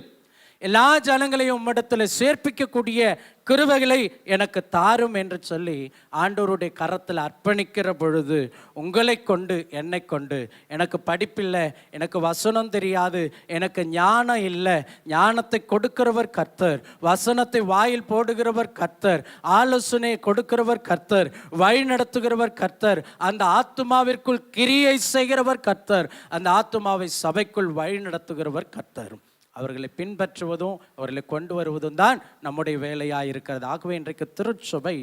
எல்லா ஜனங்களையும் உம்மிடத்தில் சேர்ப்பிக்கக்கூடிய கிருபைகளை எனக்கு தாரும் என்று சொல்லி ஆண்டவருடைய கரத்தில் அர்ப்பணிக்கிற பொழுது உங்களை கொண்டு, என்னை கொண்டு, எனக்கு படிப்பில்லை, எனக்கு வசனம் தெரியாது, எனக்கு ஞானம் இல்லை, ஞானத்தை கொடுக்கிறவர் கர்த்தர், வசனத்தை வாயில் போடுகிறவர் கர்த்தர், ஆலோசனை கொடுக்கிறவர் கர்த்தர், வழி நடத்துகிறவர் கர்த்தர், அந்த ஆத்துமாவிற்குள் கிரியை செய்கிறவர் கர்த்தர், அந்த ஆத்துமாவை சபைக்குள் வழி நடத்துகிறவர் கர்த்தர். அவர்களை பின்பற்றுவதும் அவர்களை கொண்டு வருவதும் தான் நம்முடைய வேலையாக இருக்கிறது. ஆகவே இன்றைக்கு திருச்சபை,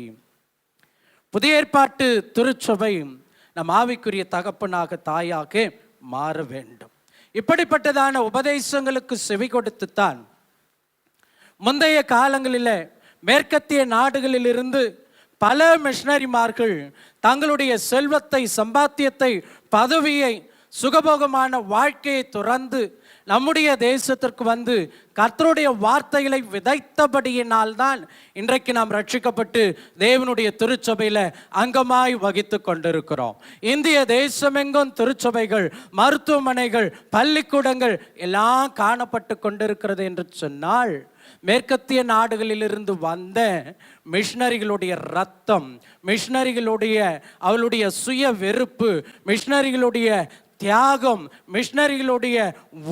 புதிய ஏற்பாட்டு திருச்சபை நம் ஆவிக்குரிய தகப்பனாக, தாயாக மாற வேண்டும். இப்படிப்பட்டதான உபதேசங்களுக்கு செவி கொடுத்துத்தான் முந்தைய காலங்களில் மேற்கத்திய நாடுகளிலிருந்து பல மிஷனரிமார்கள் தங்களுடைய செல்வத்தை, சம்பாத்தியத்தை, பதவியை, சுகபோகமான வாழ்க்கையை துறந்து நம்முடைய தேசத்திற்கு வந்து கர்த்தருடைய வார்த்தைகளை விதைத்தபடியினால்தான் இன்றைக்கு நாம் ரட்சிக்கப்பட்டு தேவனுடைய திருச்சபையில் அங்கமாய் வகித்து கொண்டிருக்கிறோம். இந்திய தேசமெங்கும் திருச்சபைகள், மருத்துவமனைகள், பள்ளிக்கூடங்கள் எல்லாம் காணப்பட்டு கொண்டிருக்கிறது என்று சொன்னால் மேற்கத்திய நாடுகளிலிருந்து வந்த மிஷனரிகளுடைய ரத்தம், மிஷனரிகளுடைய அவளுடைய சுய வெறுப்பு, மிஷனரிகளுடைய தியாகம், மிஷனரிகளுடைய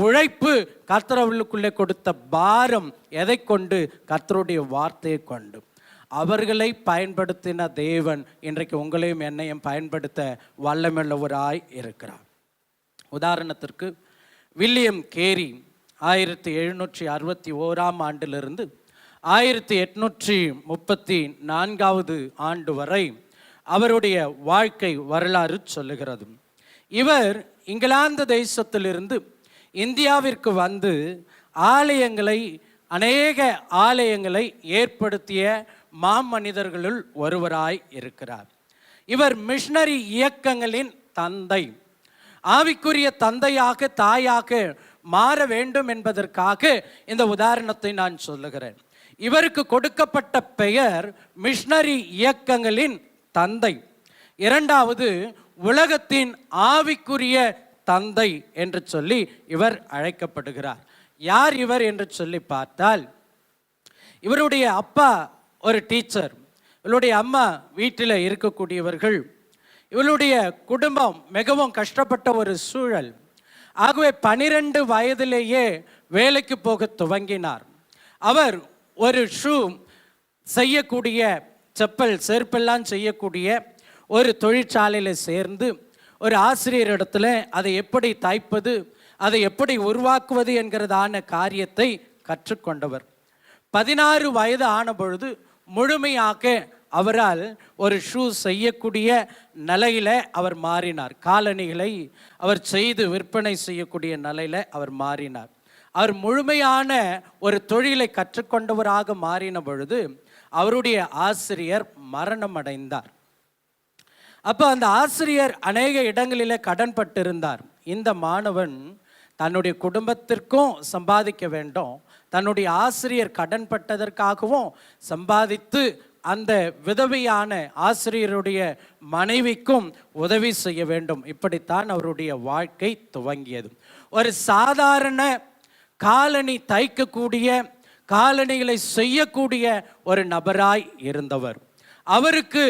உழைப்பு, கர்த்தர் அவர்களுக்குள்ளே கொடுத்த பாரம், எதை கொண்டு? கர்த்தருடைய வார்த்தையை கொண்டு. அவர்களை பயன்படுத்தின தேவன் இன்றைக்கு உங்களையும் என்னையும் பயன்படுத்த வல்லமையுள்ளவராய் இருக்கிறார். உதாரணத்திற்கு வில்லியம் கேரி 1761 ஆண்டிலிருந்து 1834 ஆண்டு வரை அவருடைய வாழ்க்கை வரலாறு சொல்லுகிறது. இவர் இங்கிலாந்து தேசத்திலிருந்து இந்தியாவிற்கு வந்து அநேக ஆலயங்களை ஏற்படுத்திய மாமனிதர்களுள் ஒருவராய் இருக்கிறார். இவர் மிஷனரி இயக்கங்களின் தந்தை. ஆவிக்குரிய தந்தையாக, தாயாக மாற வேண்டும் என்பதற்காக இந்த உதாரணத்தை நான் சொல்லுகிறேன். இவருக்கு கொடுக்கப்பட்ட பெயர் மிஷனரி இயக்கங்களின் தந்தை. இரண்டாவது, உலகத்தின் ஆவிக்குரிய தந்தை என்று சொல்லி இவர் அழைக்கப்படுகிறார். யார் இவர் என்று சொல்லி பார்த்தால், இவருடைய அப்பா ஒரு டீச்சர், இவருடைய அம்மா வீட்டில் இருக்கக்கூடியவர்கள், இவருடைய குடும்பம் மிகவும் கஷ்டப்பட்ட ஒரு சூழல். ஆகவே 12 வயதிலேயே வேலைக்கு போக துவங்கினார். அவர் ஒரு ஷூ செய்யக்கூடிய, செருப்பெல்லாம் செய்யக்கூடிய ஒரு தொழிற்சாலையில் சேர்ந்து ஒரு ஆசிரியரிடத்தில் அதை எப்படி தைப்பது, அதை எப்படி உருவாக்குவது என்கிறதான காரியத்தை கற்றுக்கொண்டவர். 16 வயது ஆன பொழுது முழுமையாக அவரால் ஒரு ஷூ செய்யக்கூடிய நிலையில் அவர் மாறினார். காலணிகளை அவர் செய்து விற்பனை செய்யக்கூடிய நிலையில் அவர் மாறினார். அவர் முழுமையான ஒரு தொழிலை கற்றுக்கொண்டவராக மாறின பொழுது அவருடைய ஆசிரியர் மரணம் அடைந்தார். அப்போ அந்த ஆசிரியர் அநேக இடங்களில் கடன்பட்டிருந்தார். இந்த மாணவன் தன்னுடைய குடும்பத்திற்கும் சம்பாதிக்க வேண்டும், தன்னுடைய ஆசிரியர் கடன்பட்டதற்காகவும் சம்பாதித்து அந்த விதவையான ஆசிரியருடைய மனைவிக்கும் உதவி செய்ய வேண்டும். இப்படித்தான் அவருடைய வாழ்க்கை துவங்கியது. ஒரு சாதாரண காலணி தைக்கக்கூடிய, காலணிகளை செய்யக்கூடிய ஒரு நபராய் இருந்தவர். அவருக்கு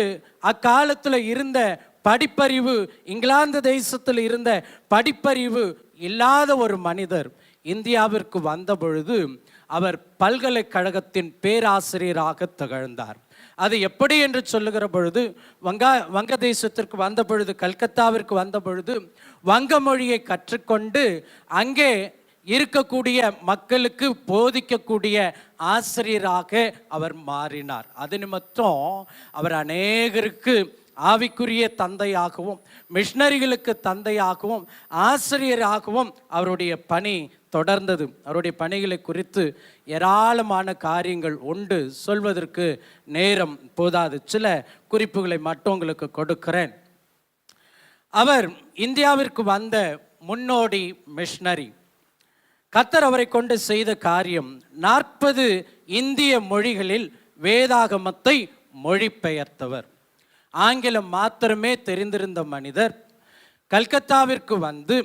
அக்காலத்தில் இருந்த படிப்பறிவு, இங்கிலாந்து தேசத்தில் இருந்த படிப்பறிவு இல்லாத ஒரு மனிதர் இந்தியாவிற்கு வந்த பொழுது அவர் பல்கலைக்கழகத்தின் பேராசிரியராக திகழ்ந்தார். அது எப்படி என்று சொல்லுகிற பொழுது வங்க தேசத்திற்கு வந்த பொழுது, கல்கத்தாவிற்கு வந்த பொழுது வங்க மொழியை கற்றுக்கொண்டு அங்கே இருக்கக்கூடிய மக்களுக்கு போதிக்கக்கூடிய ஆசிரியராக அவர் மாறினார். அது நிமித்தம் அவர் அநேகருக்கு ஆவிக்குரிய தந்தையாகவும், மிஷனரிகளுக்கு தந்தையாகவும், ஆசிரியராகவும் அவருடைய பணி தொடர்ந்தது. அவருடைய பணிகளை குறித்து ஏராளமான காரியங்கள் உண்டு, சொல்வதற்கு நேரம் போதாது. சில குறிப்புகளை மட்டும் உங்களுக்கு கொடுக்கிறேன். அவர் இந்தியாவிற்கு வந்த முன்னோடி மிஷனரி. கர்த்தர் அவரை கொண்டு செய்த காரியம் 40 இந்திய மொழிகளில் வேதாகமத்தை மொழிபெயர்த்தவர். ஆங்கிலம் மாத்திரமே தெரிந்திருந்த மனிதர் கல்கத்தாவிற்கு வந்து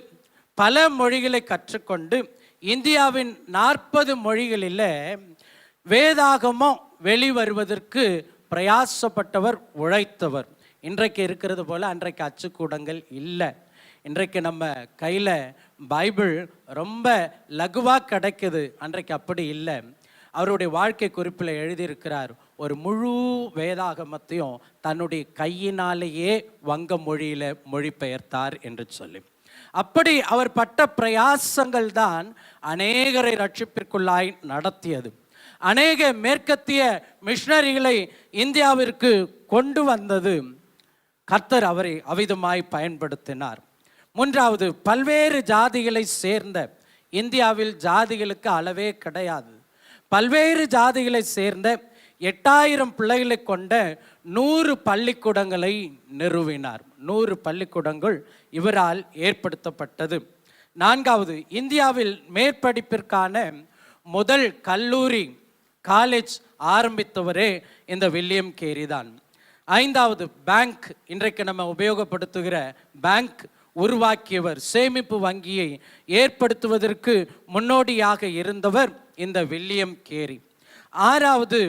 பல மொழிகளை கற்றுக்கொண்டு இந்தியாவின் 40 மொழிகளில் வேதாகமம் வெளிவருவதற்கு பிரயாசப்பட்டவர், உழைத்தவர். இன்றைக்கு இருக்கிறது போல அன்றைக்கு அச்சுக்கூடங்கள் இல்லை. இன்றைக்கு நம்ம கையில் பைபிள் ரொம்ப லகுவாக கிடைக்குது, அன்றைக்கு அப்படி இல்லை. அவருடைய வாழ்க்கை குறிப்பில் எழுதியிருக்கிறார், ஒரு முழு வேதாகமத்தையும் தன்னுடைய கையினாலேயே வங்க மொழியில் மொழிபெயர்த்தார் என்று சொல்லி. அப்படி அவர் பட்ட பிரயாசங்கள் தான் அநேகரை ரட்சிப்பிற்குள்ளாய் நடத்தியது. அநேக மேற்கத்திய மிஷனரிகளை இந்தியாவிற்கு கொண்டு வந்தது. கர்த்தர் அவரை அவிதமாய் பயன்படுத்தினார். மூன்றாவது, பல்வேறு ஜாதிகளை சேர்ந்த, இந்தியாவில் ஜாதிகளுக்கு அளவே கிடையாது, பல்வேறு ஜாதிகளை சேர்ந்த 8000 பிள்ளைகளை கொண்ட 100 பள்ளிக்கூடங்களை நிறுவினார். 100 பள்ளிக்கூடங்கள் இவரால் ஏற்படுத்தப்பட்டது. நான்காவது, இந்தியாவில் மேற்படிப்பிற்கான முதல் கல்லூரி, காலேஜ் ஆரம்பித்தவரே இந்த வில்லியம் கேரி தான். ஐந்தாவது, பேங்க், இன்றைக்கு நம்ம உபயோகப்படுத்துகிற பேங்க் உருவாக்கியவர், சேமிப்பு வங்கியை ஏற்படுத்துவதற்கு முன்னோடியாக இருந்தவர் இந்த வில்லியம் கேரி. ஆறாவது,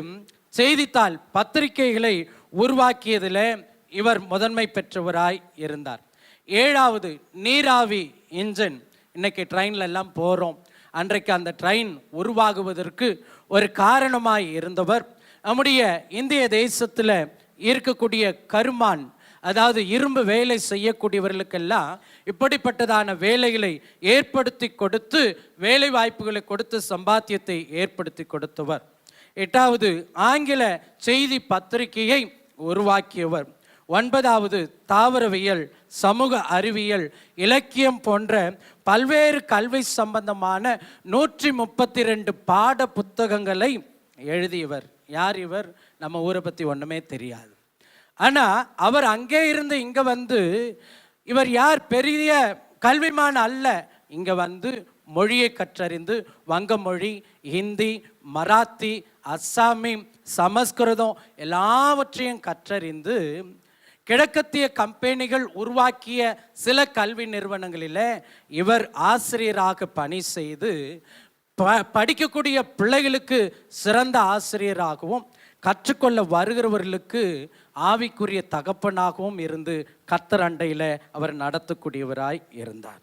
செய்தித்தாள் பத்திரிகைகளை உருவாக்கியதில் இவர் முதன்மை பெற்றவராய் இருந்தார். ஏழாவது, நீராவி இன்ஜின், இன்னைக்கு ட்ரெயின்ல எல்லாம் போகிறோம், அன்றைக்கு அந்த ட்ரெயின் உருவாகுவதற்கு ஒரு காரணமாய் இருந்தவர். நம்முடைய இந்திய தேசத்தில் இருக்கக்கூடிய கருமான், அதாவது இரும்பு வேலை செய்யக்கூடியவர்களுக்கெல்லாம் இப்படிப்பட்டதான வேலைகளை ஏற்படுத்தி கொடுத்து, வேலை வாய்ப்புகளை கொடுத்து, சம்பாத்தியத்தை ஏற்படுத்தி கொடுத்தவர். எட்டாவது, ஆங்கில செய்தி பத்திரிகையை உருவாக்கியவர். ஒன்பதாவது, தாவரவியல், சமூக அறிவியல், இலக்கியம் போன்ற பல்வேறு கல்வி சம்பந்தமான 132 பாட புத்தகங்களை எழுதியவர். யார் இவர்? நம்ம ஊரை பற்றி ஒன்றுமே தெரியாது. ஆனால் அவர் அங்கே இருந்து இங்கே வந்து, இவர் யார்? பெரிய கல்விமான் அல்ல. இங்கே வந்து மொழியை கற்றறிந்து, வங்க மொழி, ஹிந்தி, மராத்தி, அஸ்ஸாமி, சமஸ்கிருதம் எல்லாவற்றையும் கற்றறிந்து கிழக்கத்திய கம்பெனிகள் உருவாக்கிய சில கல்வி நிறுவனங்களில் இவர் ஆசிரியராக பணி செய்து படிக்கக்கூடிய பிள்ளைகளுக்கு சிறந்த ஆசிரியராகவும், கற்றுக்கொள்ள வருகிறவர்களுக்கு ஆவிக்குரிய தகப்பனாகவும் இருந்து கர்த்தர் அண்டையில் அவர் நடத்தக்கூடியவராய் இருந்தார்.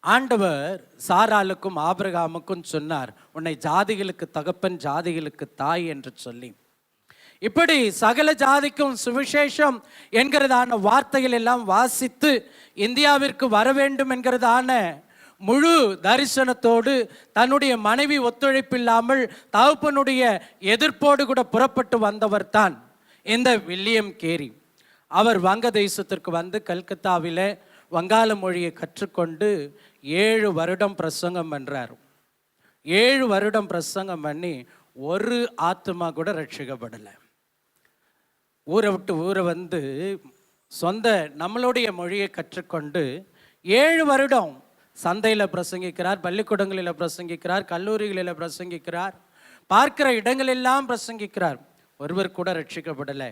ஆண்டவர் சாராளுக்கும் ஆபிரகாமுக்கும் சொன்னார், உன்னை ஜாதிகளுக்கு தகப்பன், ஜாதிகளுக்கு தாய் என்று சொல்லி. இப்படி சகல ஜாதிக்கும் சுவிசேஷம் என்கிறதான வார்த்தைகள் எல்லாம் வாசித்து இந்தியாவிற்கு வர வேண்டும் என்கிறதான முழு தரிசனத்தோடு, தன்னுடைய மனைவி ஒத்துழைப்பில்லாமல் தகப்பனுடைய எதிர்ப்போடு கூட புறப்பட்டு வந்தவர் தான் இந்த வில்லியம் கேரி. அவர் வங்க தேசத்திற்கு வந்து கல்கத்தாவில் வங்காள மொழியை கற்றுக்கொண்டு 7 வருடம் பிரசங்கம் பண்ணுறார். 7 வருடம் பிரசங்கம் பண்ணி ஒரு ஆத்மா கூட ரட்சிக்கப்படலை. ஊரை விட்டு ஊரை வந்து சொந்த நம்மளுடைய மொழியை கற்றுக்கொண்டு 7 வருடம் சந்தையில் பிரசங்கிக்கிறார், பள்ளிக்கூடங்களில் பிரசங்கிக்கிறார், கல்லூரிகளில் பிரசங்கிக்கிறார், பார்க்கிற இடங்களெல்லாம் பிரசங்கிக்கிறார். ஒருவர் கூட ரட்சிக்கப்படலை.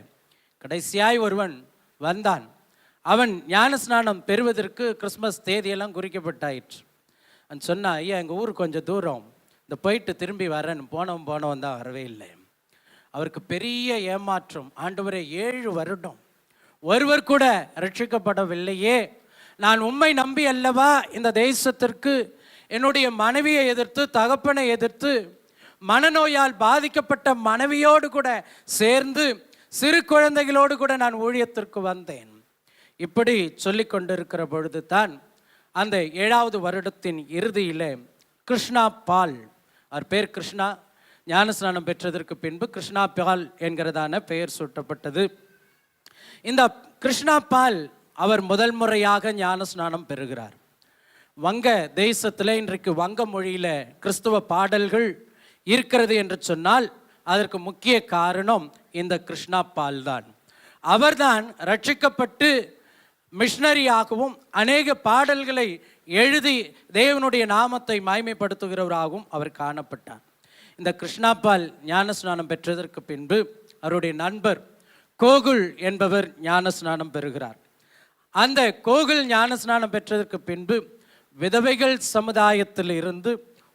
கடைசியாய் ஒருவன் வந்தான். அவன் ஞான ஸ்நானம் பெறுவதற்கு கிறிஸ்மஸ் தேதியெல்லாம் குறிக்கப்பட்டாயிற்று. அவன் சொன்னான், ஐயா எங்கள் ஊர் கொஞ்சம் தூரம், இந்த போயிட்டு திரும்பி வரேன்னு போனவன் தான் வரவே இல்லை. அவருக்கு பெரிய ஏமாற்றம். ஆண்டவரே 7 வருடம் ஒருவர் கூட ரட்சிக்கப்படவில்லையே, நான் உம்மை நம்பி அல்லவா இந்த தேசத்திற்கு என்னுடைய மனைவியை எதிர்த்து, தகப்பனை எதிர்த்து, மனநோயால் பாதிக்கப்பட்ட மனைவியோடு கூட சேர்ந்து சிறு குழந்தைகளோடு கூட நான் ஊழியத்திற்கு வந்தேன். இப்படி சொல்லி கொண்டிருக்கிற பொழுது தான் அந்த 7வது வருடத்தின் இறுதியில் கிருஷ்ணா பால், அவர் பேர் கிருஷ்ணா, ஞானஸ்நானம் பெற்றதற்கு பின்பு கிருஷ்ணா பால் என்கிறதான பெயர் சூட்டப்பட்டது. இந்த கிருஷ்ணா பால் அவர் முதல் முறையாக ஞானஸ்நானம் பெறுகிறார். வங்க தேசத்தில் இன்றைக்கு வங்க மொழியில் கிறிஸ்துவ பாடல்கள் இருக்கிறது என்று சொன்னால் அதற்கு முக்கிய காரணம் இந்த கிருஷ்ணா பால் தான். அவர்தான் ரட்சிக்கப்பட்டு மிஷனரியாகவும் அநேக பாடல்களை எழுதி தேவனுடைய நாமத்தை மகிமைப்படுத்துகிறவராகவும் அவர் காணப்பட்டார். இந்த கிருஷ்ணா பால் ஞானஸ்நானம் பெற்றதற்கு பின்பு அவருடைய நண்பர் கோகுல் என்பவர் ஞானஸ்நானம் பெறுகிறார். அந்த கோகுல் ஞானஸ்நானம் பெற்றதற்கு பின்பு விதவைகள் சமுதாயத்தில் இருந்து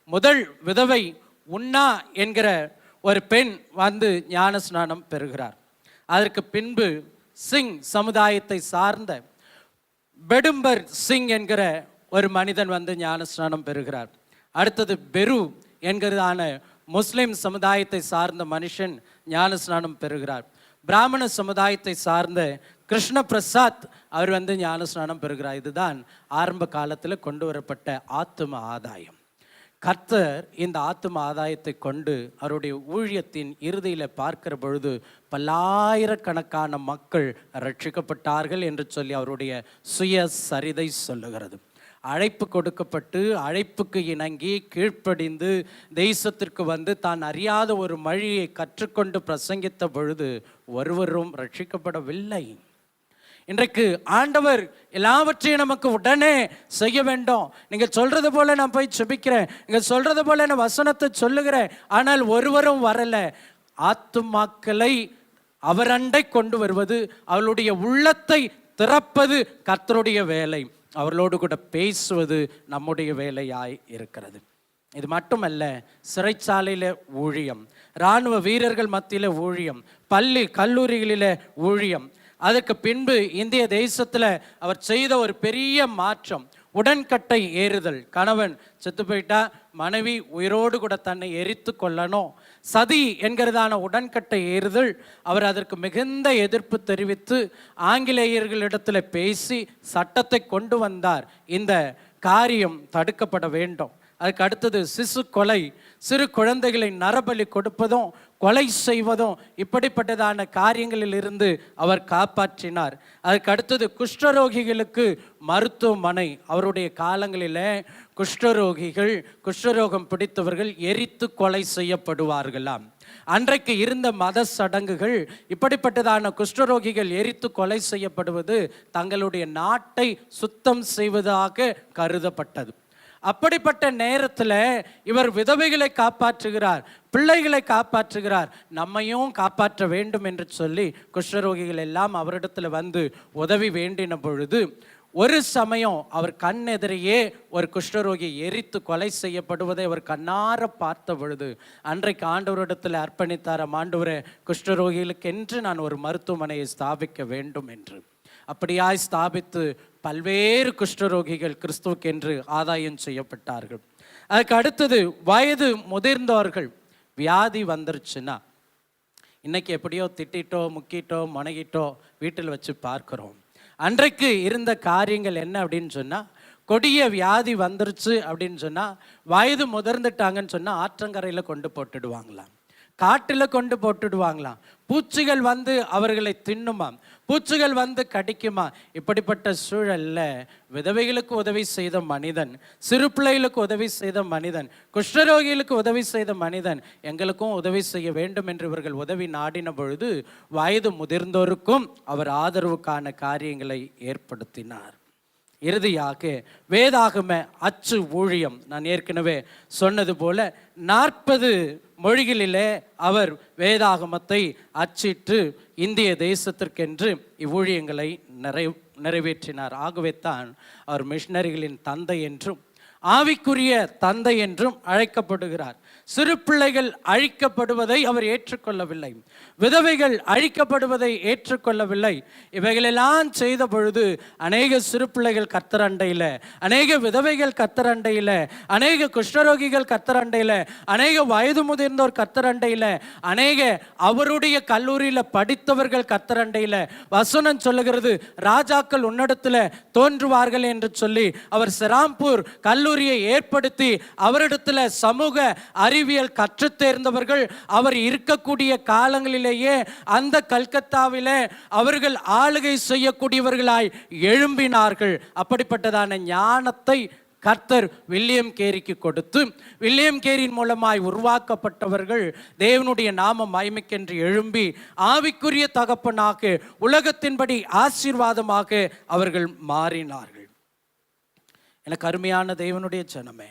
முதல் விதவை உன்னா என்கிற ஒரு பெண் வந்து ஞானஸ்நானம் பெறுகிறார். அதற்கு பின்பு சிங் சமுதாயத்தை சார்ந்த பெடும்பர் சிங் என்கிற ஒரு மனிதன் வந்து ஞானஸ்நானம் பெறுகிறார். அடுத்தது பெரு என்கிறதான முஸ்லிம் சமுதாயத்தை சார்ந்த மனுஷன் ஞானஸ்நானம் பெறுகிறார். பிராமண சமுதாயத்தை சார்ந்த கிருஷ்ண பிரசாத் அவர் வந்து ஞானஸ்நானம் பெறுகிறார். இதுதான் ஆரம்ப காலத்தில் கொண்டு வரப்பட்ட ஆத்தும ஆதாயம். கர்த்தர் இந்த ஆத்தும ஆதாயத்தை கொண்டு அவருடைய ஊழியத்தின் இறுதியில் பார்க்கிற பொழுது பல்லாயிரக்கணக்கான மக்கள் ரட்சிக்கப்பட்டார்கள் என்று சொல்லி அவருடைய சுய சரிதை சொல்லுகிறது. அழைப்பு கொடுக்கப்பட்டு அழைப்புக்கு இணங்கி கீழ்ப்படிந்து தேசத்திற்கு வந்து தான் அறியாத ஒரு மொழியை கற்றுக்கொண்டு பிரசங்கித்த பொழுது ஒருவரும் ரட்சிக்கப்படவில்லை. இன்றைக்கு ஆண்டவர் எல்லாவற்றையும் நமக்கு உடனே செய்ய வேண்டும். நீங்கள் சொல்றது போல நான் போய் செபிக்கிறேன், நீங்கள் சொல்றது போல நான் வசனத்தை சொல்லுகிறேன், ஆனால் ஒருவரும் வரல. ஆத்துமாக்களை அவரண்டை கொண்டு வருவது, அவளுடைய உள்ளத்தை திறப்பது கர்த்தருடைய வேலை. அவர்களோடு கூட பேசுவது நம்முடைய வேலையாய் இருக்கிறது. இது மட்டுமல்ல, சிறைச்சாலையில் ஊழியம், இராணுவ வீரர்கள் மத்தியில் ஊழியம், பள்ளி கல்லூரிகளில் ஊழியம். அதற்கு பின்பு இந்திய தேசத்தில் அவர் செய்த ஒரு பெரிய மாற்றம் உடன்கட்டை ஏறுதல். கணவன் செத்து போயிட்டா மனைவி உயிரோடு கூட தன்னை எரித்து கொள்ளணும், சதி என்கிறதான உடன்கட்டை ஏறுதல். அவர் அதற்கு மிகுந்த எதிர்ப்பு தெரிவித்து ஆங்கிலேயர்களிடத்தில் பேசி சட்டத்தை கொண்டு வந்தார். இந்த காரியம் தடுக்கப்பட வேண்டும். அதுக்கு அடுத்தது சிசு கொலை, சிறு குழந்தைகளை நரபலி கொடுப்பதும் கொலை செய்வதும் இப்படிப்பட்டதான காரியங்களில் இருந்து அவர் காப்பாற்றினார். அதுக்கு அடுத்தது குஷ்டரோகிகளுக்கு மருத்துவமனை. அவருடைய காலங்களில் குஷ்டரோகிகள், குஷ்டரோகம் பிடித்தவர்கள் எரித்து கொலை செய்யப்படுவார்களாம். அன்றைக்கு இருந்த மத சடங்குகள் இப்படிப்பட்டதான குஷ்டரோகிகள் எரித்து கொலை செய்யப்படுவது தங்களுடைய நாட்டை சுத்தம் செய்வதாக கருதப்பட்டது. அப்படிப்பட்ட நேரத்தில் இவர் விதவைகளை காப்பாற்றுகிறார், பிள்ளைகளை காப்பாற்றுகிறார், நம்மையும் காப்பாற்ற வேண்டும் என்று சொல்லி குஷ்டரோகிகள் எல்லாம் அவரிடத்தில் வந்து உதவி வேண்டின பொழுது ஒரு சமயம் அவர் கண் எதிரையே ஒரு குஷ்டரோகி எரித்து கொலை செய்யப்படுவதை அவர் கண்ணார பார்த்த பொழுது அன்றைக்கு ஆண்டவரிடத்தில் அர்ப்பணித்தார். ஆண்டவரே, குஷ்டரோகிகளுக்கென்று நான் ஒரு மருத்துவமனையை ஸ்தாபிக்க வேண்டும் என்று. அப்படியாய் ஸ்தாபித்து பல்வேறு குஷ்டரோகிகள் கிறிஸ்துவுக்கென்று ஆதாயம் செய்யப்பட்டார்கள். அதுக்கு அடுத்தது வயது முதிர்ந்தவர்கள். வியாதி வந்துருச்சுன்னா இன்னைக்கு எப்படியோ திட்டிட்டோ முக்கிட்டோ முனகிட்டோ வீட்டில் வச்சு பார்க்குறோம். அன்றைக்கு இருந்த காரியங்கள் என்ன அப்படின்னு சொன்னால், கொடிய வியாதி வந்துருச்சு அப்படின்னு சொன்னால் வயது முதிர்ந்துட்டாங்கன்னு சொன்னால் ஆற்றங்கரையில் கொண்டு போட்டுடுவாங்களாம், காட்டில் கொண்டு போட்டுடுவாங்களாம். பூச்சிகள் வந்து அவர்களை தின்னுமாம், பூச்சிகள் வந்து கடிக்குமா. இப்படிப்பட்ட சூழல்ல விதவைகளுக்கு உதவி செய்த மனிதன், சிறு பிள்ளைகளுக்கு உதவி செய்த மனிதன், குஷ்டரோகிகளுக்கு உதவி செய்த மனிதன், எங்களுக்கும் உதவி செய்ய வேண்டும் என்று இவர்கள் உதவி நாடின பொழுது வயது முதிர்ந்தோருக்கும் அவர் ஆதரவுக்கான காரியங்களை ஏற்படுத்தினார். இறுதியாக வேதாகம அச்சு ஊழியம். நான் ஏற்கனவே சொன்னது போல 40 மொழிகளிலே அவர் வேதாகமத்தை அச்சிட்டு இந்திய தேசத்திற்கென்று இவ்வூழியங்களை நிறைவேற்றினார். ஆகவே தான் அவர் மிஷனரிகளின் தந்தை என்றும் ஆவிக்குரிய தந்தை என்றும் அழைக்கப்படுகிறார். சிறு பிள்ளைகள் அழிக்கப்படுவதை அவர் ஏற்றுக்கொள்ளவில்லை, விதவைகள் அழிக்கப்படுவதை ஏற்றுக்கொள்ளவில்லை. இவைகளெல்லாம் செய்த பொழுது அநேக சிறு பிள்ளைகள் கர்த்தர் அண்டையில், அநேக விதவைகள் கர்த்தர் அண்டையில், அநேக குஷ்டரோகிகள் கர்த்தர் அண்டையில், அநேக வயது முதிர்ந்தோர் கர்த்தர் அண்டையில், அநேக அவருடைய கல்லூரியில் படித்தவர்கள் கர்த்தர் அண்டையில். வசனம் சொல்லுகிறது, ராஜாக்கள் உன்னிடத்தில் தோன்றுவார்கள் என்று சொல்லி அவர் செராம்பூர் கல்லூரியை ஏற்படுத்தி அவரிடத்தில் சமூக அறிவியல் கற்றுத் தேர்ந்தவர்கள் அவர் இருக்கக்கூடிய காலங்களிலேயே அந்த கல்கத்தாவிலே அவர்கள் ஆளுகை செய்யக்கூடியவர்களாய் எழும்பினார்கள். அப்படிப்பட்டதான ஞானத்தை கர்த்தர் வில்லியம் கேரிக்கு கொடுத்து, வில்லியம் கேரியின் மூலமாய் உருவாக்கப்பட்டவர்கள் தேவனுடைய நாம மகிமைக்கென்று எழும்பி ஆவிக்குரிய தகப்பனாக, உலகத்தின்படி ஆசீர்வாதமாக அவர்கள் மாறினார்கள். எனக்கு அருமையான தேவனுடைய ஜனமே,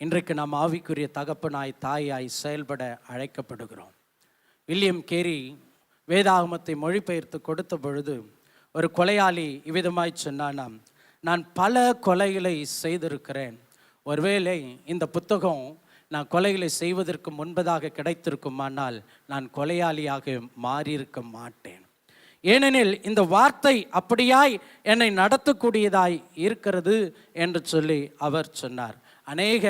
இன்றைக்கு நாம் ஆவிக்குரிய தகப்பனாய், தாயாய் செயல்பட அழைக்கப்படுகிறோம். வில்லியம் கேரி வேதாகமத்தை மொழிபெயர்த்து கொடுத்த பொழுது ஒரு கொலையாளி இவ்விதமாய் சொன்னானாம், நான் பல கொலைகளை செய்திருக்கிறேன், ஒருவேளை இந்த புத்தகம் நான் கொலைகளை செய்வதற்கு முன்பதாக கிடைத்திருக்குமானால் நான் கொலையாளியாக மாறியிருக்க மாட்டேன். ஏனெனில் இந்த வார்த்தை அப்படியாய் என்னை நடத்தக்கூடியதாய் இருக்கிறது என்று சொல்லி அவர் சொன்னார். அநேக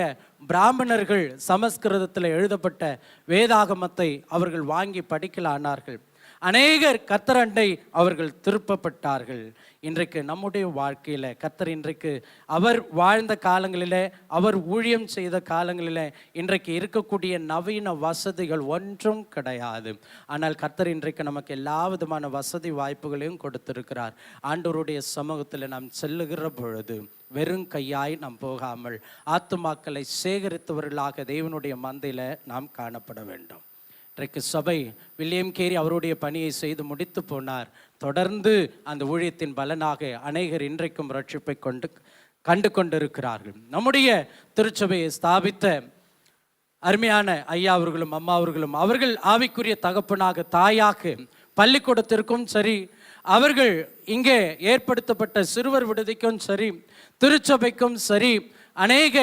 பிராமணர்கள் சமஸ்கிருதத்தில் எழுதப்பட்ட வேதாகமத்தை அவர்கள் வாங்கி படிக்கலானார்கள். அநேகர் கர்த்தரண்டை அவர்கள் திருப்பப்பட்டார்கள். இன்றைக்கு நம்முடைய வாழ்க்கையில் கர்த்தர் இன்றைக்கு அவர் வாழ்ந்த காலங்களில், அவர் ஊழியம் செய்த காலங்களில் இன்றைக்கு இருக்கக்கூடிய நவீன வசதிகள் ஒன்றும் கிடையாது. ஆனால் கர்த்தர் இன்றைக்கு நமக்கு எல்லா விதமான வசதி வாய்ப்புகளையும் கொடுத்திருக்கிறார். ஆண்டவருடைய சமூகத்தில் நாம் செல்லுகிற பொழுது வெறும் கையாய் நாம் போகாமல் ஆத்துமாக்களை சேகரித்தவர்களாக தேவனுடைய மந்தையில் நாம் காணப்பட வேண்டும். இன்றைக்கு சபை வில்லியம் கேரி அவருடைய பணியை செய்து முடித்து போனார். தொடர்ந்து அந்த ஊழியத்தின் பலனாக அநேகர் இன்றைக்கும் ரட்சிப்பை கண்டு கொண்டிருக்கிறார்கள். நம்முடைய திருச்சபையை ஸ்தாபித்த அருமையான ஐயா அவர்களும் அம்மா அவர்களும் அவர்கள் ஆவிக்குரிய தகப்பனாக, தாயாக, பள்ளிக்கூடத்திற்கும் சரி, அவர்கள் இங்கே ஏற்படுத்தப்பட்ட சிறுவர் விடுதிக்கும் சரி, திருச்சபைக்கும் சரி, அநேக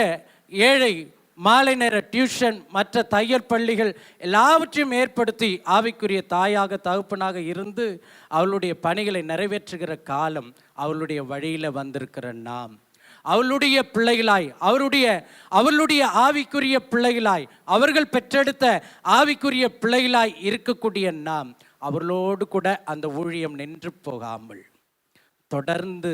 ஏழை மாலை நேர டியூஷன், மற்ற தையல் பள்ளிகள் எல்லாவற்றையும் ஏற்படுத்தி ஆவிக்குரிய தாயாக, தகப்பனாக இருந்து அவளுடைய பணிகளை நிறைவேற்றுகிற காலம் அவளுடைய வழியில் வந்திருக்கிற நாம், அவளுடைய பிள்ளைகளாய், அவளுடைய ஆவிக்குரிய பிள்ளைகளாய், அவர்கள் பெற்றெடுத்த ஆவிக்குரிய பிள்ளைகளாய் இருக்கக்கூடிய நாம் அவர்களோடு கூட அந்த ஊழியம் நின்று போகாமல் தொடர்ந்து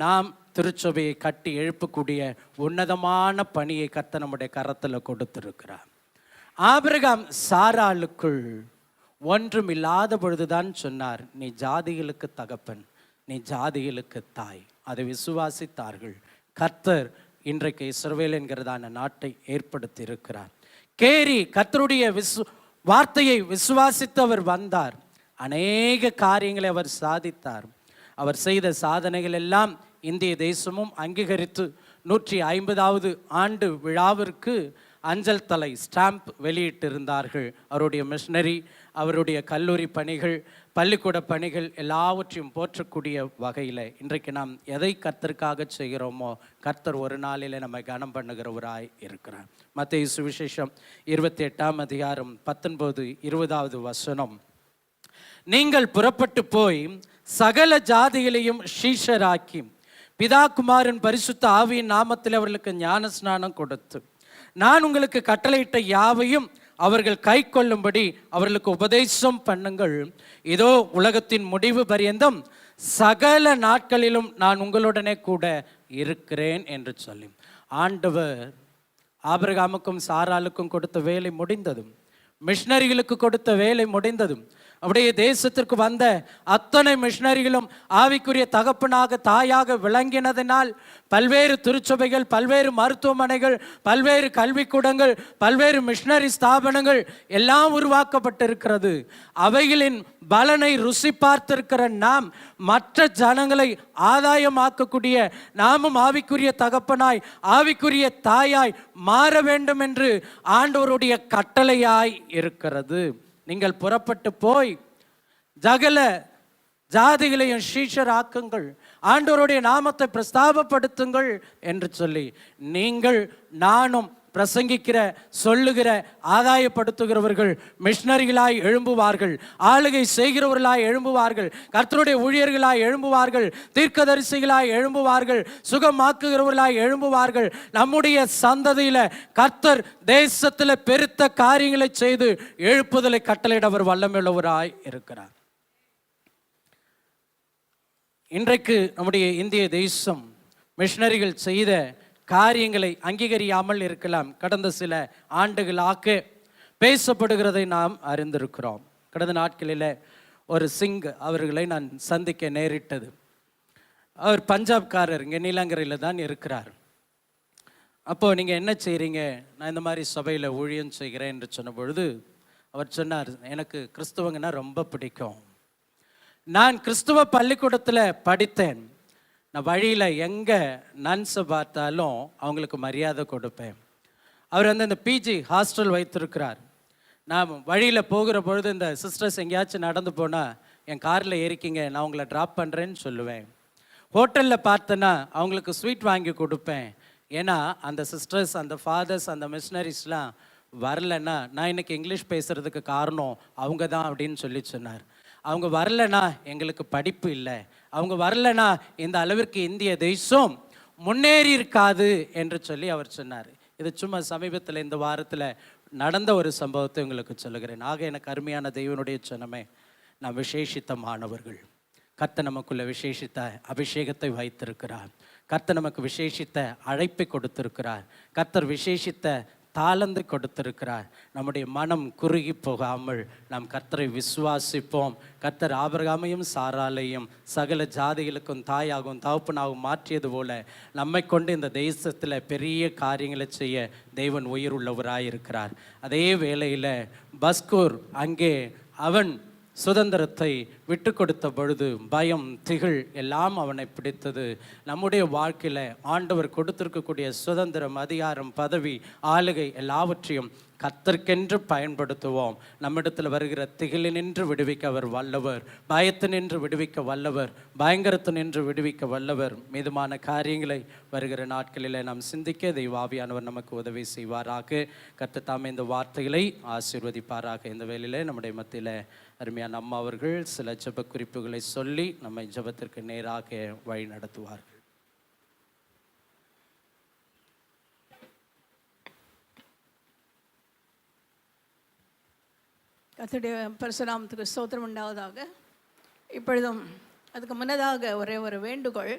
நாம் திருச்சபையை கட்டி எழுப்பக்கூடிய உன்னதமான பணியை கர்த்தர் நம்முடைய கரத்தில் கொடுத்திருக்கிறார். ஆபிரகாம் சாராளுக்குள் ஒன்றும் இல்லாத பொழுதுதான் சொன்னார், நீ ஜாதிகளுக்கு தகப்பன், நீ ஜாதிகளுக்கு தாய். அதை விசுவாசித்தார்கள். கர்த்தர் இன்றைக்கு இஸ்ரவேல் என்கிறதான நாட்டை ஏற்படுத்தி இருக்கிறார். கேரி கர்த்தருடைய வார்த்தையை விசுவாசித்து அவர் வந்தார். அநேக காரியங்களை அவர் சாதித்தார். அவர் செய்த சாதனைகள் எல்லாம் இந்திய தேசமும் அங்கீகரித்து 150வது ஆண்டு விழாவிற்கு அஞ்சல் தலை ஸ்டாம்ப் வெளியிட்டிருந்தார்கள். அவருடைய மிஷனரி, அவருடைய கல்லூரி பணிகள், பள்ளிக்கூட பணிகள் எல்லாவற்றையும் போற்றக்கூடிய வகையில் இன்றைக்கு நாம் எதை கர்த்தருக்காக செய்கிறோமோ கர்த்தர் ஒரு நாளில் நம்மை கனம் பண்ணுகிறவராய் இருக்கிறார். மத்தேயு சுவிசேஷம் 28ஆம் அதிகாரம் 19-20வது வசனம், நீங்கள் புறப்பட்டு போய் சகல ஜாதிகளையும் சீஷராக்கி பிதா குமாரன் பரிசுத்த ஆவியின் நாமத்தில் அவர்களுக்கு ஞான ஸ்நானம் கொடுத்து நான் உங்களுக்கு கட்டளையிட்ட யாவையும் அவர்கள் கை கொள்ளும்படி அவர்களுக்கு உபதேசம் பண்ணுங்கள். இதோ உலகத்தின் முடிவு பரியந்தம் சகல நாட்களிலும் நான் உங்களுடனே கூட இருக்கிறேன் என்று சொல்லி ஆண்டவர் ஆபிரகாமுக்கும் சாராளுக்கும் கொடுத்த வேலை முடிந்ததும், மிஷனரிகளுக்கு கொடுத்த வேலை முடிந்ததும், அப்படியே தேசத்திற்கு வந்த அத்தனை மிஷனரிகளும் ஆவிக்குரிய தகப்பனாக, தாயாக விளங்கினதினால் பல்வேறு திருச்சபைகள், பல்வேறு மருத்துவமனைகள், பல்வேறு கல்விக்கூடங்கள், பல்வேறு மிஷனரி ஸ்தாபனங்கள் எல்லாம் உருவாக்கப்பட்டிருக்கிறது. அவைகளின் பலனை ருசி பார்த்திருக்கிற நாம் மற்ற ஜனங்களை ஆதாயமாக்கக்கூடிய நாமும் ஆவிக்குரிய தகப்பனாய், ஆவிக்குரிய தாயாய் மாற வேண்டும் என்று ஆண்டவருடைய கட்டளையாய் இருக்கிறது. நீங்கள் புறப்பட்டு போய் சகல ஜாதிகளையும் சீஷராக்குங்கள், ஆண்டவருடைய நாமத்தை பிரஸ்தாபப்படுத்துங்கள் என்று சொல்லி நீங்கள் நானும் பிரசங்கிக்கிற, சொல்லுகிற, ஆதாயப்படுத்துகிறவர்கள் மிஷனரிகளாய் எழும்புவார்கள், ஆளுகை செய்கிறவர்களாய் எழும்புவார்கள், கர்த்தருடைய ஊழியர்களாய் எழும்புவார்கள், தீர்க்கதரிசிகளாய் எழும்புவார்கள், சுகமாக்குகிறவர்களாய் எழும்புவார்கள். நம்முடைய சந்ததியில கர்த்தர் தேசத்தில் பெருத்த காரியங்களை செய்து எழுப்புதலை கட்டளையிட அவர் வல்லமையுள்ளவராய் இருக்கிறார். இன்றைக்கு நம்முடைய இந்திய தேசம் மிஷனரிகள் செய்த காரியங்களை அங்கீகரியாமல் இருக்கலாம். கடந்த சில ஆண்டுகளாக பேசப்படுகிறதை நாம் அறிந்திருக்கிறோம். கடந்த நாட்களில் ஒரு சிங் அவர்களை நான் சந்திக்க நேரிட்டது. அவர் பஞ்சாப்காரர், இங்கே நீலங்கரையில் தான் இருக்கிறார். அப்போது நீங்கள் என்ன செய்கிறீங்க? நான் இந்த மாதிரி சபையில் ஊழியம் செய்கிறேன் என்று சொன்ன பொழுது அவர் சொன்னார், எனக்கு கிறிஸ்துவங்கன்னா ரொம்ப பிடிக்கும். நான் கிறிஸ்துவ பள்ளிக்கூடத்தில் படித்தேன். நான் வழியில் எங்கே நன்ஸை பார்த்தாலும் அவங்களுக்கு மரியாதை கொடுப்பேன். அவர் இந்த பிஜி ஹாஸ்டல் வைத்திருக்கிறார். நான் வழியில் போகிற பொழுது இந்த சிஸ்டர்ஸ் எங்கேயாச்சும் நடந்து போனால் என் காரில் ஏறிக்கிங்க, நான் உங்களை ட்ராப் பண்ணுறேன்னு சொல்லுவேன். ஹோட்டலில் பார்த்தேன்னா அவங்களுக்கு ஸ்வீட் வாங்கி கொடுப்பேன். ஏன்னா அந்த சிஸ்டர்ஸ், அந்த ஃபாதர்ஸ், அந்த மிஷனரிஸ்லாம் வரலைன்னா நான் இன்னைக்கு இங்கிலீஷ் பேசுகிறதுக்கு காரணம் அவங்க தான் அப்படின்னு சொல்லி சொன்னார். அவங்க வரலைன்னா எங்களுக்கு படிப்பு இல்லை, அவங்க வரலைன்னா இந்த அளவிற்கு இந்திய தேசம் முன்னேறி இருக்காது என்று சொல்லி அவர் சொன்னார். இது சும்மா சமீபத்தில் இந்த வாரத்தில் நடந்த ஒரு சம்பவத்தை உங்களுக்கு சொல்லுகிறேன். ஆக எனக்கு அருமையான தெய்வனுடைய சொன்னமே, நாம் விசேஷித்தமானவர்கள். கர்த்தர் நமக்குள்ள விசேஷித்த அபிஷேகத்தை வைத்திருக்கிறார். கர்த்தர் நமக்கு விசேஷித்த அழைப்பை கொடுத்திருக்கிறார். கர்த்தர் விசேஷித்த தாளந்து கொடுத்திருக்கிறார். நம்முடைய மனம் குறுகி போகாமல் நாம் கர்த்தரை விசுவாசிப்போம். கர்த்தர் ஆபிரகாமையும் சாராளையும் சகல ஜாதிகளுக்கும் தாயாகவும் தகப்பனாகவும் மாற்றியது போல நம்மை கொண்டு இந்த தேசத்தில் பெரிய காரியங்களை செய்ய தேவன் உயிர் உள்ளவராயிருக்கிறார். அதே வேளையில் பஸ்கூர் அங்கே அவன் சுதந்திரத்தை விட்டு கொடுத்த பொழுது பயம், திகில் எல்லாம் அவனை பிடித்தது. நம்முடைய வாழ்க்கையில் ஆண்டவர் கொடுத்திருக்கக்கூடிய சுதந்திரம், அதிகாரம், பதவி, ஆளுகை எல்லாவற்றையும் கர்த்தருக்கென்று பயன்படுத்துவோம். நம்மிடத்தில் வருகிற திகிலினின்று விடுவிக்க அவர் வல்லவர், பயத்தினின்று விடுவிக்க வல்லவர், பயங்கரத்தினின்று விடுவிக்க வல்லவர். மீதுமான காரியங்களை வருகிற நாட்களில் நாம் சிந்திக்க தெய்வாவியானவர் நமக்கு உதவி செய்வாராக. கர்த்தர் தாமே இந்த வார்த்தைகளை ஆசீர்வதிப்பாராக. இந்த வேளையிலே நம்முடைய மத்தியில் அருமையான அம்மா அவர்கள் சில ஜெப குறிப்புகளை சொல்லி நம்மை ஜெபத்திற்கு நேராக வழி நடத்துவார்கள். கர்த்தருடைய பரிசுநாமத்துக்கு ஸ்தோத்திரம் உண்டாவதாக. இப்பொழுதும் அதுக்கு முன்னதாக ஒரே ஒரு வேண்டுகோள்.